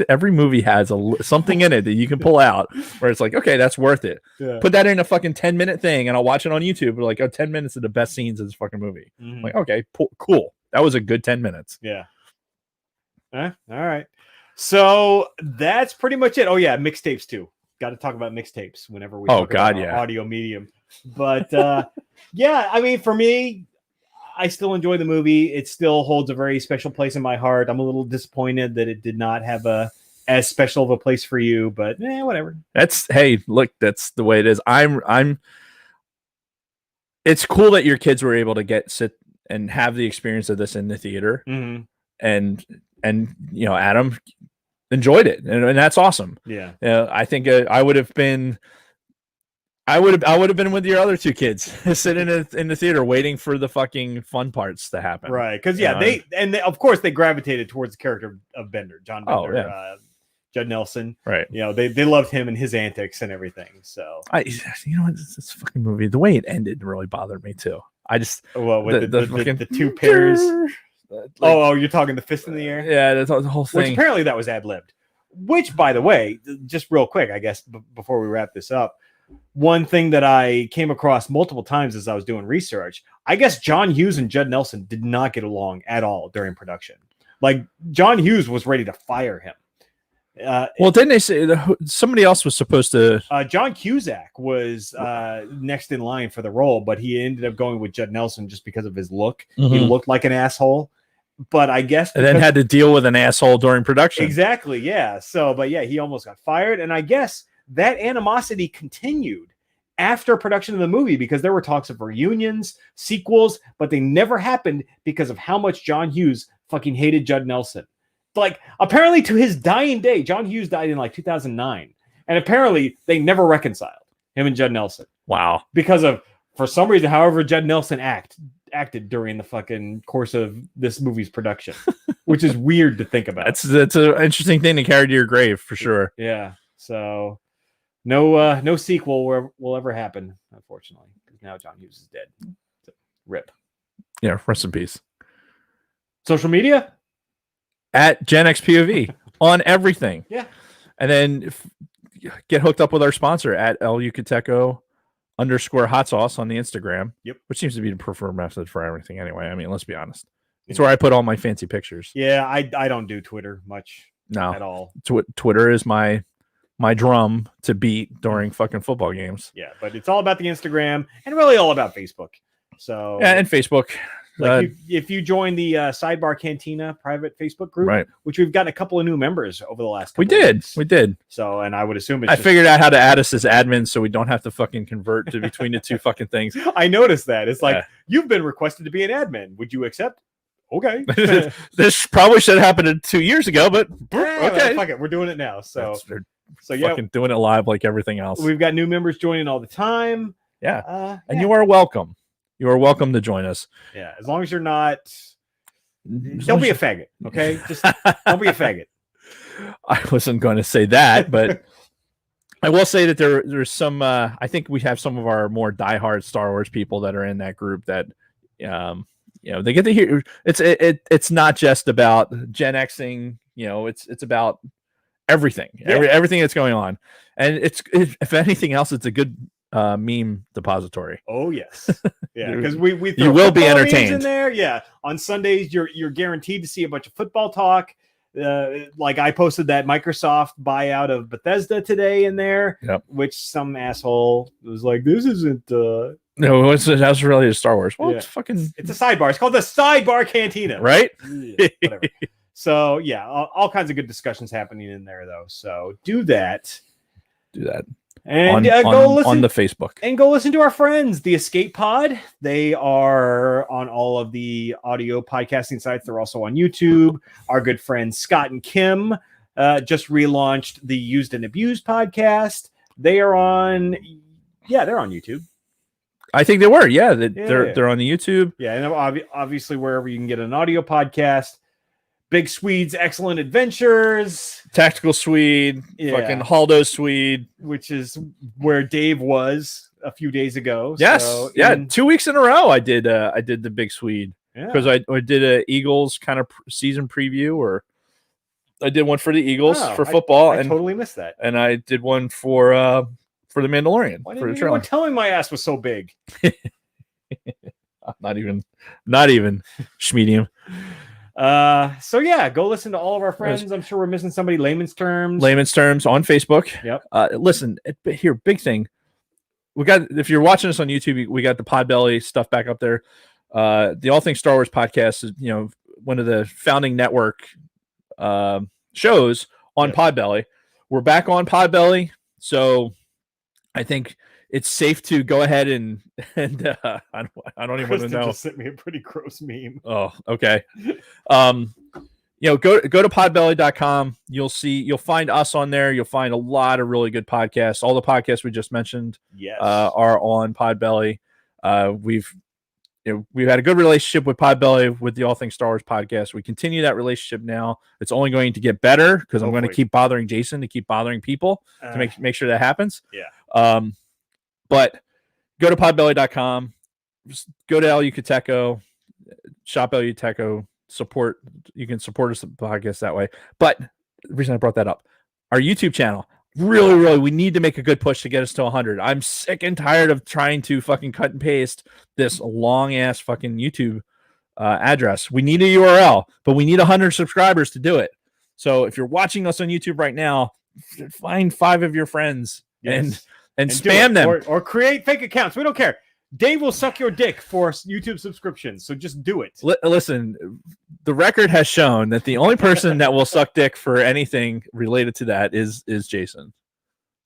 every movie has something in it that you can pull out where it's like, okay, that's worth it. Yeah. Put that in a fucking 10-minute thing, and I'll watch it on YouTube. Like, 10 minutes of the best scenes of this fucking movie. Mhm. Like, okay, cool. That was a good 10 minutes. Yeah. All right. So that's pretty much it. Oh yeah, mixtapes too. Got to talk about mixtapes whenever we talk about audio medium. But yeah, I mean, for me, I still enjoy the movie. It still holds a very special place in my heart. I'm a little disappointed that it did not have as special of a place for you, but whatever. Hey, look, that's the way it is. It's cool that your kids were able to sit and have the experience of this in the theater. Mm-hmm. And Adam enjoyed it, and that's awesome. Yeah. I think I would have been with your other two kids sitting in the theater waiting for the fucking fun parts to happen. Right. Because they of course they gravitated towards the character of Bender, John Bender, Judd Nelson. Right. They loved him and his antics and everything. So this fucking movie, the way it ended really bothered me too. I just with the two pairs. You're talking the fist in the air? Yeah, that's the whole thing. Which apparently that was ad-libbed. Which, by the way, just real quick, I guess, before we wrap this up, one thing that I came across multiple times as I was doing research, I guess John Hughes and Judd Nelson did not get along at all during production. Like, John Hughes was ready to fire him. Didn't they say somebody else was supposed to? John Cusack was next in line for the role, but he ended up going with Judd Nelson just because of his look. Mm-hmm. He looked like an asshole. But I guess and then had to deal with an asshole during production. Exactly, yeah. So, but yeah, he almost got fired, and I guess that animosity continued after production of the movie because there were talks of reunions, sequels, but they never happened because of how much John Hughes fucking hated Judd Nelson. Like, apparently to his dying day, John Hughes died in like 2009, and apparently they never reconciled, him and Judd Nelson. Wow. Because of, for some reason, however Judd Nelson acted during the fucking course of this movie's production, which is weird to think about. That's an interesting thing to carry to your grave for sure. Yeah. So no sequel will ever happen, unfortunately, because now John Hughes is dead. So, rip. Yeah. Rest in peace. Social media at Gen X POV on everything. Yeah. And then get hooked up with our sponsor at El Yucateco _hot sauce on the Instagram. Yep. Which seems to be the preferred method for everything anyway. I mean, let's be honest. It's where I put all my fancy pictures. Yeah, I don't do Twitter much at all. Twitter is my drum to beat during fucking football games. Yeah, but it's all about the Instagram and really all about Facebook. So yeah, and Facebook. Like if you join the Sidebar Cantina private Facebook group, right, which we've gotten a couple of new members over the last couple we did. weeks. We did. So, and I would assume I figured out how to add us as admins so we don't have to fucking convert to between the two fucking things. I noticed that. It's like, you've been requested to be an admin. Would you accept? Okay. This probably should have happened 2 years ago, but okay. Fuck it. We're doing it now. So yeah, fucking doing it live like everything else. We've got new members joining all the time. Yeah. And you are welcome. You are welcome to join us. Yeah. As long as you're not, don't be a faggot. Okay. Just don't be a faggot. I wasn't going to say that, but I will say that there's some, I think we have some of our more diehard Star Wars people that are in that group that, they get to hear it's not just about Gen Xing, it's about everything, everything that's going on. And if anything else, it's a good meme depository. Oh yes. Yeah, because we you will be entertained in there. Yeah, on Sundays you're guaranteed to see a bunch of football talk. Like I posted that Microsoft buyout of Bethesda today in there, which some asshole was like, "This isn't." No, that's really a Star Wars. Well, yeah. It's a sidebar. It's called the Sidebar Cantina, right? Whatever. So yeah, all kinds of good discussions happening in there though. So do that. And go listen on the Facebook and go listen to our friends, the Escape Pod. They are on all of the audio podcasting sites. They're also on YouTube. Our good friends Scott and Kim just relaunched the Used and Abused podcast. They are on, they're on YouTube. I think they were, they're on the YouTube. Yeah, and obviously wherever you can get an audio podcast. Big Swede's Excellent Adventures, Tactical Swede, fucking Haldo Swede, which is where Dave was a few days ago. Yes, so 2 weeks in a row. I did the Big Swede because I did a Eagles kind of season preview, or I did one for the Eagles Oh, for football, I and totally missed that. and I did one for the Mandalorian Why for the didn't trailer. anyone tell me my ass was so big? Not even schmedium. So yeah, go listen to all of our friends. I'm sure we're missing somebody. Layman's Terms. Layman's Terms on Facebook. Yep. Listen, here, big thing. We got, if you're watching us on YouTube, we got the Podbelly stuff back up there. The All Things Star Wars podcast is, one of the founding network shows on Podbelly. We're back on Podbelly, so I think it's safe to go ahead and I don't even want to know. Just sent me a pretty gross meme. Oh, okay. Go to podbelly.com. You'll find us on there. You'll find a lot of really good podcasts. All the podcasts we just mentioned are on Podbelly. We've had a good relationship with Podbelly with the All Things Star Wars podcast. We continue that relationship now. It's only going to get better because I'm going to keep bothering Jason to keep bothering people to make sure that happens. Yeah. But go to podbelly.com. Just go to El Yucateco, shop El Yucateco. You can support us the podcast that way. But the reason I brought that up, our YouTube channel, really, we need to make a good push to get us to 100. I'm sick and tired of trying to fucking cut and paste this long ass fucking YouTube address. We need a URL, but we need 100 subscribers to do it. So if you're watching us on YouTube right now, find 5 of your friends and spam them or create fake accounts. We don't care. Dave will suck your dick for YouTube subscriptions, so just do it. Listen, the record has shown that the only person that will suck dick for anything related to that is Jason.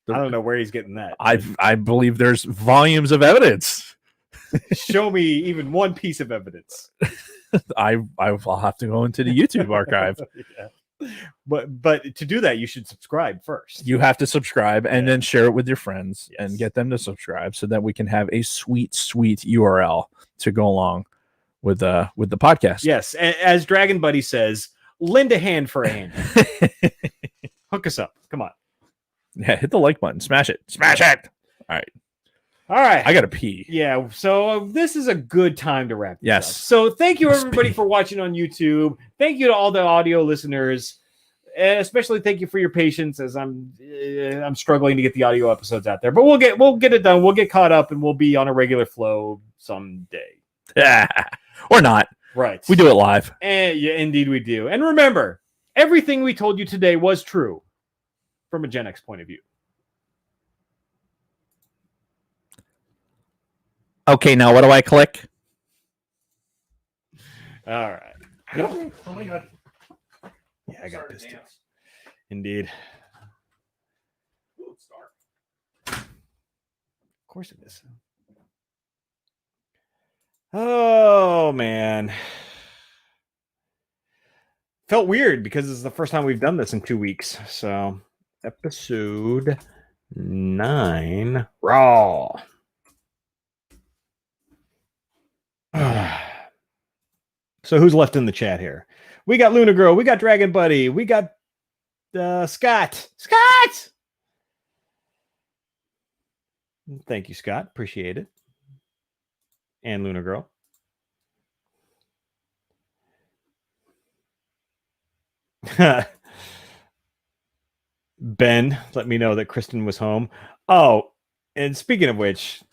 I don't know where he's getting that. I believe there's volumes of evidence. Show me even one piece of evidence. I'll have to go into the YouTube archive. Yeah. But to do that, you should subscribe first. You have to subscribe and then share it with your friends and get them to subscribe so that we can have a sweet URL to go along with the podcast. Yes, as Dragon Buddy says, lend a hand for a hand. Hook us up. Come on. Yeah, hit the like button. Smash it. All right. I gotta pee. Yeah, so this is a good time to wrap this up. Yes. So thank you everybody for watching on YouTube. Thank you to all the audio listeners. And especially thank you for your patience as I'm struggling to get the audio episodes out there. But we'll get it done. We'll get caught up and we'll be on a regular flow someday. Or not. Right. We do it live. And yeah, indeed we do. And remember, everything we told you today was true from a Gen X point of view. Okay, now what do I click? All right. Oh my God. Yeah, I got this too. Indeed. Ooh, it's dark. Of course it is. Oh, man. Felt weird because this is the first time we've done this in 2 weeks. So, episode 9, Raw. So who's left in the chat here? We got Luna Girl, we got Dragon Buddy, we got Scott. Thank you, Scott. Appreciate it. And Luna Girl. Ben let me know that Kristen was home. Oh, and speaking of which,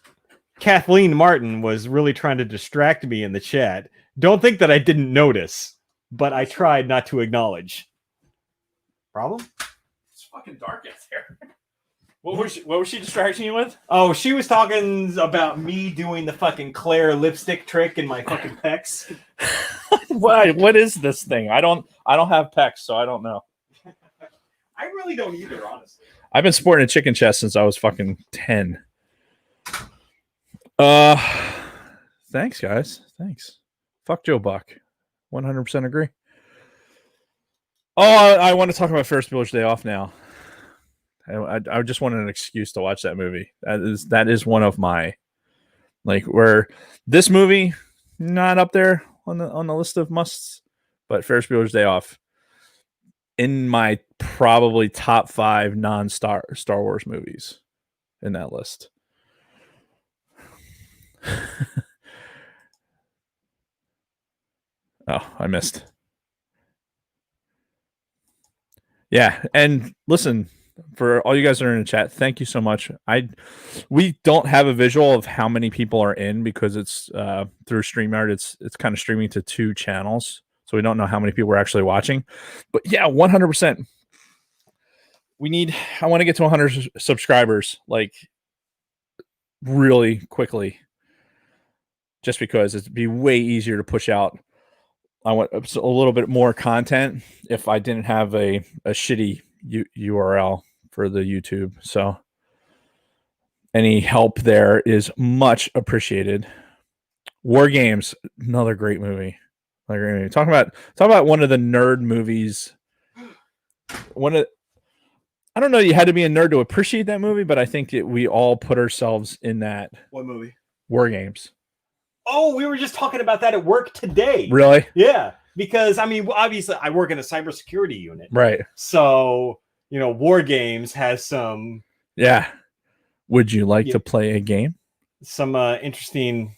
Kathleen Martin was really trying to distract me in the chat. Don't think that I didn't notice, but I tried not to acknowledge. Problem? It's fucking dark out there. What was she distracting you with? Oh, she was talking about me doing the fucking Claire lipstick trick in my fucking pecs. What is this thing? I don't have pecs, so I don't know. I really don't either, honestly. I've been sporting a chicken chest since I was fucking 10. Thanks, guys. Thanks. Fuck Joe Buck. 100% agree. Oh, I want to talk about Ferris Bueller's Day Off now. I just wanted an excuse to watch that movie. That is one of my, like, where this movie not up there on the list of musts, but Ferris Bueller's Day Off in my probably top 5 non-Star Wars movies in that list. Oh, I missed. Yeah, and listen, for all you guys that are in the chat, thank you so much. We don't have a visual of how many people are in because it's through StreamYard. It's kind of streaming to 2 channels, so we don't know how many people are actually watching. But yeah, 100%. I want to get to 100 subscribers like really quickly, just because it'd be way easier to push out. I want a little bit more content if I didn't have a shitty URL for the YouTube. So any help there is much appreciated. War Games, another great movie. Talk about one of the nerd movies. I don't know. You had to be a nerd to appreciate that movie, but I think we all put ourselves in that. What movie? War Games. Oh, we were just talking about that at work today. Really? Yeah, because I mean, obviously, I work in a cybersecurity unit, Right. so War Games has some. Yeah. Would you like to play a game? Some interesting.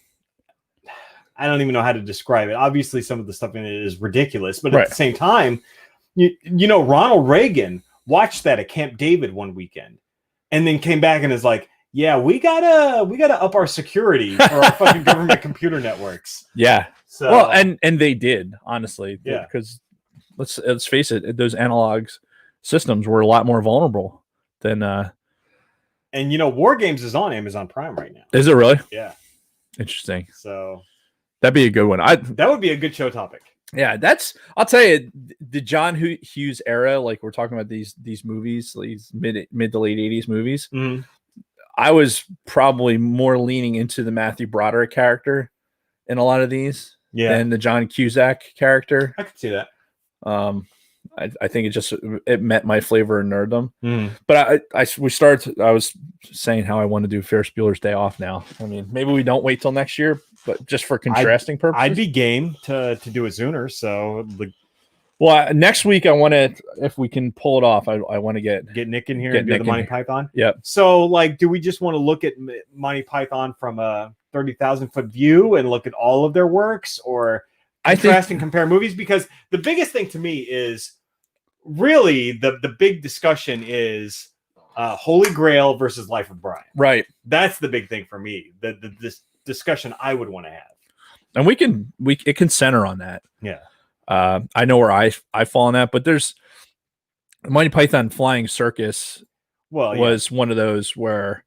I don't even know how to describe it. Obviously, some of the stuff in it is ridiculous, but at the same time, Ronald Reagan watched that at Camp David one weekend, and then came back and is like, "Yeah, we gotta up our security for our fucking government computer networks." Yeah. So, well, and they did, honestly. Yeah. Because let's face it, those analog systems were a lot more vulnerable than. And War Games is on Amazon Prime right now. Is it really? Yeah. Interesting. So that'd be a good one. That would be a good show topic. Yeah, I'll tell you, the John Hughes era, like we're talking about these movies, these mid to late 80s movies. Mm-hmm. I was probably more leaning into the Matthew Broderick character in a lot of these than the John Cusack character. I could see that. I think it met my flavor of nerddom. Mm. But I was saying how I want to do Ferris Bueller's Day Off now. I mean, maybe we don't wait till next year, but just for contrasting purposes. I'd be game to do it sooner. So, well, next week I want to, if we can pull it off, I want to get Nick in here and do the Monty Python. Yep. So, do we just want to look at Monty Python from a 30,000 foot view and look at all of their works, or contrast and compare movies? Because the biggest thing to me is really the big discussion is Holy Grail versus Life of Brian. Right. That's the big thing for me. This discussion I would want to have. And it can center on that. Yeah. I know where I fall on that, but there's Monty Python Flying Circus was one of those where,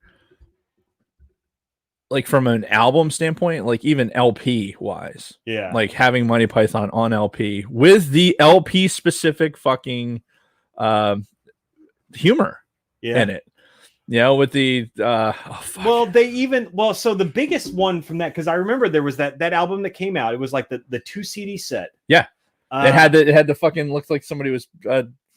like, from an album standpoint, like even LP wise, like having Monty Python on LP with the LP specific fucking humor in it, with the so the biggest one from that, because I remember there was that album that came out. It was like the 2 CD set. Yeah, it had the fucking, looked like somebody was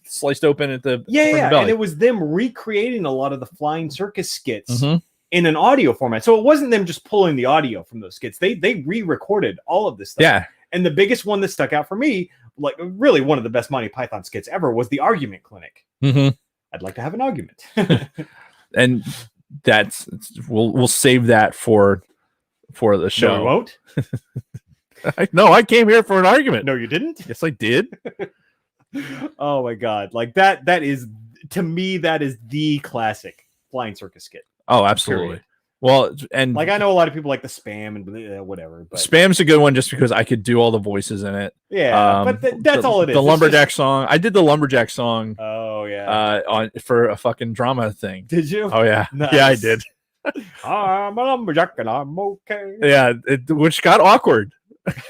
sliced open at the belly. And it was them recreating a lot of the Flying Circus skits. Mm-hmm. In an audio format. So it wasn't them just pulling the audio from those skits. They re-recorded all of this stuff. Yeah. And the biggest one that stuck out for me, like really one of the best Monty Python skits ever, was the Argument Clinic. Mm-hmm. I'd like to have an argument. And we'll save that for the show. No, we won't. No, I came here for an argument. No, you didn't? Yes, I did. Oh my God. Like that is, to me, that is the classic Flying Circus skit. Oh, absolutely. Period. Well, and like I know a lot of people like the Spam and whatever. But Spam's a good one just because I could do all the voices in it. Yeah, but that's all it is. The Lumberjack song. I did the Lumberjack song. Oh yeah. For a fucking drama thing. Did you? Oh yeah. Nice. Yeah, I did. I'm a lumberjack and I'm okay. Yeah, which got awkward.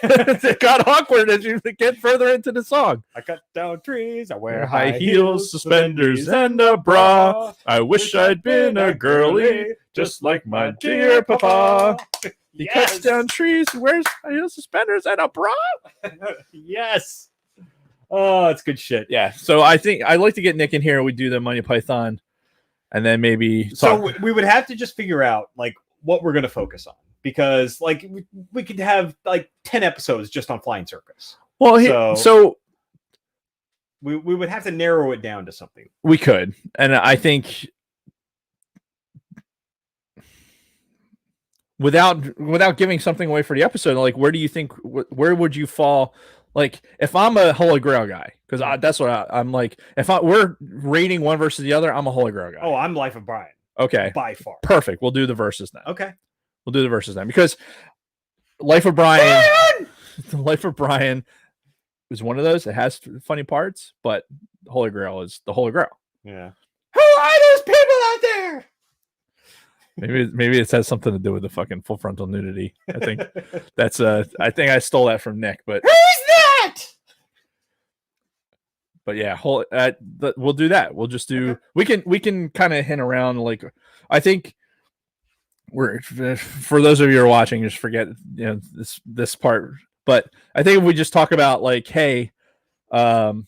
It got awkward as you get further into the song. I cut down trees, I wear high heels, suspenders, and a bra. I wish I'd been a girly, just like my dear papa. He cuts down trees, wears high heels, suspenders, and a bra. Yes. Oh, it's good shit. Yeah. So I think I'd like to get Nick in here. We do the Monty Python, and then maybe so we would have to just figure out like what we're going to focus on. Because like we could have like 10 episodes just on Flying Circus. Well, so we would have to narrow it down to something. We could, and I think without giving something away for the episode, like where do you think where would you fall Like if I'm a Holy Grail guy, because that's what I'm like. If we're rating one versus the other, I'm a Holy Grail guy. Oh, I'm Life of Brian Okay, by far. perfect. We'll do the verses then. Okay. We'll do the verses then because Life of Brian, Life of Brian is one of those. It has funny parts, but Holy Grail is the Holy Grail. Yeah. Who are those people out there? Maybe it has something to do with the fucking full frontal nudity. I think that's I think I stole that from Nick, but Who's that? but yeah, we'll do that. We'll just do we can kind of hint around. Like I think we're for those of you who are watching, just forget this part. But I think if we just talk about like, hey, how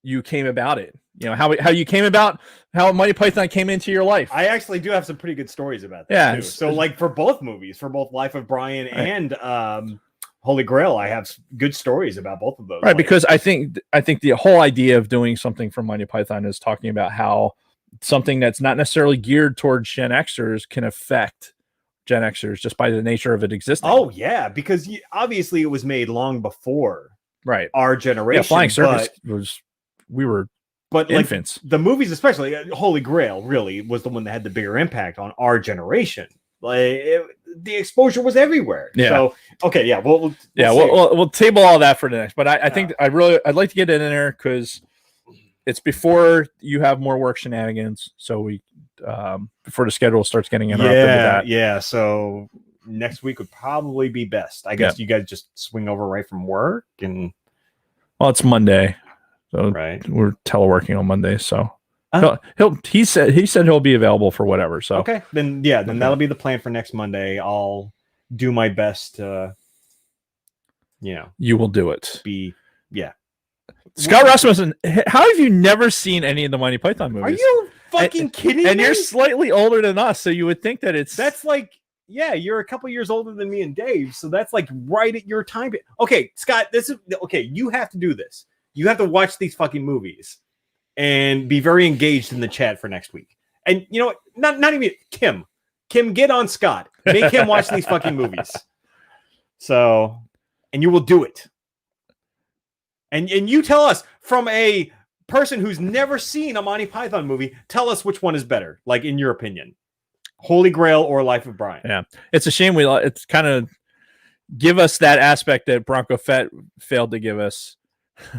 you came about it, how you came about how Monty Python came into your life. I actually do have some pretty good stories about that. Yeah. Too. So like for both movies, for both Life of Brian and Holy Grail, I have good stories about both of those. Right, because I think the whole idea of doing something for Monty Python is talking about how something that's not necessarily geared towards Gen Xers can affect Gen Xers just by the nature of it existing. Oh yeah, because obviously it was made long before right our generation. Yeah, Flying Circus we were infants. Like, the movies, especially Holy Grail, really was the one that had the bigger impact on our generation. Like the exposure was everywhere. Yeah. So okay, yeah, we'll table all that for the next. But I think I'd like to get it in there because it's before you have more work shenanigans. So we before the schedule starts getting interrupted with that. Yeah. So next week would probably be best. I guess you guys just swing over right from work and. Well, it's Monday, so right. We're teleworking on Monday, so. He said he'll be available for whatever. So okay, then that'll be the plan for next Monday. I'll do my best to, you will do it. Scott Rasmussen, how have you never seen any of the Monty Python movies? Are you fucking kidding me? And you're slightly older than us, so you would think that that's like you're a couple years older than me and Dave, so that's like right at your time. Okay, Scott, this is okay. You have to do this. You have to watch these fucking movies. And be very engaged in the chat for next week. And you know what? Not even Kim. Kim, get on Scott. Make him watch these fucking movies. So, and you will do it. And you tell us from a person who's never seen a Monty Python movie, tell us which one is better, like in your opinion. Holy Grail or Life of Brian. Yeah. It's a shame it's kind of give us that aspect that Bronco Fett failed to give us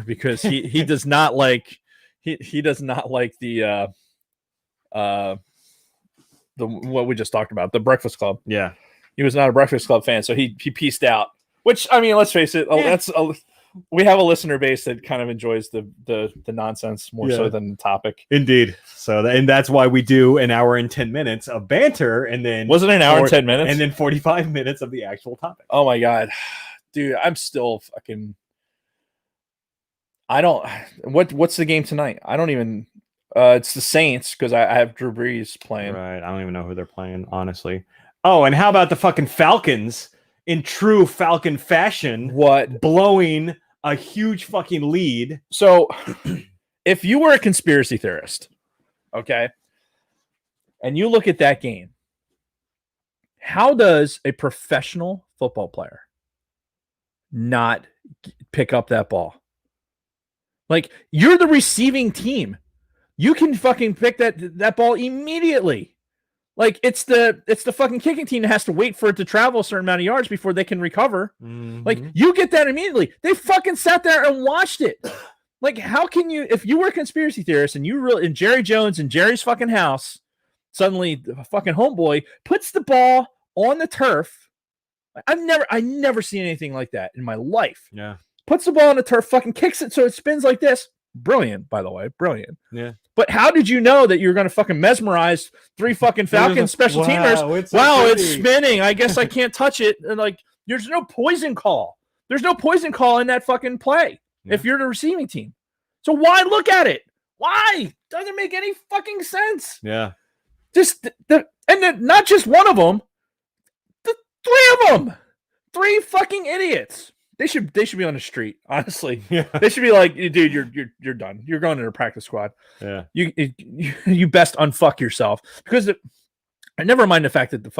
because he does not like He does not like the what we just talked about, the Breakfast Club. Yeah, he was not a Breakfast Club fan, so he pieced out. Which I mean, let's face it, we have a listener base that kind of enjoys the nonsense more so than the topic. Indeed. So and that's why we do an hour and 10 minutes of banter, and then was it an hour and 10 minutes, and then 45 minutes of the actual topic. Oh my god, dude, I'm still fucking. I don't. What's the game tonight? I don't even. It's the Saints because I have Drew Brees playing. Right. I don't even know who they're playing, honestly. Oh, and how about the fucking Falcons in true Falcon fashion? What? Blowing a huge fucking lead. So, if you were a conspiracy theorist, okay, and you look at that game, how does a professional football player not pick up that ball? Like, you're the receiving team. You can fucking pick that ball immediately. Like, it's the fucking kicking team that has to wait for it to travel a certain amount of yards before they can recover. Mm-hmm. Like, you get that immediately. They fucking sat there and watched it. Like, how can you, if you were a conspiracy theorist and you really, and Jerry Jones in Jerry's fucking house, suddenly the fucking homeboy puts the ball on the turf. I've never seen anything like that in my life. Yeah. Puts the ball on the turf, fucking kicks it so it spins like this. Brilliant, by the way. Brilliant. Yeah. But how did you know that you were going to fucking mesmerize 3 fucking Falcons special teamers? It's spinning. I guess I can't touch it. And like, there's no poison call. There's no poison call in that fucking play if you're the receiving team. So why look at it? Why? Doesn't make any fucking sense. Yeah. Just not just one of them, the 3 of them. 3 fucking idiots. They should be on the street, honestly. Yeah. They should be like, dude, you're done. You're going to the practice squad. Yeah. You You best unfuck yourself because never mind the fact that the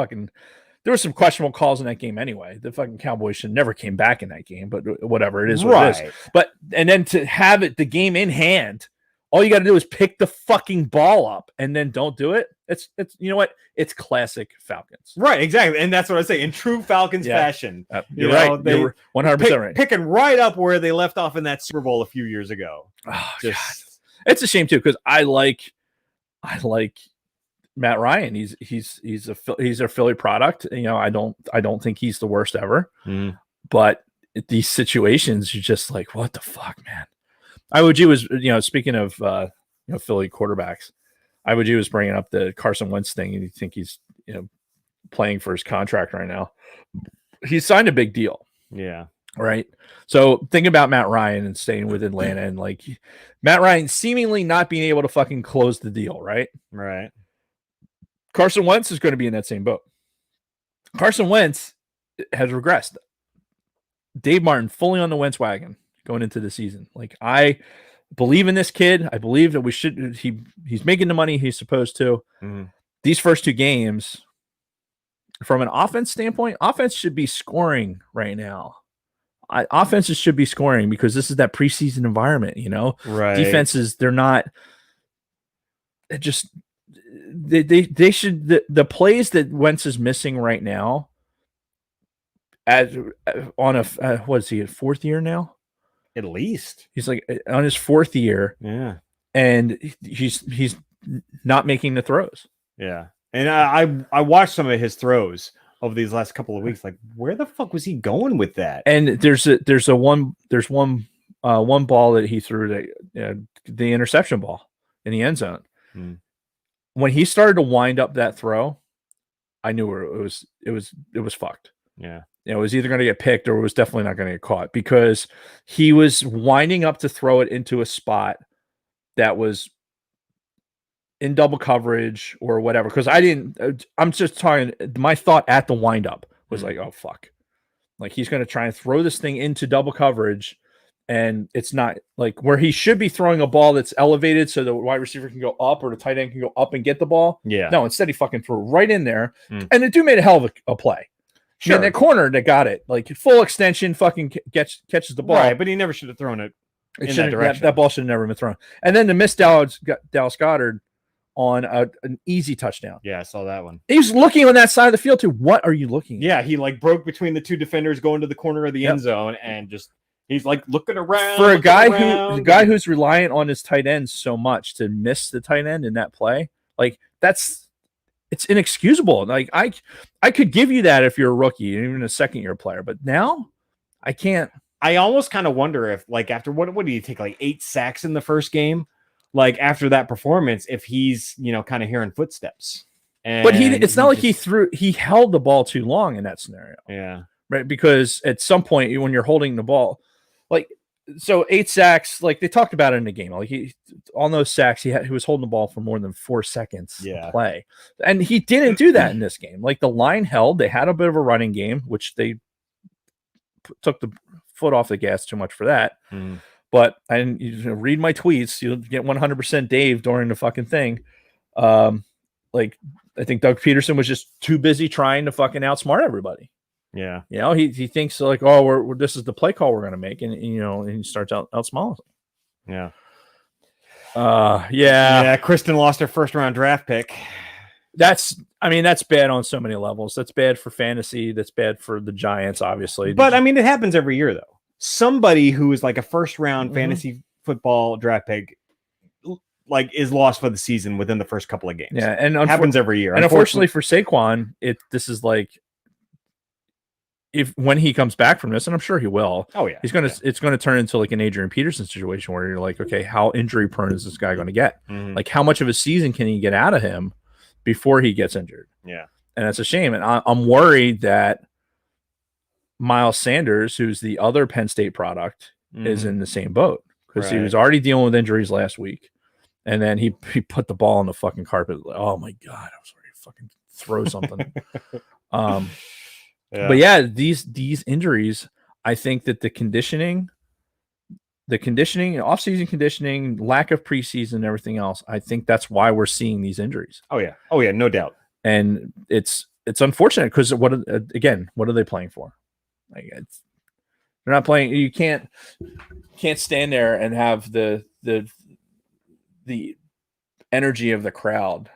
there were some questionable calls in that game anyway. The fucking Cowboys should never came back in that game, but whatever, it is what it is. Right. But and then to have the game in hand, all you got to do is pick the fucking ball up and then don't do it. It's you know what? It's classic Falcons. Right, exactly. And that's what I say in true Falcons Yeah. fashion. You're You know, right. they You're 100% right. Picking right up where they left off in that Super Bowl a few years ago. Oh, Just God. It's a shame too because I like Matt Ryan. He's a Philly product. You know, I don't think he's the worst ever. But these situations, you're just like, what the fuck, man? IOG was, you know, speaking of Philly quarterbacks, IOG was bringing up the Carson Wentz thing, and you think he's, you know, playing for his contract right now. He signed a big deal. yeah. Right. So thinking about Matt Ryan and staying with Atlanta and like Matt Ryan seemingly not being able to fucking close the deal. Right. Right. Carson Wentz is going to be in that same boat. Carson Wentz has regressed. Dave Martin fully on the Wentz wagon going into the season. Like, I believe in this kid. I believe that he's making the money he's supposed to. These first two games, from an offense standpoint, offense should be scoring right now. Offenses should be scoring because this is that preseason environment, you know. Right. Defenses, they're not. Just they should the plays that Wentz is missing right now. On a what is he, a fourth year now? At least He's like on his fourth year, yeah. and he's not making the throws. Yeah. And I watched some of his throws over these last couple of weeks. Like, where the fuck was he going with that? And there's one ball that he threw, the interception ball in the end zone. When he started to wind up that throw, I knew it was fucked. Yeah. It was either going to get picked or it was definitely not going to get caught because he was winding up to throw it into a spot that was in double coverage or whatever. Because I'm just talking, my thought at the windup was like, oh, fuck. Like, he's going to try and throw this thing into double coverage, and it's not like where he should be throwing a ball that's elevated so the wide receiver can go up or the tight end can go up and get the ball. Yeah. No, instead he fucking threw it right in there. And the dude made a hell of a play. Sure. And that corner that got it, like full extension, fucking catches the ball. Right, but he never should have thrown it in that direction. That ball should have never been thrown. And then the missed Dallas Goedert on an easy touchdown. Yeah, I saw that one. He was looking on that side of the field too. What are you looking at? Yeah, he like broke between the two defenders going to the corner of the end zone and just he's like looking around. For a guy who's reliant on his tight end so much to miss the tight end in that play, like it's inexcusable. Like I could give you that if you're a rookie, even a second-year player, but now I can't. I almost kind of wonder if, like, after what did he take, like 8 sacks in the first game? Like, after that performance, if he's, you know, kind of hearing footsteps. But it's not like he held the ball too long in that scenario. Yeah. Right. Because at some point when you're holding the ball, like, so 8 sacks, like they talked about it in the game. Like on those sacks, he was holding the ball for more than 4 seconds to play. And he didn't do that in this game. Like, the line held, they had a bit of a running game, which they took the foot off the gas too much for that. But you read my tweets, you'll get 100% Dave during the fucking thing. Like, I think Doug Peterson was just too busy trying to fucking outsmart everybody. Yeah. You know, he thinks like, oh, this is the play call we're going to make. And, you know, and he starts outsmalling. Yeah. Yeah. Kristen lost her first round draft pick. That's bad on so many levels. That's bad for fantasy. That's bad for the Giants, obviously. But I mean, it happens every year though. Somebody who is like a first round fantasy football draft pick, like, is lost for the season within the first couple of games. Yeah. And it happens every year. And unfortunately for Saquon, this is like, when he comes back from this, and I'm sure he will. Oh yeah, it's gonna turn into like an Adrian Peterson situation where you're like, okay, how injury prone is this guy going to get? Like, how much of a season can he get out of him before he gets injured? Yeah, and that's a shame. And I'm worried that Miles Sanders, who's the other Penn State product, is in the same boat because he was already dealing with injuries last week, and then he put the ball on the fucking carpet. Oh my god, I was ready to fucking throw something. Yeah. But yeah, these injuries, I think that the conditioning, off-season conditioning, lack of preseason, everything else, I think that's why we're seeing these injuries. Oh yeah, no doubt. And it's it's unfortunate because what are they playing for? Like they're not playing. You can't stand there and have the energy of the crowd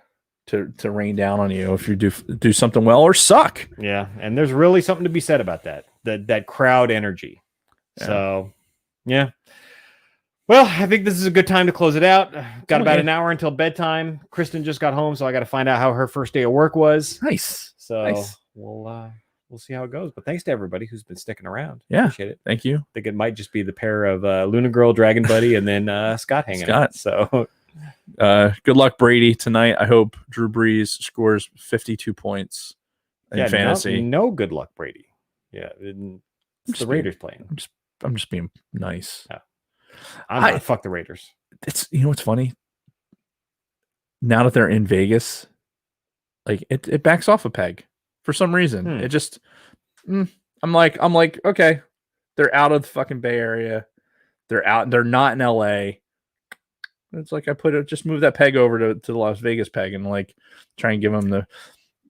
to rain down on you if you do something well or suck. Yeah, and there's really something to be said about that crowd energy. Yeah. So, yeah. Well, I think this is a good time to close it out. Got about an hour until bedtime. Kristen just got home, so I got to find out how her first day of work was. Nice. So Nice. we'll see how it goes. But thanks to everybody who's been sticking around. Yeah. Appreciate it. Thank you. I think it might just be the pair of Luna Girl, Dragon Buddy, and then Scott hanging out. So good luck, Brady, tonight. I hope Drew Brees scores 52 points in fantasy. No good luck, Brady. Yeah, it's the Raiders playing. I'm just being nice. Yeah. I'm not fuck the Raiders. It's what's funny. Now that they're in Vegas, like it backs off a peg for some reason. It just I'm like okay, they're out of the fucking Bay Area. They're not in LA. It's like just move that peg over to the Las Vegas peg and like try and give them the.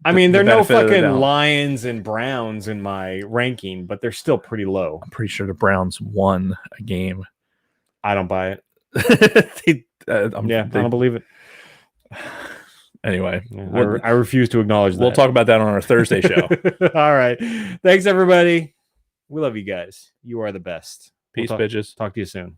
I mean, they're no fucking doubt. Lions and Browns in my ranking, but they're still pretty low. I'm pretty sure the Browns won a game. I don't buy it. I don't believe it. Anyway, I refuse to acknowledge that. We'll talk about that on our Thursday show. All right. Thanks, everybody. We love you guys. You are the best. Peace, We'll bitches. Talk to you soon.